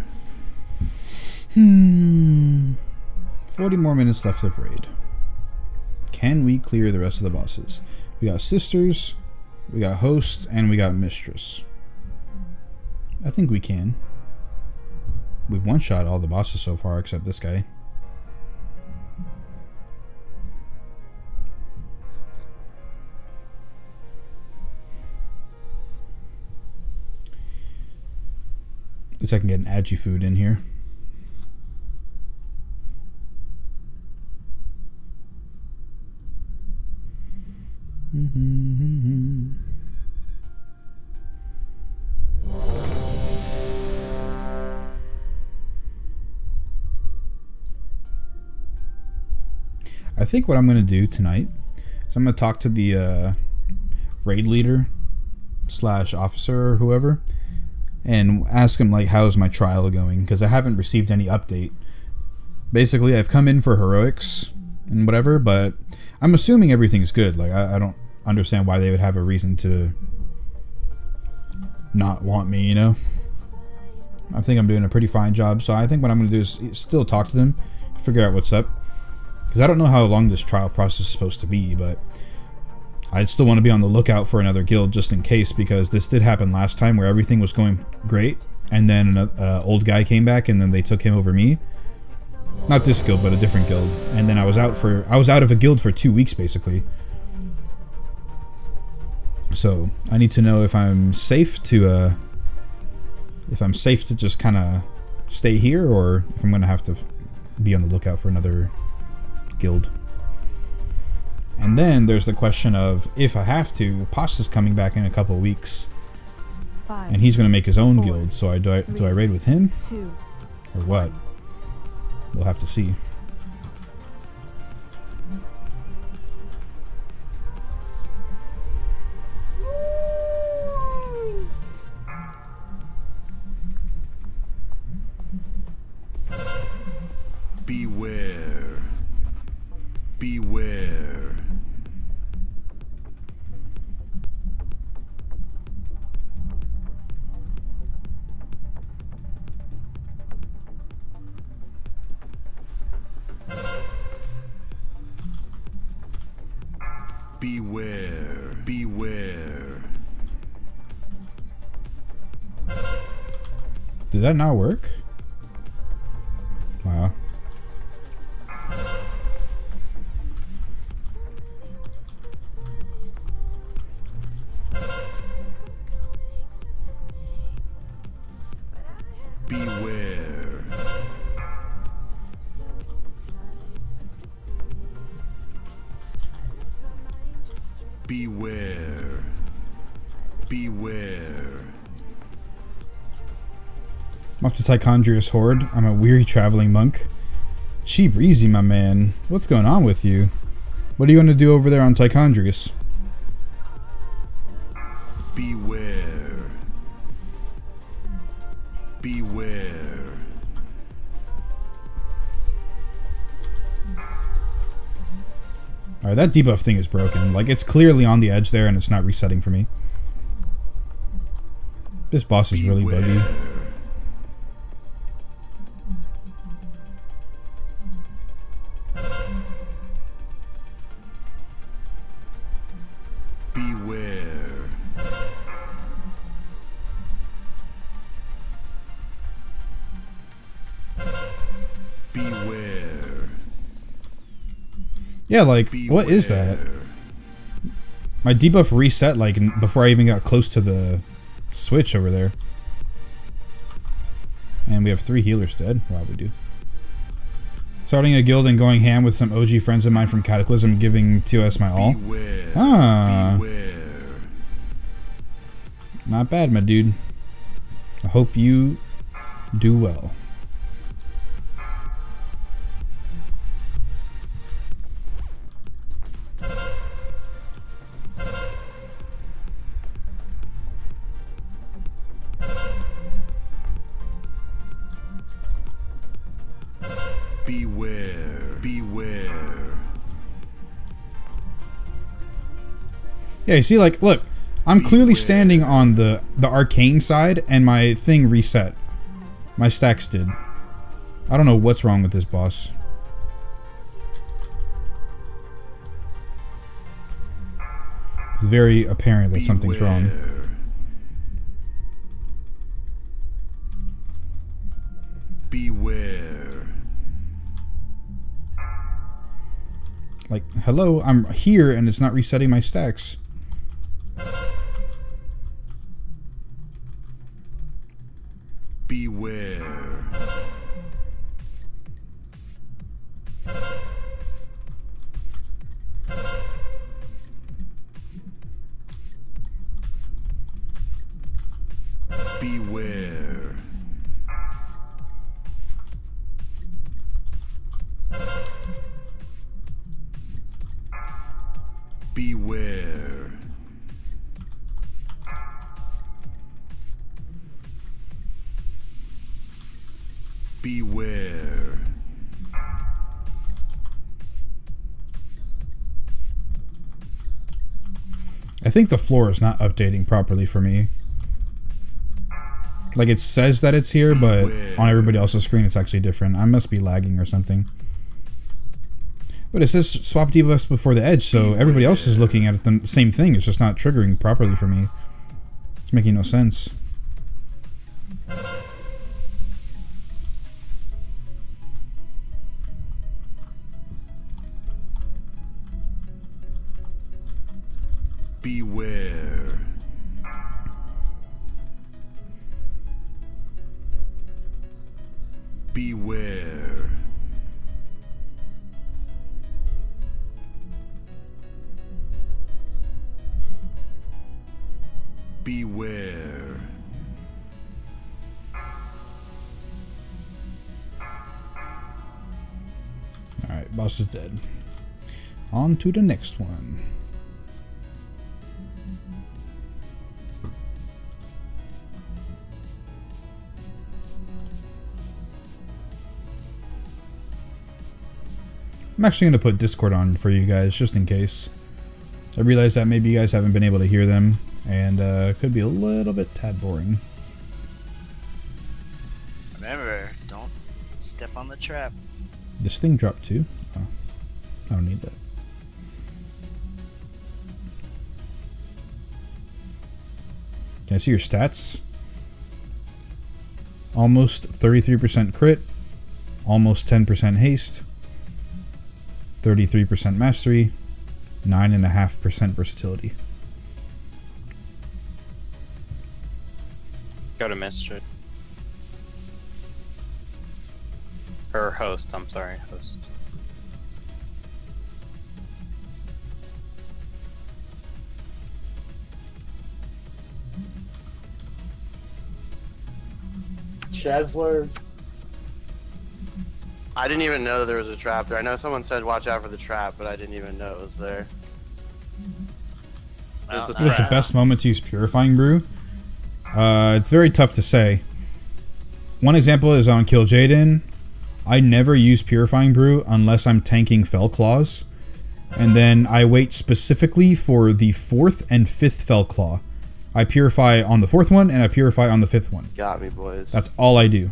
40 more minutes left of raid. Can we clear the rest of the bosses? We got Sisters, we got Host, and we got Mistress. I think we can. We've one-shot all the bosses so far except this guy. At least I can get an agi food in here. I think what I'm going to do tonight is I'm going to talk to the raid leader / officer or whoever and ask him like how's my trial going, because I haven't received any update. Basically I've come in for heroics and whatever, but I'm assuming everything's good. Like I don't understand why they would have a reason to not want me, you know. I think I'm doing a pretty fine job, so I think what I'm going to do is still talk to them, figure out what's up, because I don't know how long this trial process is supposed to be, but I still want to be on the lookout for another guild just in case, because this did happen last time where everything was going great and then an old guy came back and then they took him over me. Not this guild, but a different guild. And then I was out of a guild for 2 weeks basically. So I need to know if I'm safe to just kind of stay here, or if I'm gonna have to be on the lookout for another guild. And then there's the question of, if I have to, Pasta's coming back in a couple of weeks, 5, and he's gonna make his own 4, guild. So do I raid with him 2, or what? We'll have to see. Beware. Beware. Beware. Beware. Did that not work? Wow. Beware. Beware. Beware. I'm off to Tichondrius Horde. I'm a weary traveling monk. Cheap easy, my man. What's going on with you? What are you going to do over there on Tichondrius? Beware. Beware. Alright, that debuff thing is broken. Like, it's clearly on the edge there and it's not resetting for me. This boss is really buggy. Beware. Beware. Yeah, like, what is that? My debuff reset, like, before I even got close to the switch over there. And we have 3 healers dead. Wow, we do. Starting a guild and going ham with some OG friends of mine from Cataclysm, giving TOS my all. Beware. Ah. Beware. Not bad, my dude. I hope you do well. Beware. Beware. Yeah, you see, like, look, I'm clearly standing on the arcane side, and my thing reset. My stacks did. I don't know what's wrong with this boss. It's very apparent that something's wrong. Beware. Like, hello, I'm here, and it's not resetting my stacks. Beware. Beware. Beware. Beware. I think the floor is not updating properly for me. Like, it says that it's here, but on everybody else's screen it's actually different. I must be lagging or something. But it says swap debuffs before the edge, so everybody else is looking at the same thing. It's just not triggering properly for me. It's making no sense. Beware. Beware. Beware. Alright, boss is dead. On to the next one. I'm actually going to put Discord on for you guys, just in case. I realize that maybe you guys haven't been able to hear them, and could be a little bit tad boring. Remember, don't step on the trap. This thing dropped too? Oh, I don't need that. Can I see your stats? Almost 33% crit, almost 10% haste, 33% mastery, 9.5% versatility. Go to Mistress. Or host, I'm sorry, host. Chesler. I didn't even know there was a trap there. I know someone said watch out for the trap, but I didn't even know it was there. Well, There's a What's the trap. best moment to use Purifying Brew? It's very tough to say. One example is on Kill Jaden. I never use Purifying Brew unless I'm tanking Fell Claws. And then I wait specifically for the 4th and 5th Fell Claw. I purify on the 4th one and I purify on the 5th one. Got me, boys. That's all I do.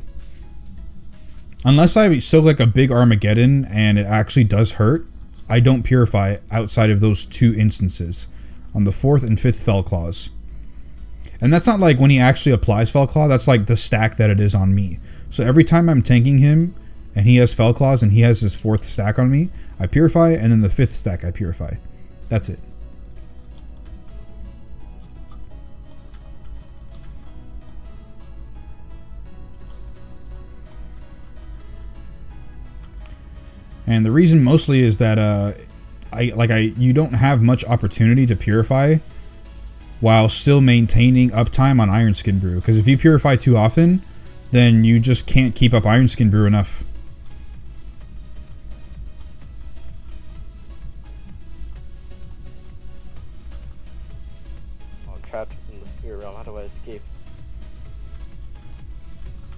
Unless I soak like a big Armageddon and it actually does hurt, I don't purify outside of those 2 instances. On the 4th and 5th Fell Claws. And that's not like when he actually applies Fell Claw, that's like the stack that it is on me. So every time I'm tanking him and he has Fell Claws and he has his 4th stack on me, I purify, and then the 5th stack I purify. That's it. And the reason mostly is that you don't have much opportunity to purify while still maintaining uptime on Iron Skin Brew. Because if you purify too often, then you just can't keep up Iron Skin Brew enough. Oh, trapped in the spirit realm. How do I escape?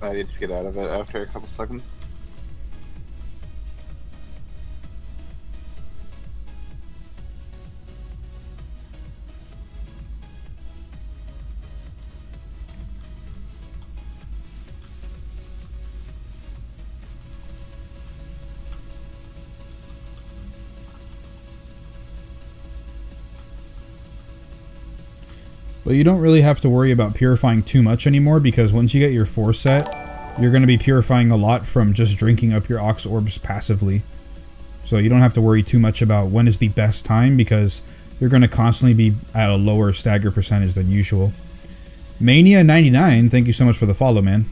I need to get out of it after a couple seconds. But you don't really have to worry about purifying too much anymore, because once you get your 4 set, you're going to be purifying a lot from just drinking up your Ox Orbs passively. So you don't have to worry too much about when is the best time, because you're going to constantly be at a lower stagger percentage than usual. Mania99, thank you so much for the follow, man.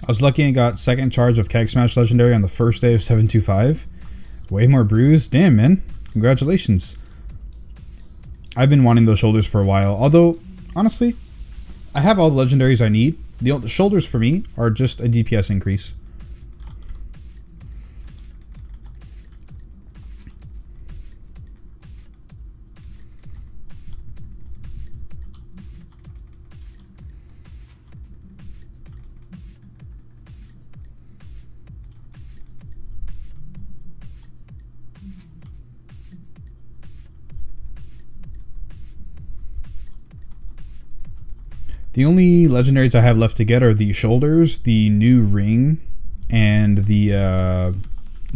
I was lucky and got second charge of Keg Smash Legendary on the first day of 725. Way more brews. Damn, man. Congratulations. I've been wanting those shoulders for a while. Although, honestly, I have all the legendaries I need. The shoulders for me are just a DPS increase. The only legendaries I have left to get are the shoulders, the new ring, and the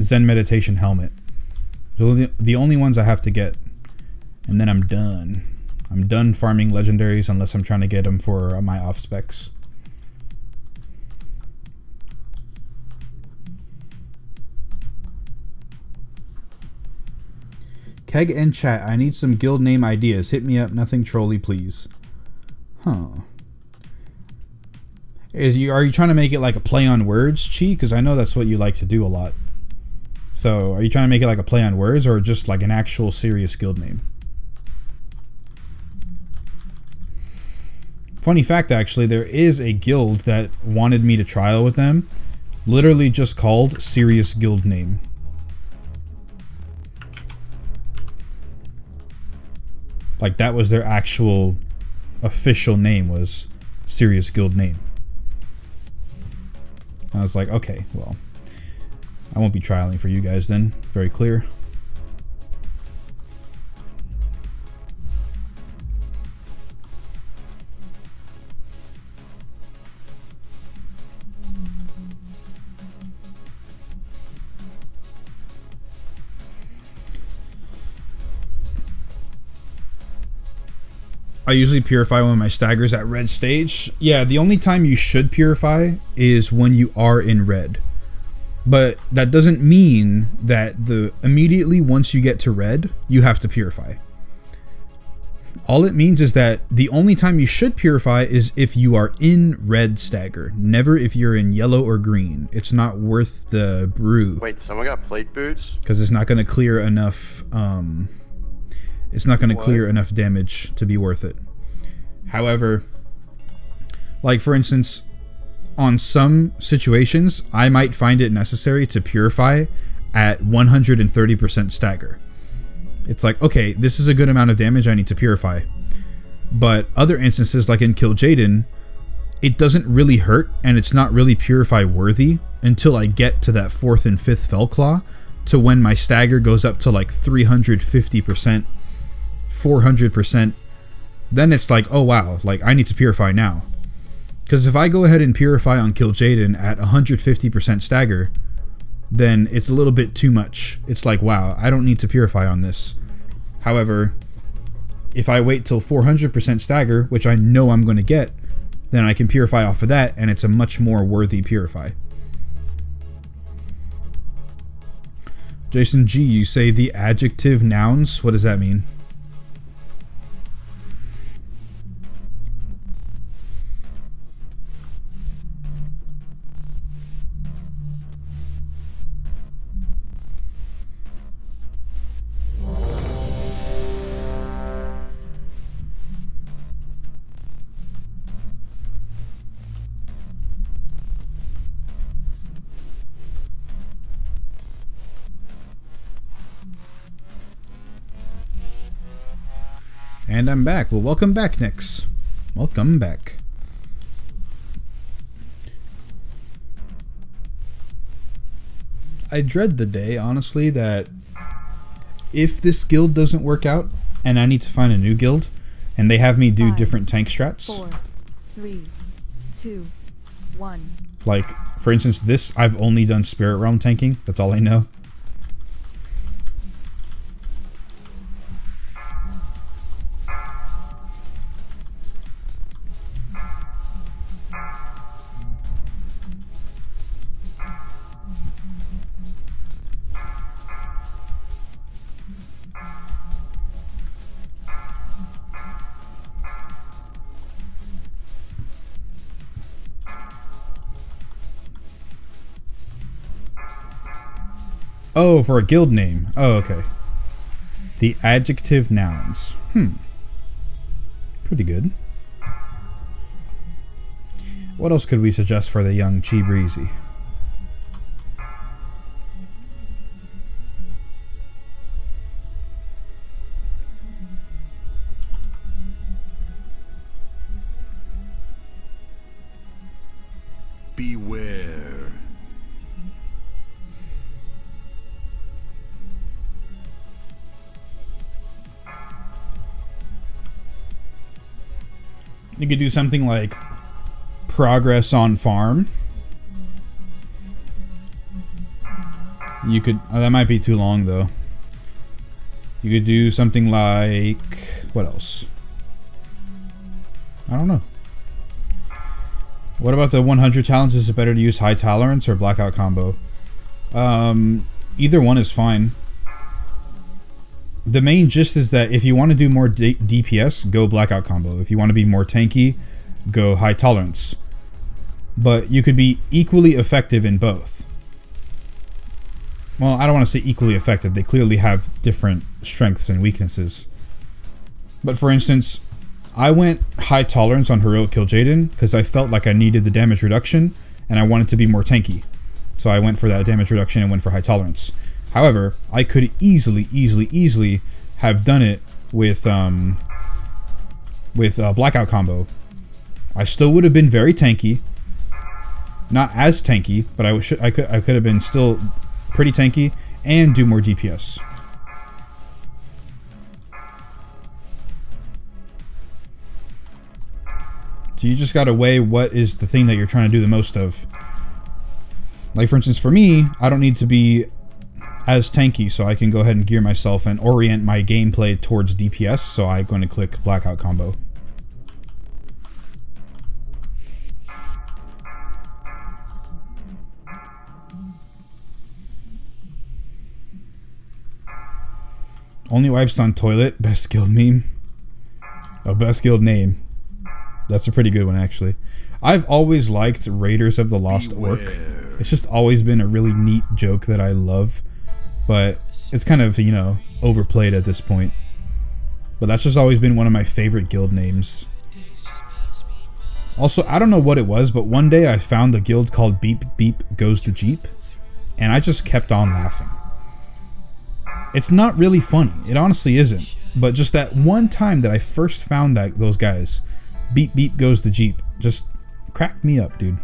Zen meditation helmet. Those are the only ones I have to get. And then I'm done. I'm done farming legendaries unless I'm trying to get them for my off specs. Keg and chat, I need some guild name ideas. Hit me up, nothing trolly, please. Huh. Are you trying to make it like a play on words, Chi? Because I know that's what you like to do a lot. So, are you trying to make it like a play on words or just like an actual serious guild name? Funny fact, actually, there is a guild that wanted me to trial with them. Literally just called Serious Guild Name. Like, that was their actual official name, was Serious Guild Name. I was like, okay, well, I won't be trialing for you guys then. Very clear. I usually purify when my stagger's at red stage. Yeah, the only time you should purify is when you are in red. But that doesn't mean that immediately once you get to red, you have to purify. All it means is that the only time you should purify is if you are in red stagger. Never if you're in yellow or green. It's not worth the brew. Wait, someone got plate boots? Because it's not going to clear enough... it's not going to clear enough damage to be worth it. However, like for instance, on some situations, I might find it necessary to purify at 130% stagger. It's like, okay, this is a good amount of damage I need to purify. But other instances, like in Kill Jaden, it doesn't really hurt and it's not really purify worthy until I get to that 4th and 5th Fellclaw, to when my stagger goes up to like 350%. 400%, then it's like, oh wow, like I need to purify now. Because if I go ahead and purify on Kill Jaden at 150% stagger, then it's a little bit too much. It's like, wow, I don't need to purify on this. However, if I wait till 400% stagger, which I know I'm going to get, then I can purify off of that, and it's a much more worthy purify. Jason G, you say the adjective nouns? What does that mean? And I'm back. Well, welcome back, Nix. Welcome back. I dread the day, honestly, that if this guild doesn't work out and I need to find a new guild and they have me do different tank strats. 4, 3, 2, 1. Like, for instance, this, I've only done Spirit Realm tanking. That's all I know. Oh, for a guild name. Oh, okay. The adjective nouns. Pretty good. What else could we suggest for the young Chi Breezy? Beware. You could do something like progress on farm. You could, that might be too long though. You could do something like, what else? I don't know. What about the 100 talents? Is it better to use high tolerance or blackout combo? Either one is fine. The main gist is that if you want to do more DPS, go blackout combo. If you want to be more tanky, go high tolerance. But you could be equally effective in both. Well, I don't want to say equally effective. They clearly have different strengths and weaknesses. But for instance, I went high tolerance on Heroic Kill Jaden because I felt like I needed the damage reduction and I wanted to be more tanky. So I went for that damage reduction and went for high tolerance. However, I could easily have done it with blackout combo. I still would have been very tanky. Not as tanky, but I could have been still pretty tanky and do more DPS. So you just gotta weigh what is the thing that you're trying to do the most of. Like for instance, for me, I don't need to be as tanky, so I can go ahead and gear myself and orient my gameplay towards DPS, so I'm going to click blackout combo. Only wipes on toilet. Best guild meme. Oh, best guild name. That's a pretty good one, actually. I've always liked Raiders of the Lost Orc. It's just always been a really neat joke that I love. But it's kind of, you know, overplayed at this point. But that's just always been one of my favorite guild names. Also, I don't know what it was, but one day I found a guild called Beep Beep Goes the Jeep. And I just kept on laughing. It's not really funny. It honestly isn't. But just that one time that I first found those guys, Beep Beep Goes the Jeep, just cracked me up, dude.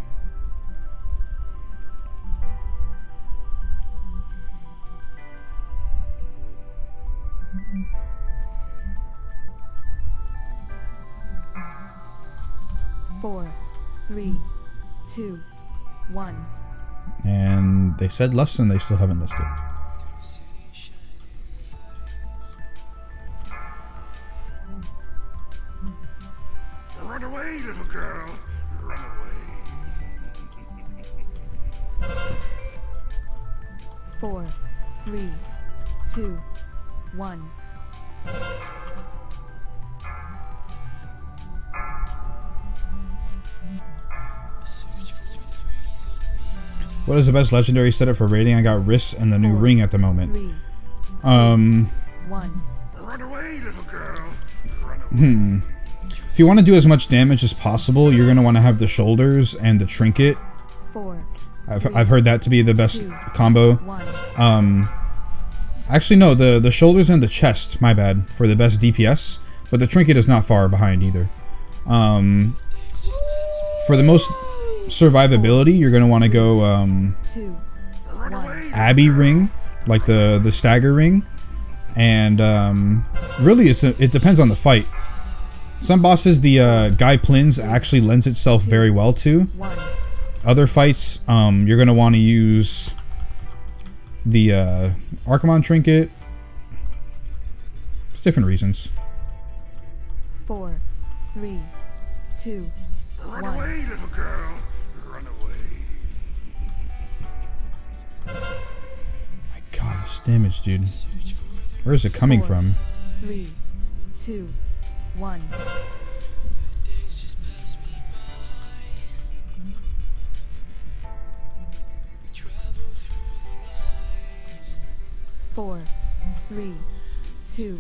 Four, 3, 2, 1. And they said less and they still haven't listed. Run away, little girl. Run away. 4, 3, 2, 1. What is the best legendary setup for raiding? I got Riss and the new ring at the moment. 3, 2, 1. Run away, little girl. Run away. If you want to do as much damage as possible, you're going to want to have the shoulders and the trinket. 4. I've heard that to be the best 2, combo. 1. Actually no, the shoulders and the chest, my bad, for the best DPS, but the trinket is not far behind either. For the most survivability, you're going to want to go 2, 1. Abbey ring, like the stagger ring, and really it depends on the fight. Some bosses the Guy Plins actually lends itself very well to. 1. Other fights, you're going to want to use the Archimon trinket. It's different reasons. 4, 3, 2, Run 1. away, little girl. Run away. My god, this damage, dude. Where is it coming 4, from? 3, 2, 1. 3, 2,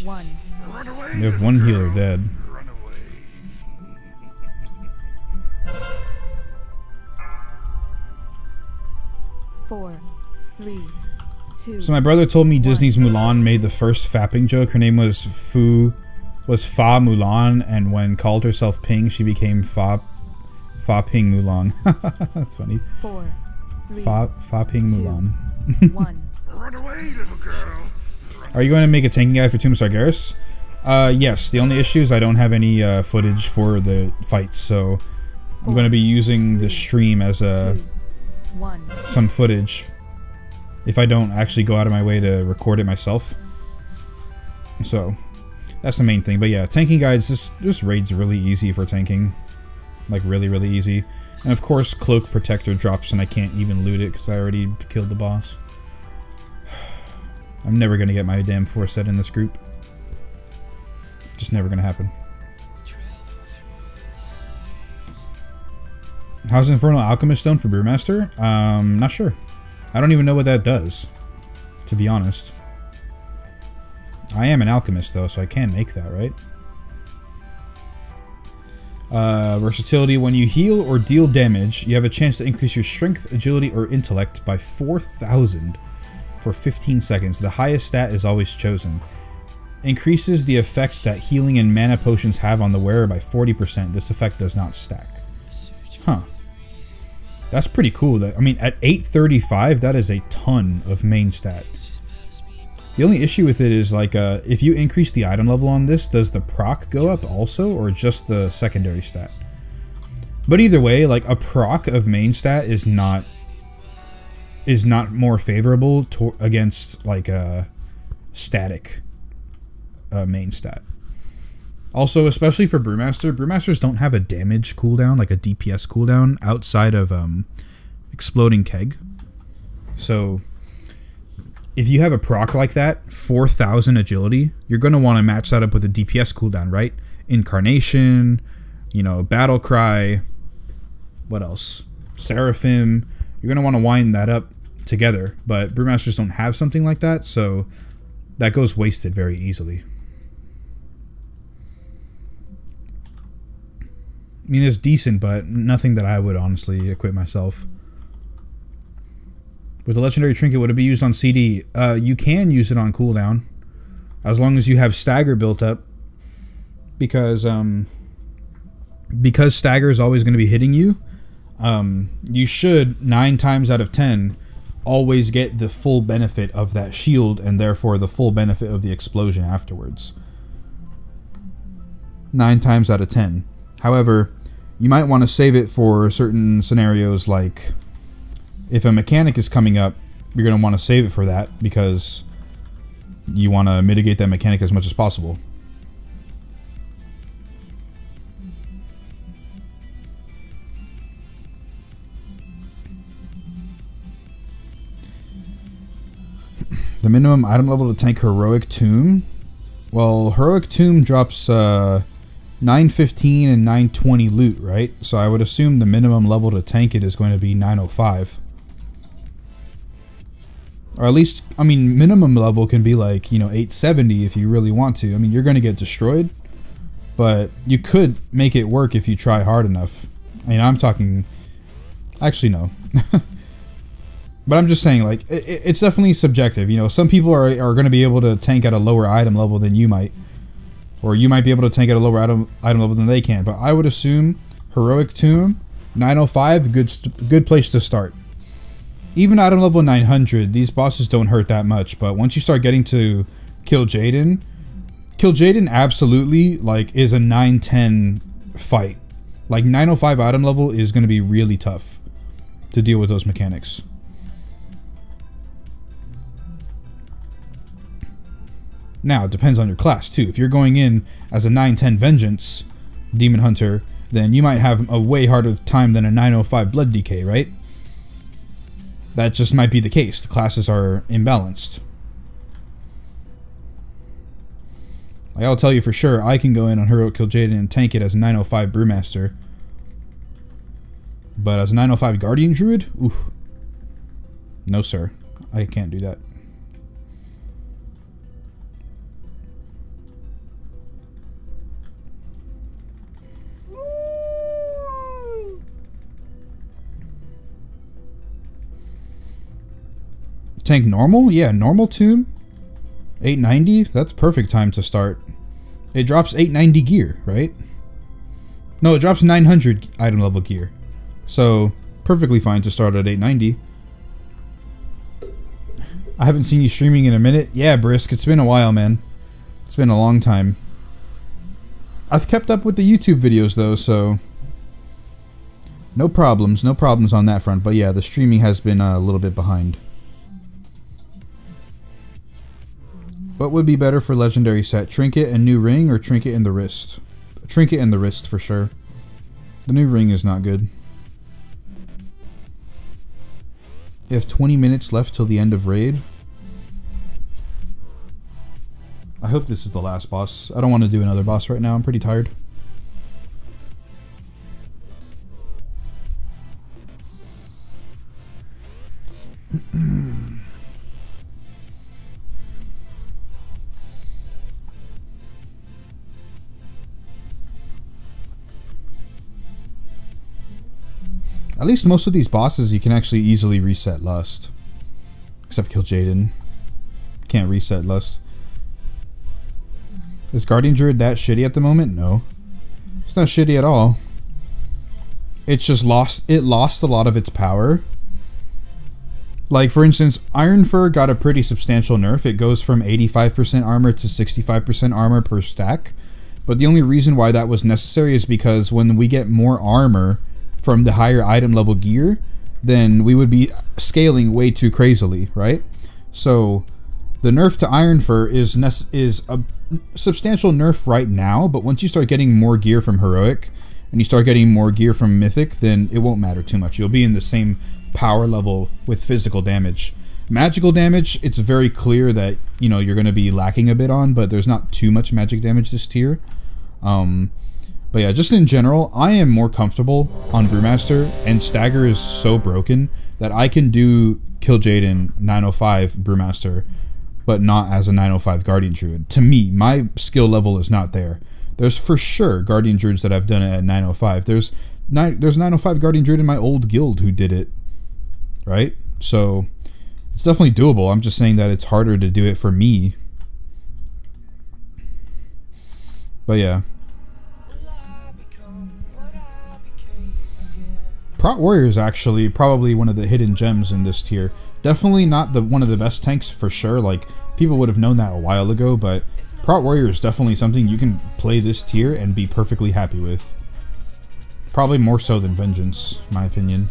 1. Run away, We have little one healer girl. dead. Run away. 4, 3, 2. So my brother told me Disney's Mulan made the first fapping joke. Her name was Fa Mulan, and when called herself Ping, she became Fa Ping Mulan. That's funny. 4, 3, Fa Ping 2, Mulan. 1. Run away, little girl. Are you going to make a tanking guide for Tomb Sargeras? Yes. The only issue is I don't have any footage for the fights, so I'm going to be using the stream as 2, 1. some footage if I don't actually go out of my way to record it myself. So that's the main thing. But yeah, tanking guides, this raid's really easy for tanking. Like really easy. And of course Cloak Protector drops and I can't even loot it because I already killed the boss. I'm never gonna get my damn 4 set in this group. Just never gonna happen. How's Infernal Alchemist Stone for Brewmaster? Not sure. I don't even know what that does, to be honest. I am an alchemist though, so I can make that, right? Versatility. When you heal or deal damage, you have a chance to increase your strength, agility, or intellect by 4,000 for 15 seconds. The highest stat is always chosen. Increases the effect that healing and mana potions have on the wearer by 40%. This effect does not stack. Huh. That's pretty cool. That, I mean, at 835, that is a ton of main stat. The only issue with it is, like, if you increase the item level on this, does the proc go up also, or just the secondary stat? But either way, like, a proc of main stat is not more favorable against, like, a static main stat. Also, especially for Brewmasters don't have a damage cooldown, like a DPS cooldown, outside of Exploding Keg. So if you have a proc like that, 4,000 agility, you're going to want to match that up with a DPS cooldown, right? Incarnation, you know, Battle Cry, what else? Seraphim. You're going to want to wind that up together, but Brewmasters don't have something like that, so that goes wasted very easily. I mean, it's decent, but nothing that I would honestly equip myself. With a legendary trinket, would it be used on CD? You can use it on cooldown, as long as you have stagger built up, because stagger is always going to be hitting you. You should 9 times out of 10 always get the full benefit of that shield, and therefore the full benefit of the explosion afterwards. 9 times out of 10. However, you might want to save it for certain scenarios, like if a mechanic is coming up, you're going to want to save it for that because you want to mitigate that mechanic as much as possible. The minimum item level to tank Heroic Tomb? Well, Heroic Tomb drops 915 and 920 loot, right? So I would assume the minimum level to tank it is going to be 905. Or at least, I mean, minimum level can be like, you know, 870 if you really want to. I mean, you're going to get destroyed, but you could make it work if you try hard enough. I mean, I'm talking... Actually, no. But I'm just saying, like, it's definitely subjective. You know, some people are going to be able to tank at a lower item level than you might. Or you might be able to tank at a lower item level than they can. But I would assume Heroic Tomb, 905, good place to start. Even item level 900, these bosses don't hurt that much. But once you start getting to Kill Jaden absolutely, like, is a 910 fight. Like, 905 item level is going to be really tough to deal with those mechanics. Now, it depends on your class, too. If you're going in as a 910 Vengeance Demon Hunter, then you might have a way harder time than a 905 Blood DK, right? That just might be the case. The classes are imbalanced. Like, I'll tell you for sure, I can go in on Heroic Kill Jaden and tank it as a 905 Brewmaster. But as a 905 Guardian Druid? Oof. No, sir. I can't do that. Tank normal? Yeah, normal tune. 890? That's perfect time to start. It drops 890 gear, right? No, it drops 900 item level gear. So, perfectly fine to start at 890. I haven't seen you streaming in a minute. Yeah, Brisk, it's been a while, man. It's been a long time. I've kept up with the YouTube videos, though, so... No problems on that front. But yeah, the streaming has been a little bit behind. What would be better for legendary set? Trinket and new ring, or trinket in the wrist? Trinket in the wrist for sure. The new ring is not good. You have 20 minutes left till the end of raid. I hope this is the last boss. I don't want to do another boss right now. I'm pretty tired. At least most of these bosses you can actually easily reset Lust. Except Kill Jaden. Can't reset Lust. Is Guardian Druid that shitty at the moment? No. It's not shitty at all. It's just lost a lot of its power. Like, for instance, Iron Fur got a pretty substantial nerf. It goes from 85% armor to 65% armor per stack. But the only reason why that was necessary is because when we get more armor from the higher item level gear, then we would be scaling way too crazily, right? So the nerf to Iron Fur is a substantial nerf right now, but once you start getting more gear from Heroic and you start getting more gear from Mythic, then it won't matter too much. You'll be in the same power level with physical damage. Magical damage, it's very clear that, you know, you're going to be lacking a bit on, but there's not too much magic damage this tier. But yeah, just in general, I am more comfortable on Brewmaster, and Stagger is so broken that I can do Kill Jaden 905 Brewmaster, but not as a 905 Guardian Druid. To me, my skill level is not there. There's for sure Guardian Druids that have done it at 905. There's 905 Guardian Druid in my old guild who did it, right? So it's definitely doable. I'm just saying that it's harder to do it for me. But yeah. Prot Warrior is actually probably one of the hidden gems in this tier. Definitely not one of the best tanks for sure. Like, people would have known that a while ago, but Prot Warrior is definitely something you can play this tier and be perfectly happy with. Probably more so than Vengeance, in my opinion.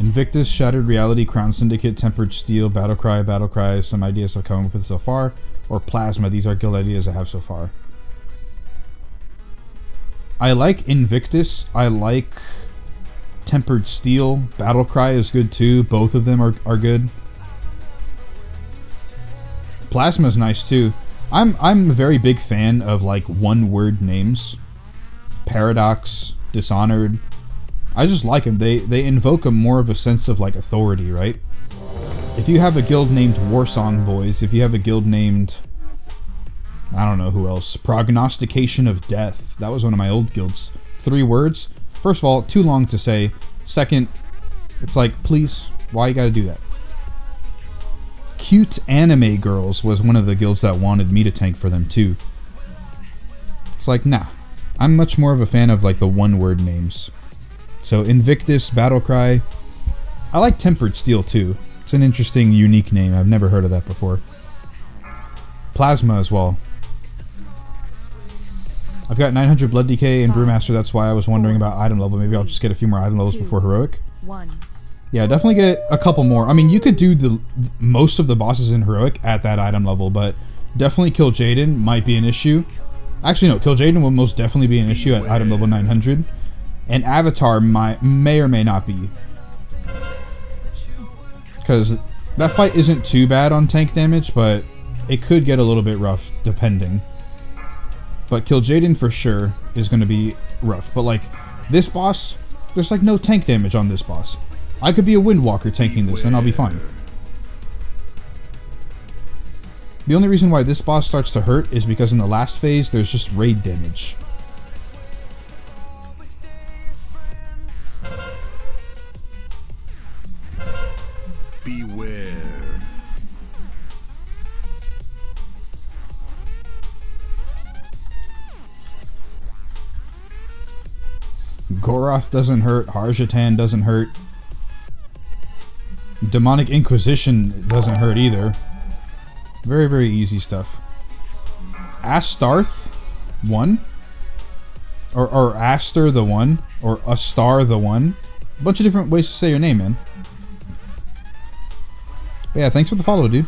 Invictus, Shattered Reality, Crown Syndicate, Tempered Steel, Battlecry, some ideas I've come up with so far. Or Plasma, these are guild ideas I have so far. I like Invictus, I like Tempered Steel, Battlecry is good too, both of them are good. Plasma is nice too. I'm a very big fan of like one-word names. Paradox, Dishonored. I just like them. They invoke a more of a sense of like authority, right? If you have a guild named Warsong Boys, if you have a guild named, I don't know who else, Prognostication of Death. That was one of my old guilds. 3 words. First of all, too long to say. Second, it's like, please, why you gotta do that? Cute Anime Girls was one of the guilds that wanted me to tank for them too. It's like, nah. I'm much more of a fan of like the one-word names. So Invictus, Battlecry. I like Tempered Steel too. It's an interesting, unique name. I've never heard of that before. Plasma as well. I've got 900 Blood Decay and Brewmaster, that's why I was wondering about item level. Maybe I'll just get a few more item levels before Heroic. Yeah, definitely get a couple more. I mean, you could do most of the bosses in Heroic at that item level, but definitely Kill Jaden might be an issue. Actually, no, Kill Jaden will most definitely be an issue at item level 900. And Avatar may or may not be. Because that fight isn't too bad on tank damage, but it could get a little bit rough, depending. But Kill Jaden for sure is going to be rough. But like, this boss, there's like no tank damage on this boss. I could be a Windwalker tanking this and I'll be fine. The only reason why this boss starts to hurt is because in the last phase, there's just raid damage. Goroth doesn't hurt. Harjatan doesn't hurt. Demonic Inquisition doesn't hurt either. Very, very easy stuff. Astarth, 1. Or Aster the 1. Or Astar the 1. A bunch of different ways to say your name, man. But yeah, thanks for the follow, dude.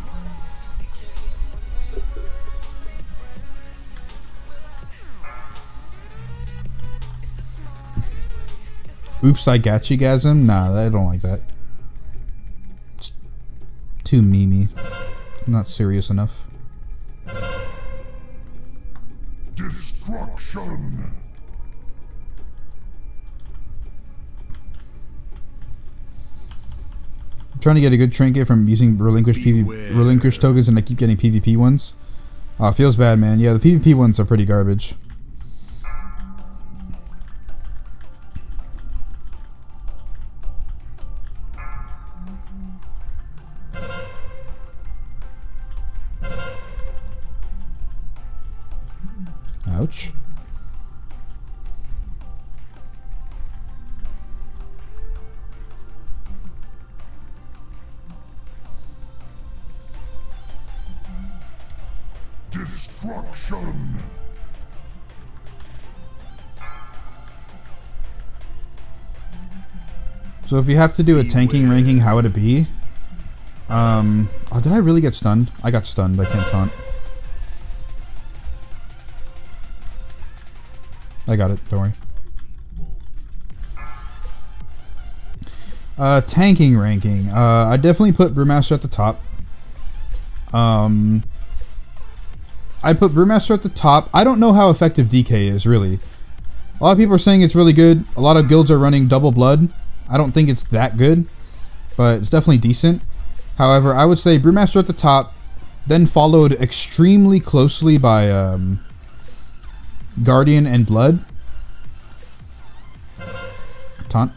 Oops, I got you, Gasm. Nah, I don't like that. It's too memey. Not serious enough. Destruction. I'm trying to get a good trinket from using relinquish tokens, and I keep getting PvP ones. It feels bad, man. Yeah, the PvP ones are pretty garbage. Ouch. Destruction. So if you have to do a tanking ranking, how would it be? Oh, did I really get stunned? I got stunned. I can't taunt. I got it. Don't worry. Tanking ranking. I definitely put Brewmaster at the top. I'd put Brewmaster at the top. I don't know how effective DK is, really. A lot of people are saying it's really good. A lot of guilds are running double blood. I don't think it's that good, but it's definitely decent. However, I would say Brewmaster at the top, then followed extremely closely by Guardian and Blood. Taunt.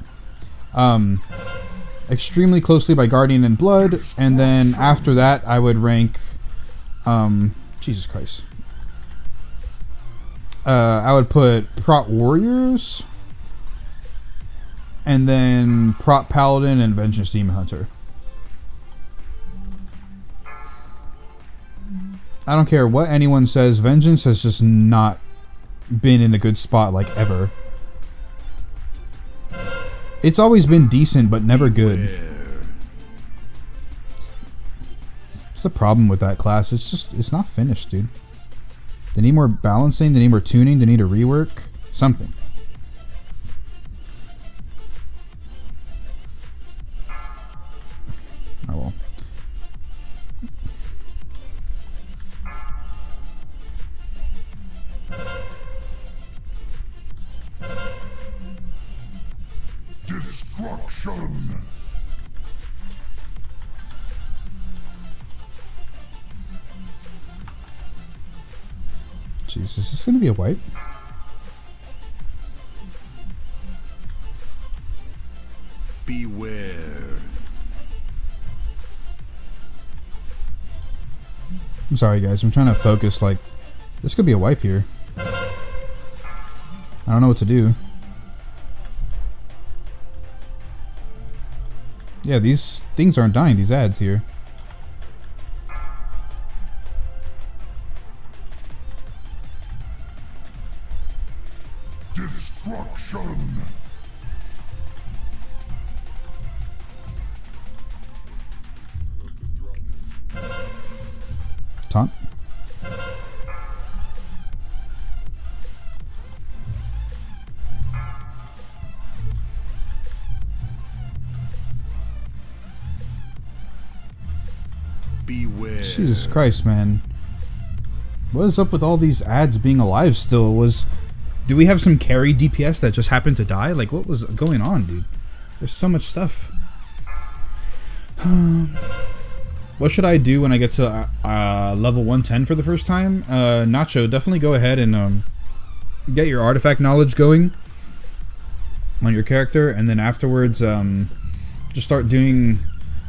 Extremely closely by Guardian and Blood, and then after that I would rank Jesus Christ. I would put Prot Warriors, and then Prot Paladin and Vengeance Demon Hunter. I don't care what anyone says, Vengeance has just not been in a good spot like ever. It's always been decent, but never good. It's the problem with that class. It's just, it's not finished, dude. They need more balancing, they need more tuning, they need a rework. Something. Oh well. Destruction. Jeez, is this gonna be a wipe? Beware. I'm sorry guys, I'm trying to focus. Like, this could be a wipe here. I don't know what to do. Yeah, these things aren't dying, these ads here. Destruction. Taunt. Beware. Jesus Christ, man. What is up with all these ads being alive still? Do we have some carry DPS that just happened to die? Like, what was going on, dude? There's so much stuff. What should I do when I get to level 110 for the first time? Nacho, definitely go ahead and get your artifact knowledge going on your character, and then afterwards just start doing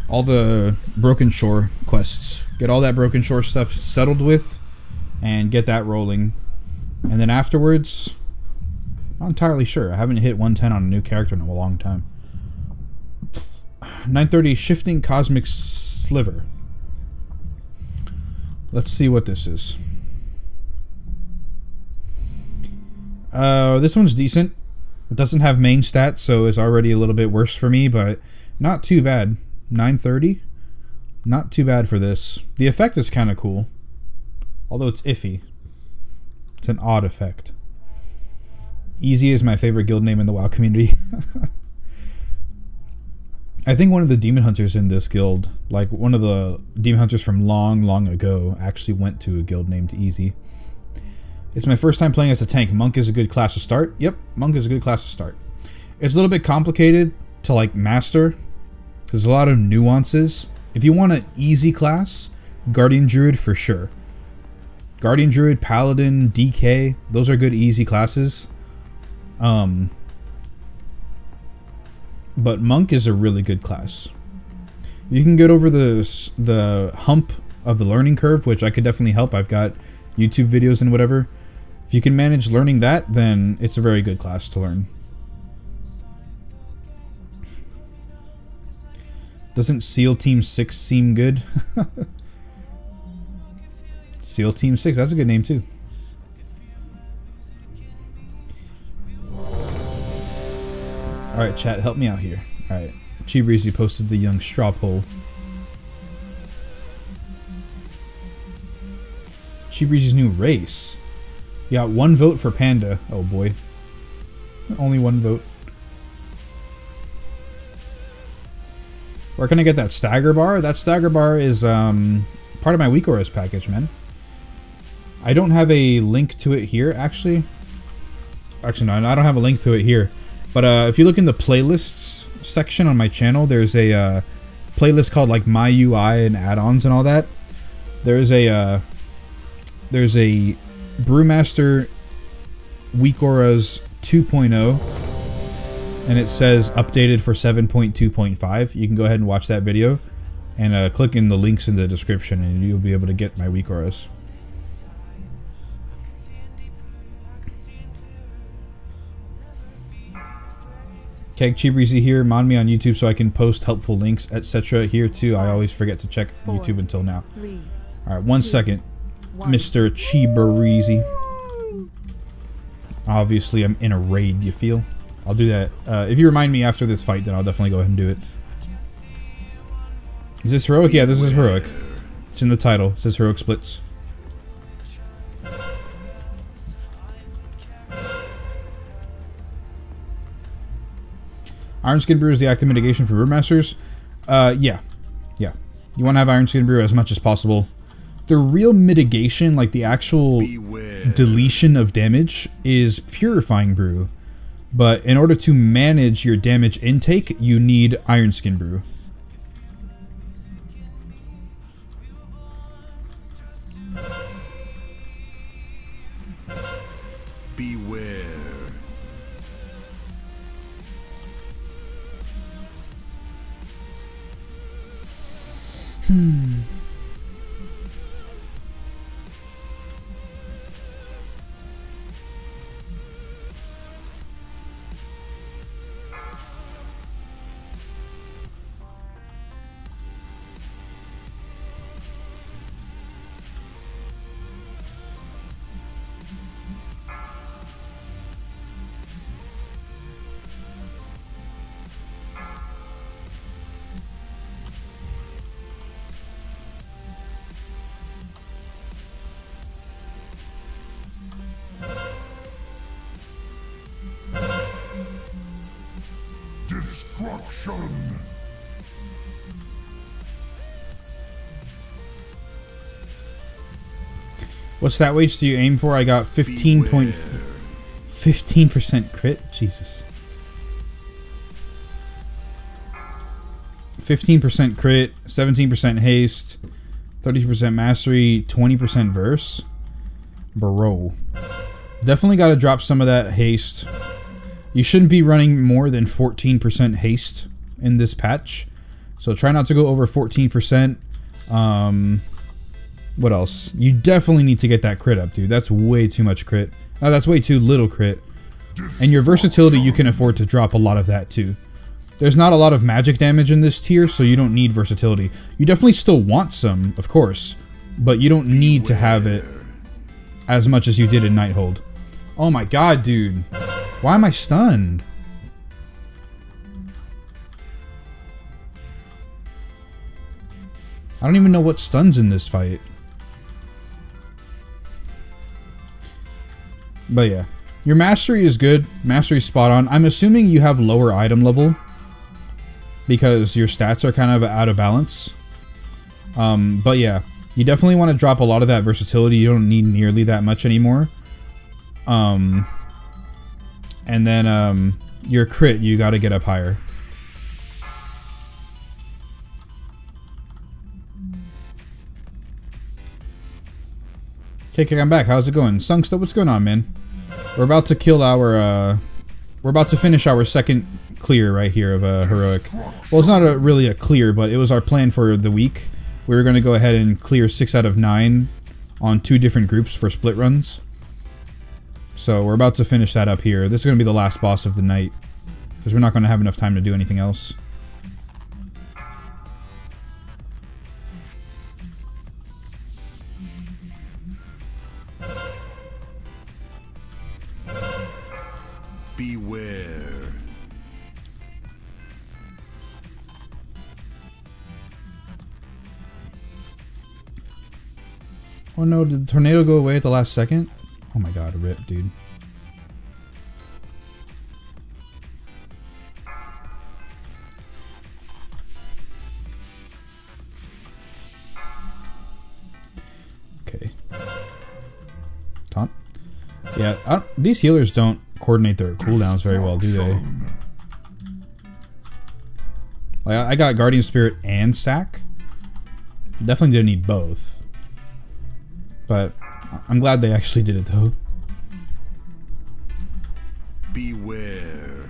all the Broken Shore quests. Get all that Broken Shore stuff settled with, and get that rolling. And then afterwards, Not entirely sure. I haven't hit 110 on a new character in a long time. 930 Shifting Cosmic Sliver. Let's see what this is. This one's decent. It doesn't have main stats, so it's already a little bit worse for me, but not too bad. 930? Not too bad for this. The effect is kind of cool, although it's iffy. It's an odd effect. Easy is my favorite guild name in the WoW community. I think one of the demon hunters in this guild, like one of the demon hunters from long ago, actually went to a guild named Easy. It's my first time playing as a tank. Monk is a good class to start. Yep, Monk is a good class to start. It's a little bit complicated to like master. There's a lot of nuances. If you want an easy class, Guardian Druid for sure. Guardian Druid, Paladin, DK, those are good easy classes. But Monk is a really good class. You can get over the hump of the learning curve, which I could definitely help. I've got YouTube videos and whatever. If you can manage learning that, then it's a very good class to learn. Doesn't SEAL Team 6 seem good? SEAL Team 6, that's a good name too. Alright, chat, help me out here. Alright, Cheebreezy posted the young straw poll. Cheebreezy's new race. You got 1 vote for Panda. Oh boy. Only 1 vote. Where can I get that stagger bar? That stagger bar is part of my weak auras package, man. I don't have a link to it here, actually. Actually, no, I don't have a link to it here. But if you look in the playlists section on my channel, there's a playlist called like My UI and add-ons and all that. There's a Brewmaster Weak Auras 2.0, and it says updated for 7.2.5. You can go ahead and watch that video, and click in the links in the description, and you'll be able to get my Weak Auras. Keg Cheebreezy here. Mod me on YouTube so I can post helpful links, etc. here too. I always forget to check YouTube until now. Alright, 1 second. Mr. Cheebreezy. Obviously, I'm in a raid, you feel? I'll do that. If you remind me after this fight, then I'll definitely go ahead and do it. Is this heroic? Yeah, this is heroic. It's in the title. It says heroic splits. Iron Skin Brew is the active mitigation for Brewmasters. Yeah. You want to have Iron Skin Brew as much as possible. The real mitigation, like the actual deletion of damage, is Purifying Brew. But in order to manage your damage intake, you need Iron Skin Brew. Beware. Destruction. What stat weights do you aim for? I got 15% crit. Jesus. 15% crit, 17% haste, 30% mastery, 20% verse. Bro. Definitely got to drop some of that haste. You shouldn't be running more than 14% haste in this patch. So try not to go over 14%. What else? You definitely need to get that crit up, dude. That's way too much crit. That's way too little crit. And your versatility, you can afford to drop a lot of that too. There's not a lot of magic damage in this tier, so you don't need versatility. You definitely still want some, of course, but you don't need to have it as much as you did in Nighthold. Oh my god, dude. Why am I stunned? I don't even know what stuns in this fight. But yeah. Your mastery is good. Mastery's spot on. I'm assuming you have lower item level, because your stats are kind of out of balance. But yeah. You definitely want to drop a lot of that versatility. You don't need nearly that much anymore. And then your crit, you got to get up higher. Okay, I'm back. How's it going? Sungsta, what's going on, man? We're about to kill our, we're about to finish our second clear right here of Heroic. Well, it's not really a clear, but it was our plan for the week. We were going to go ahead and clear 6 out of 9 on 2 different groups for split runs. So we're about to finish that up here. This is going to be the last boss of the night, because we're not going to have enough time to do anything else. Beware. Oh no, did the tornado go away at the last second? Oh my god, rip, dude. Okay. Taunt? Yeah, these healers don't coordinate their cooldowns very well, do they? Like, I got Guardian Spirit and Sack. Definitely didn't need both. But I'm glad they actually did it, though. Beware.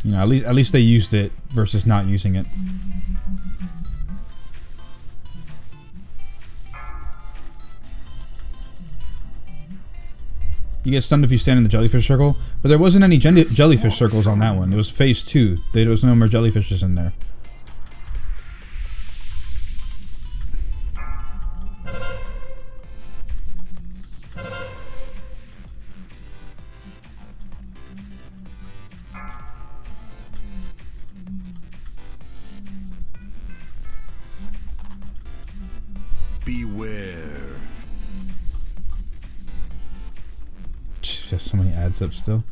You know, at least they used it versus not using it. You get stunned if you stand in the jellyfish circle, but there wasn't any jellyfish circles on that one. It was phase 2. There was no more jellyfishes in there. Beware. Just so many ads up still.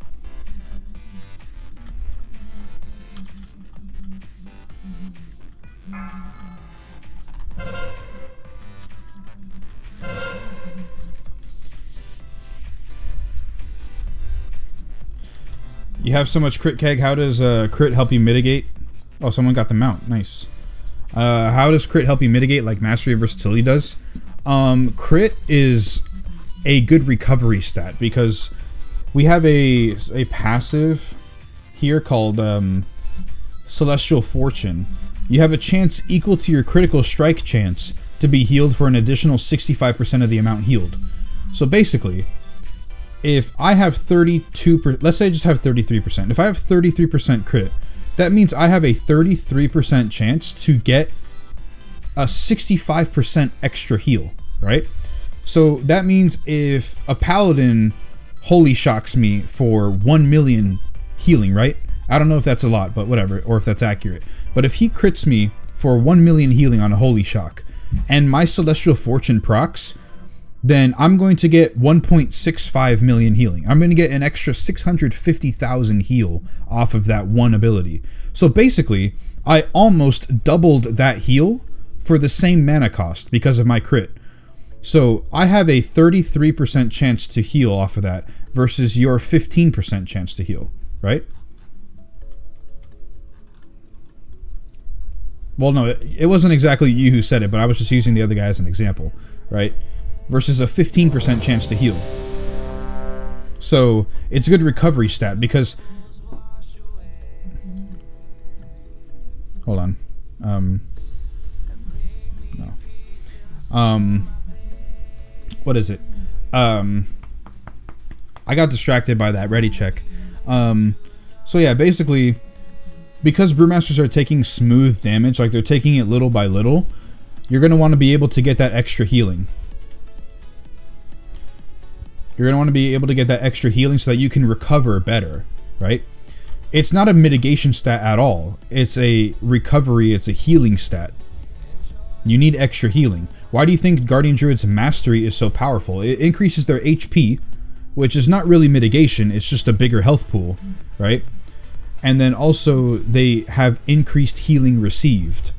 You have so much crit keg. How does crit help you mitigate? Oh, someone got the mount. Nice. How does crit help you mitigate like mastery of versatility does? Crit is a good recovery stat because we have a passive here called Celestial Fortune. You have a chance equal to your critical strike chance to be healed for an additional 65% of the amount healed. So basically, if I have 32%, let's say I just have 33%. If I have 33% crit, that means I have a 33% chance to get a 65% extra heal, right? So that means if a paladin holy shocks me for 1 million healing, right? I don't know if that's a lot, but whatever, or if that's accurate. But if he crits me for 1 million healing on a holy shock, and my Celestial Fortune procs, then I'm going to get 1.65 million healing. I'm going to get an extra 650,000 heal off of that one ability. So basically, I almost doubled that heal for the same mana cost because of my crit. So I have a 33% chance to heal off of that versus your 15% chance to heal, right? Well, no, it wasn't exactly you who said it, but I was just using the other guy as an example, right? Versus a 15% chance to heal. So it's a good recovery stat because Hold on. No. What is it? I got distracted by that ready check. So yeah, basically, because Brewmasters are taking smooth damage, like they're taking it little by little, you're going to want to be able to get that extra healing. You're going to want to be able to get that extra healing so that you can recover better, right? It's not a mitigation stat at all. It's a recovery, it's a healing stat. You need extra healing. Why do you think Guardian Druid's Mastery is so powerful? It increases their HP, which is not really mitigation, it's just a bigger health pool, right? And then also they have increased healing received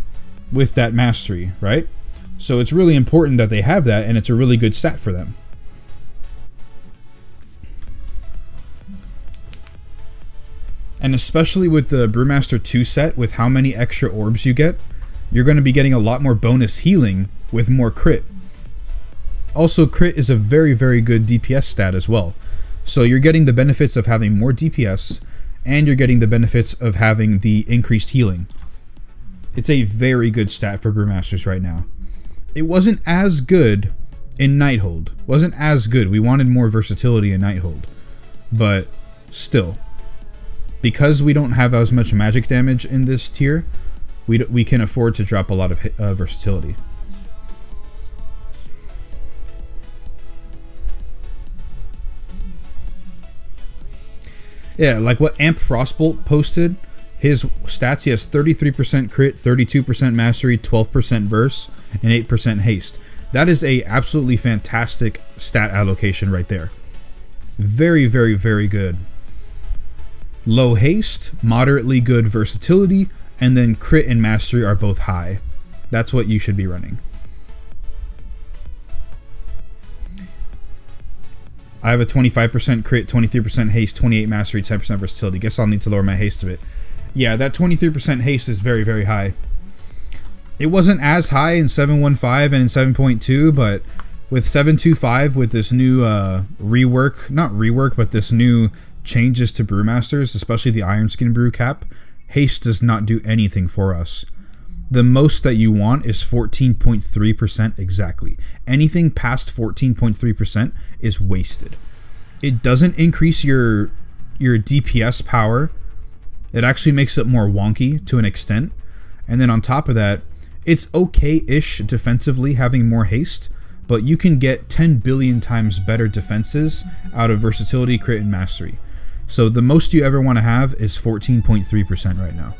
with that Mastery, right? So it's really important that they have that, and it's a really good stat for them. And especially with the Brewmaster 2 set, with how many extra orbs you get, you're going to be getting a lot more bonus healing with more crit. Also, crit is a very, very good DPS stat as well. So you're getting the benefits of having more DPS, and you're getting the benefits of having the increased healing. It's a very good stat for Brewmasters right now. It wasn't as good in Nighthold. Wasn't as good. We wanted more versatility in Nighthold. But still, because we don't have as much magic damage in this tier, we can afford to drop a lot of versatility. Yeah, like what Amp Frostbolt posted, his stats, he has 33% crit, 32% mastery, 12% verse, and 8% haste. That is a absolutely fantastic stat allocation right there. Very, very, very good. Low haste, moderately good versatility, and then crit and mastery are both high. That's what you should be running. I have a 25% crit, 23% haste, 28 mastery, 10% versatility. Guess I'll need to lower my haste a bit. Yeah, that 23% haste is very, very high. It wasn't as high in 7.15 and in 7.2, but with 7.25, with this new rework, not rework, but this new changes to Brewmasters, especially the Iron Skin Brew cap, haste does not do anything for us. The most that you want is 14.3% exactly. Anything past 14.3% is wasted. It doesn't increase your DPS power. It actually makes it more wonky to an extent. And then on top of that, it's okay-ish defensively having more haste, but you can get 10 billion times better defenses out of versatility, crit, and mastery. So the most you ever want to have is 14.3% right now.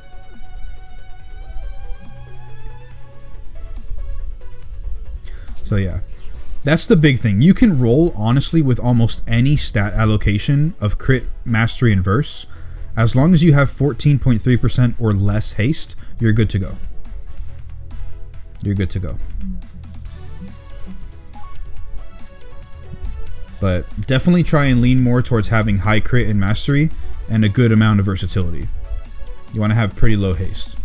So yeah, that's the big thing. You can roll, honestly, with almost any stat allocation of crit, mastery, and verse. As long as you have 14.3% or less haste, you're good to go. You're good to go. But definitely try and lean more towards having high crit and mastery and a good amount of versatility. You want to have pretty low haste.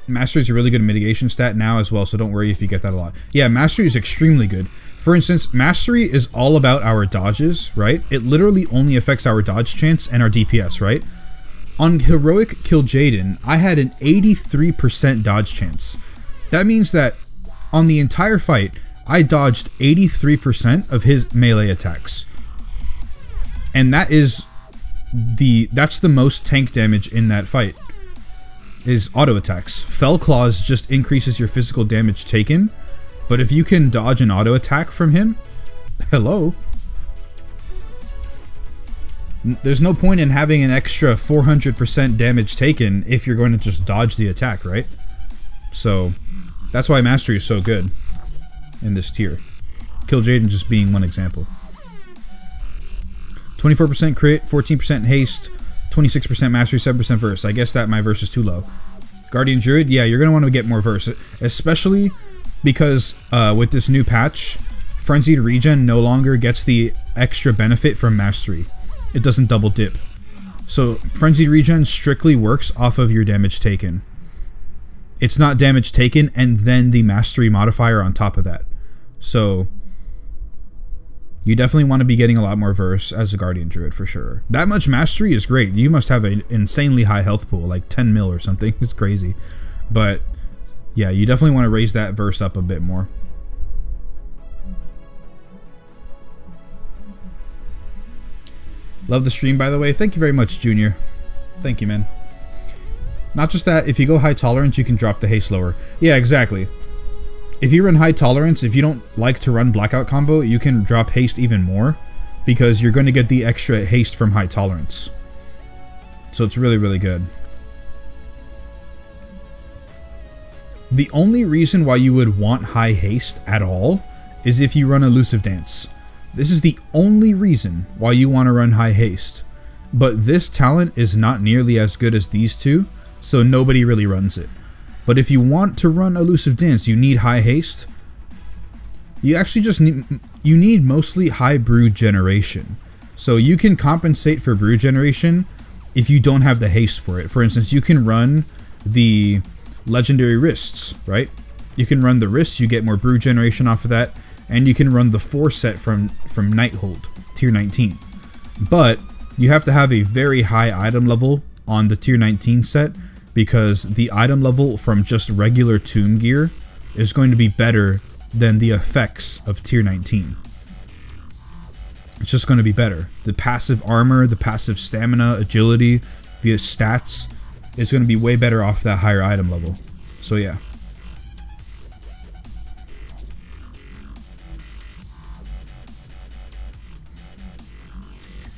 Mastery is a really good mitigation stat now as well, so don't worry if you get that a lot. Yeah, Mastery is extremely good. For instance, Mastery is all about our dodges, right? It literally only affects our dodge chance and our DPS, right? On Heroic Kill Jaden, I had an 83% dodge chance. That means that on the entire fight, I dodged 83% of his melee attacks. And that is that's the most tank damage in that fight. Is auto attacks. Fell Claws just increases your physical damage taken, but if you can dodge an auto attack from him, hello. There's no point in having an extra 400% damage taken if you're going to just dodge the attack, right? So that's why Mastery is so good in this tier. Kill Jaden just being one example. 24% crit, 14% haste, 26% mastery, 7% verse. I guess that my verse is too low. Guardian Druid, yeah, you're going to want to get more verse. Especially because with this new patch, Frenzied Regen no longer gets the extra benefit from Mastery. It doesn't double dip. So Frenzied Regen strictly works off of your damage taken. It's not damage taken and then the Mastery modifier on top of that. So You definitely want to be getting a lot more verse as a Guardian Druid for sure. That much mastery is great. You must have an insanely high health pool, like 10 mil or something. It's crazy. But yeah, you definitely want to raise that verse up a bit more. Love the stream, by the way. Thank you very much, Junior. Thank you, man. Not just that, if you go high tolerance, you can drop the haste lower. Yeah, exactly. If you run high tolerance, if you don't like to run blackout combo, you can drop haste even more because you're going to get the extra haste from high tolerance. So it's really, really good. The only reason why you would want high haste at all is if you run elusive dance. This is the only reason why you want to run high haste. But this talent is not nearly as good as these two, so nobody really runs it. But if you want to run elusive dance, you need high haste. You actually just need mostly high brew generation. So you can compensate for brew generation if you don't have the haste for it. For instance, you can run the legendary wrists, right? You can run the wrists, you get more brew generation off of that, and you can run the 4 set from Nighthold, tier 19. But you have to have a very high item level on the tier 19 set, because the item level from just regular tomb gear is going to be better than the effects of tier 19. It's just going to be better. The passive armor, the passive stamina, agility, the stats, is going to be way better off that higher item level. So yeah.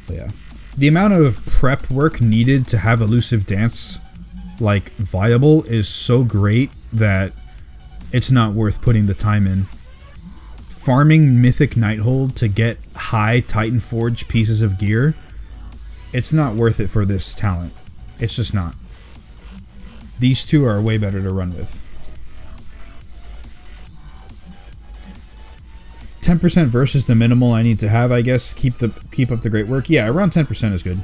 But yeah. The amount of prep work needed to have elusive dance like viable is so great that it's not worth putting the time in. Farming Mythic Nighthold to get high Titan Forge pieces of gear, it's not worth it for this talent. It's just not. These two are way better to run with. 10% versus the minimal I need to have, I guess. Keep up the great work. Yeah, around 10% is good.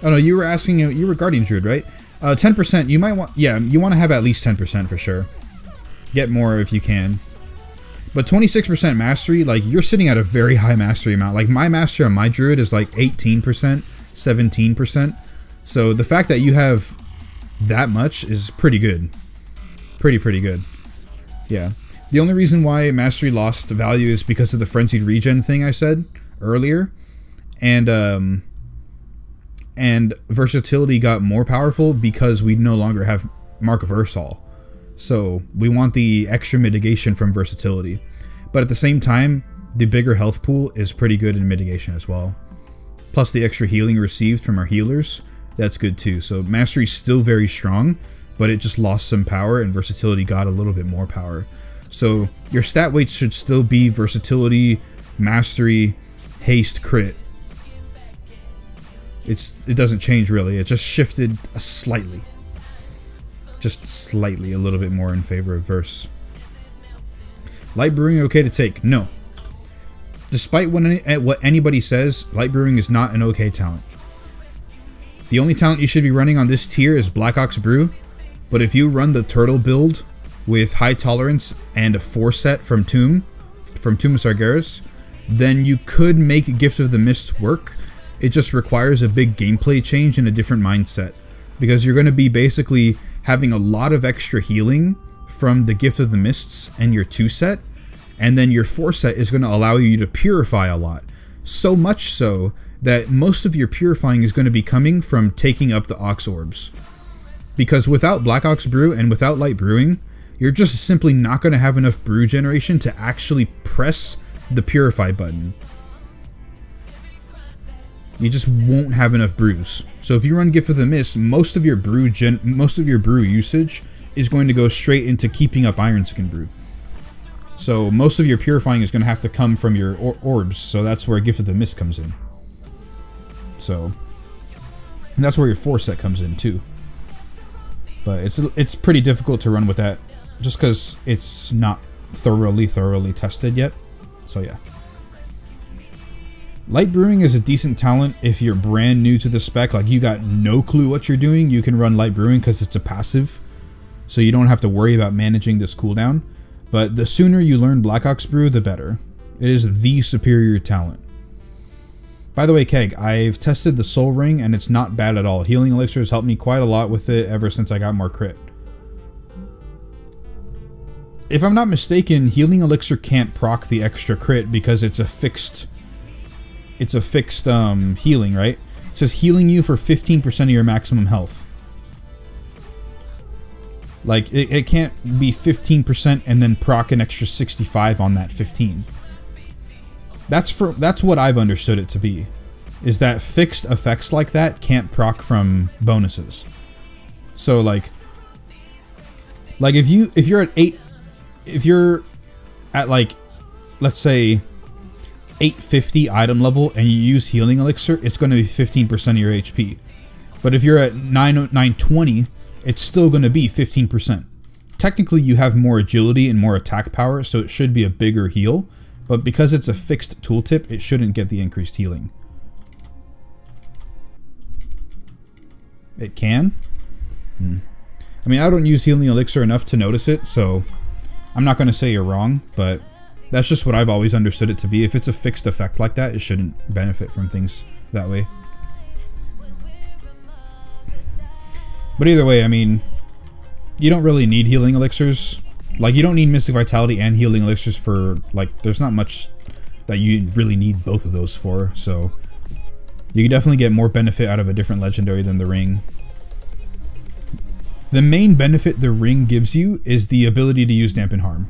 Oh no, you were asking, you were Guardian Druid, right? 10%, you might want, yeah, you want to have at least 10% for sure. Get more if you can. But 26% mastery, like, you're sitting at a very high mastery amount. Like, my mastery on my Druid is like 18%, 17%. So the fact that you have that much is pretty good. Pretty good. Yeah. The only reason why mastery lost value is because of the frenzied regen thing I said earlier. And versatility got more powerful because we no longer have Mark of Ursal. So we want the extra mitigation from versatility. But at the same time, the bigger health pool is pretty good in mitigation as well. Plus the extra healing received from our healers, that's good too. So mastery's still very strong, but it just lost some power and versatility got a little bit more power. So your stat weights should still be versatility, mastery, haste, crit. It doesn't change really. It just shifted slightly. Just slightly, a little bit more in favor of verse. Light brewing okay to take? No. Despite what anybody says, light brewing is not an okay talent. The only talent you should be running on this tier is Black Ox Brew, but if you run the turtle build with high tolerance and a 4 set from Tomb of Sargeras, then you could make Gift of the Mist work. It just requires a big gameplay change and a different mindset, because you're going to be basically having a lot of extra healing from the Gift of the Mists and your 2 set, and then your 4 set is going to allow you to purify a lot. So much so that most of your purifying is going to be coming from taking up the Ox Orbs. Because without Black Ox Brew and without Light Brewing, you're just simply not going to have enough brew generation to actually press the Purify button. You just won't have enough brews. So if you run Gift of the Mist, most of your brew usage is going to go straight into keeping up Iron Skin Brew. So most of your purifying is going to have to come from your orbs. So that's where Gift of the Mist comes in. So and that's where your 4 set comes in too. But it's pretty difficult to run with that, just because it's not thoroughly tested yet. So yeah. Light Brewing is a decent talent if you're brand new to the spec, like you got no clue what you're doing. You can run Light Brewing because it's a passive, so you don't have to worry about managing this cooldown. But the sooner you learn Black Ox Brew, the better. It is the superior talent. By the way, Keg, I've tested the Soul Ring and it's not bad at all. Healing Elixir has helped me quite a lot with it ever since I got more crit. If I'm not mistaken, Healing Elixir can't proc the extra crit because it's a fixed healing, right? It says healing you for 15% of your maximum health. Like, it can't be 15% and then proc an extra 65 on that 15. That's what I've understood it to be. Is that fixed effects like that can't proc from bonuses. So like if you're at like, let's say 850 item level and you use Healing Elixir, it's going to be 15% of your HP. But if you're at 920, it's still going to be 15%. Technically, you have more agility and more attack power, so it should be a bigger heal. But because it's a fixed tooltip, it shouldn't get the increased healing. It can? I mean, I don't use Healing Elixir enough to notice it, so I'm not going to say you're wrong, but that's just what I've always understood it to be. If it's a fixed effect like that, it shouldn't benefit from things that way. But either way, I mean, you don't really need Healing Elixirs. Like, you don't need Mystic Vitality and Healing Elixirs for, like, there's not much that you really need both of those for, so you can definitely get more benefit out of a different legendary than the ring. The main benefit the ring gives you is the ability to use Dampen Harm.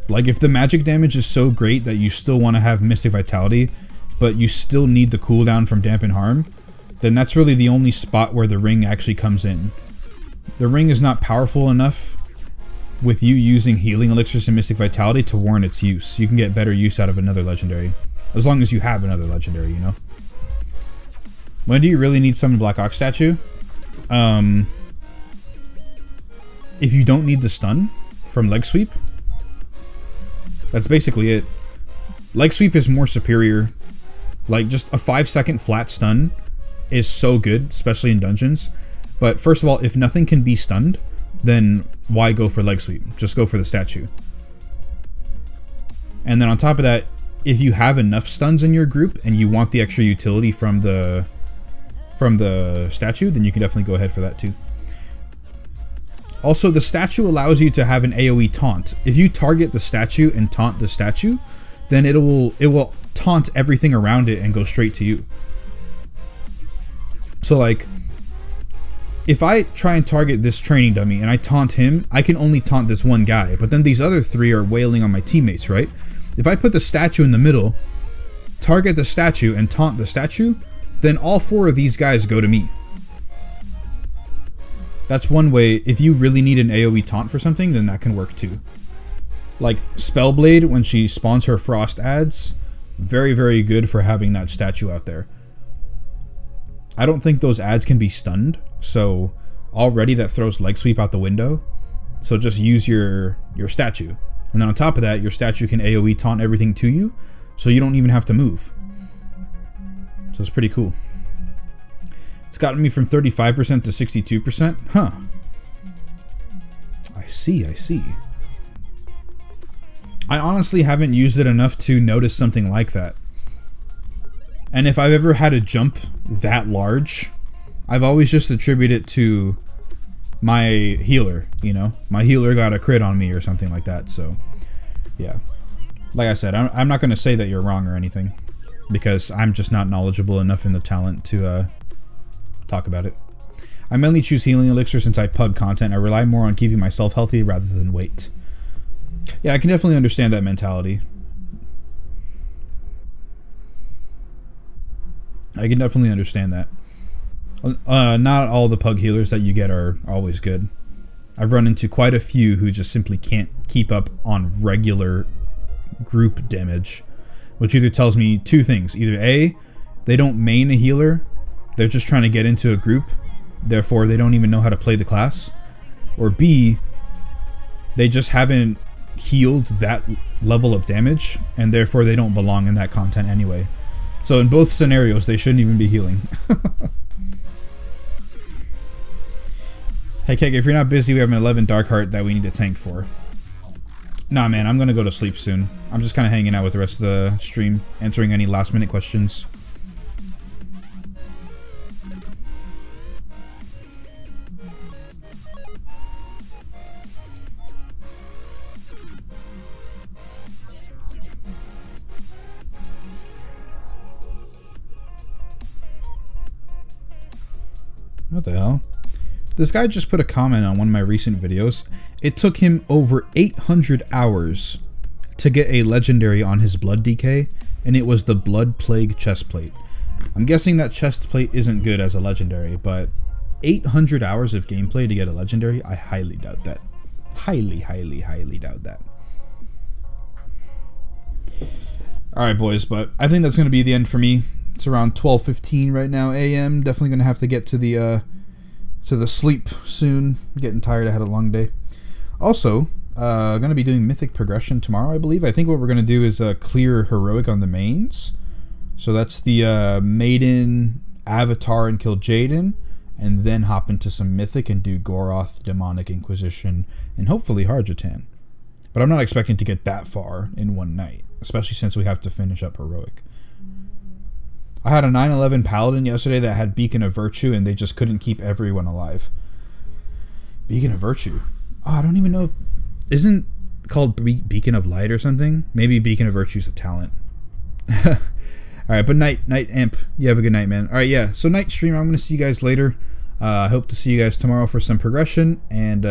Like, if the magic damage is so great that you still want to have Mystic Vitality, but you still need the cooldown from Dampen Harm, then that's really the only spot where the ring actually comes in. The ring is not powerful enough with you using Healing Elixirs and Mystic Vitality to warrant its use. You can get better use out of another legendary. As long as you have another legendary, you know? When do you really need Summon Black Ox statue? If you don't need the stun from Leg Sweep, that's basically it. Leg Sweep is more superior. Like, just a 5-second flat stun is so good, especially in dungeons. But first of all, if nothing can be stunned, then why go for Leg Sweep? Just go for the statue. And then on top of that, if you have enough stuns in your group and you want the extra utility from the statue, then you can definitely go ahead for that too. Also, the statue allows you to have an AoE taunt. If you target the statue and taunt the statue, then it will taunt everything around it and go straight to you. So like, if I try and target this training dummy and I taunt him, I can only taunt this one guy, but then these other three are wailing on my teammates, right? If I put the statue in the middle, target the statue and taunt the statue, then all 4 of these guys go to me. That's one way. If you really need an AoE taunt for something, then that can work too. Like Spellblade, when she spawns her frost ads, very, very good for having that statue out there. I don't think those ads can be stunned, so already that throws Leg Sweep out the window. So just use your statue. And then on top of that, your statue can AoE taunt everything to you, so you don't even have to move. So it's pretty cool. It's gotten me from 35% to 62%. Huh. I see, I see. I honestly haven't used it enough to notice something like that. And if I've ever had a jump that large, I've always just attributed it to my healer, you know? My healer got a crit on me or something like that, so yeah. Like I said, I'm not going to say that you're wrong or anything, because I'm just not knowledgeable enough in the talent to talk about it. I mainly choose Healing Elixir since I pug content. I rely more on keeping myself healthy rather than weight. Yeah, I can definitely understand that mentality. I can definitely understand that. Not all the pug healers that you get are always good. I've run into quite a few who just simply can't keep up on regular group damage, which either tells me 2 things. Either A, they don't main a healer, they're just trying to get into a group, therefore they don't even know how to play the class, or B, they just haven't healed that level of damage, and therefore they don't belong in that content anyway. So in both scenarios, they shouldn't even be healing. Hey Keg, if you're not busy, we have an 11 Dark Heart that we need to tank for. Nah, man, I'm gonna go to sleep soon. I'm just kind of hanging out with the rest of the stream, answering any last-minute questions. What the hell? This guy just put a comment on one of my recent videos. It took him over 800 hours to get a legendary on his blood DK, and it was the Blood Plague chestplate. I'm guessing that chestplate isn't good as a legendary, but 800 hours of gameplay to get a legendary? I highly doubt that. Highly, highly, highly doubt that. Alright, boys, but I think that's going to be the end for me. It's around 12:15 right now a.m. Definitely going to have to get to the sleep soon. Getting tired. I had a long day. Also, going to be doing mythic progression tomorrow, I believe. I think what we're going to do is clear heroic on the mains. So that's the maiden, avatar, and kill Jaden, and then hop into some mythic and do Goroth, Demonic Inquisition, and hopefully Harjatan. But I'm not expecting to get that far in one night, especially since we have to finish up heroic. I had a 9/11 paladin yesterday that had Beacon of Virtue, and they just couldn't keep everyone alive. Beacon of Virtue. Oh, I don't even know. Isn't it called Beacon of Light or something? Maybe Beacon of Virtue is a talent. Alright, but night Amp. You have a good night, man. Alright, yeah. So night stream. I'm going to see you guys later. I hope to see you guys tomorrow for some progression. And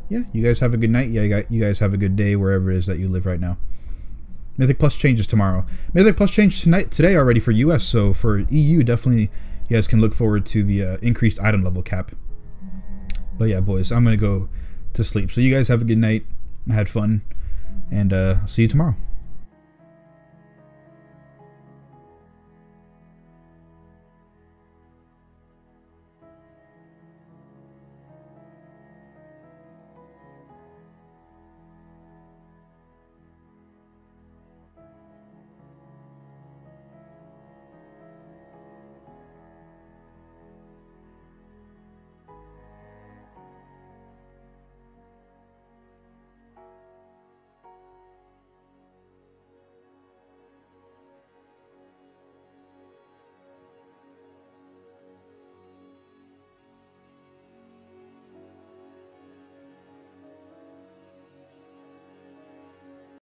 yeah, you guys have a good night. Yeah, you guys have a good day wherever it is that you live right now. Mythic Plus changes tomorrow. Mythic Plus changed today already for US, so for EU, definitely you guys can look forward to the increased item level cap. But yeah, boys, I'm going to go to sleep. So you guys have a good night. I had fun, and see you tomorrow.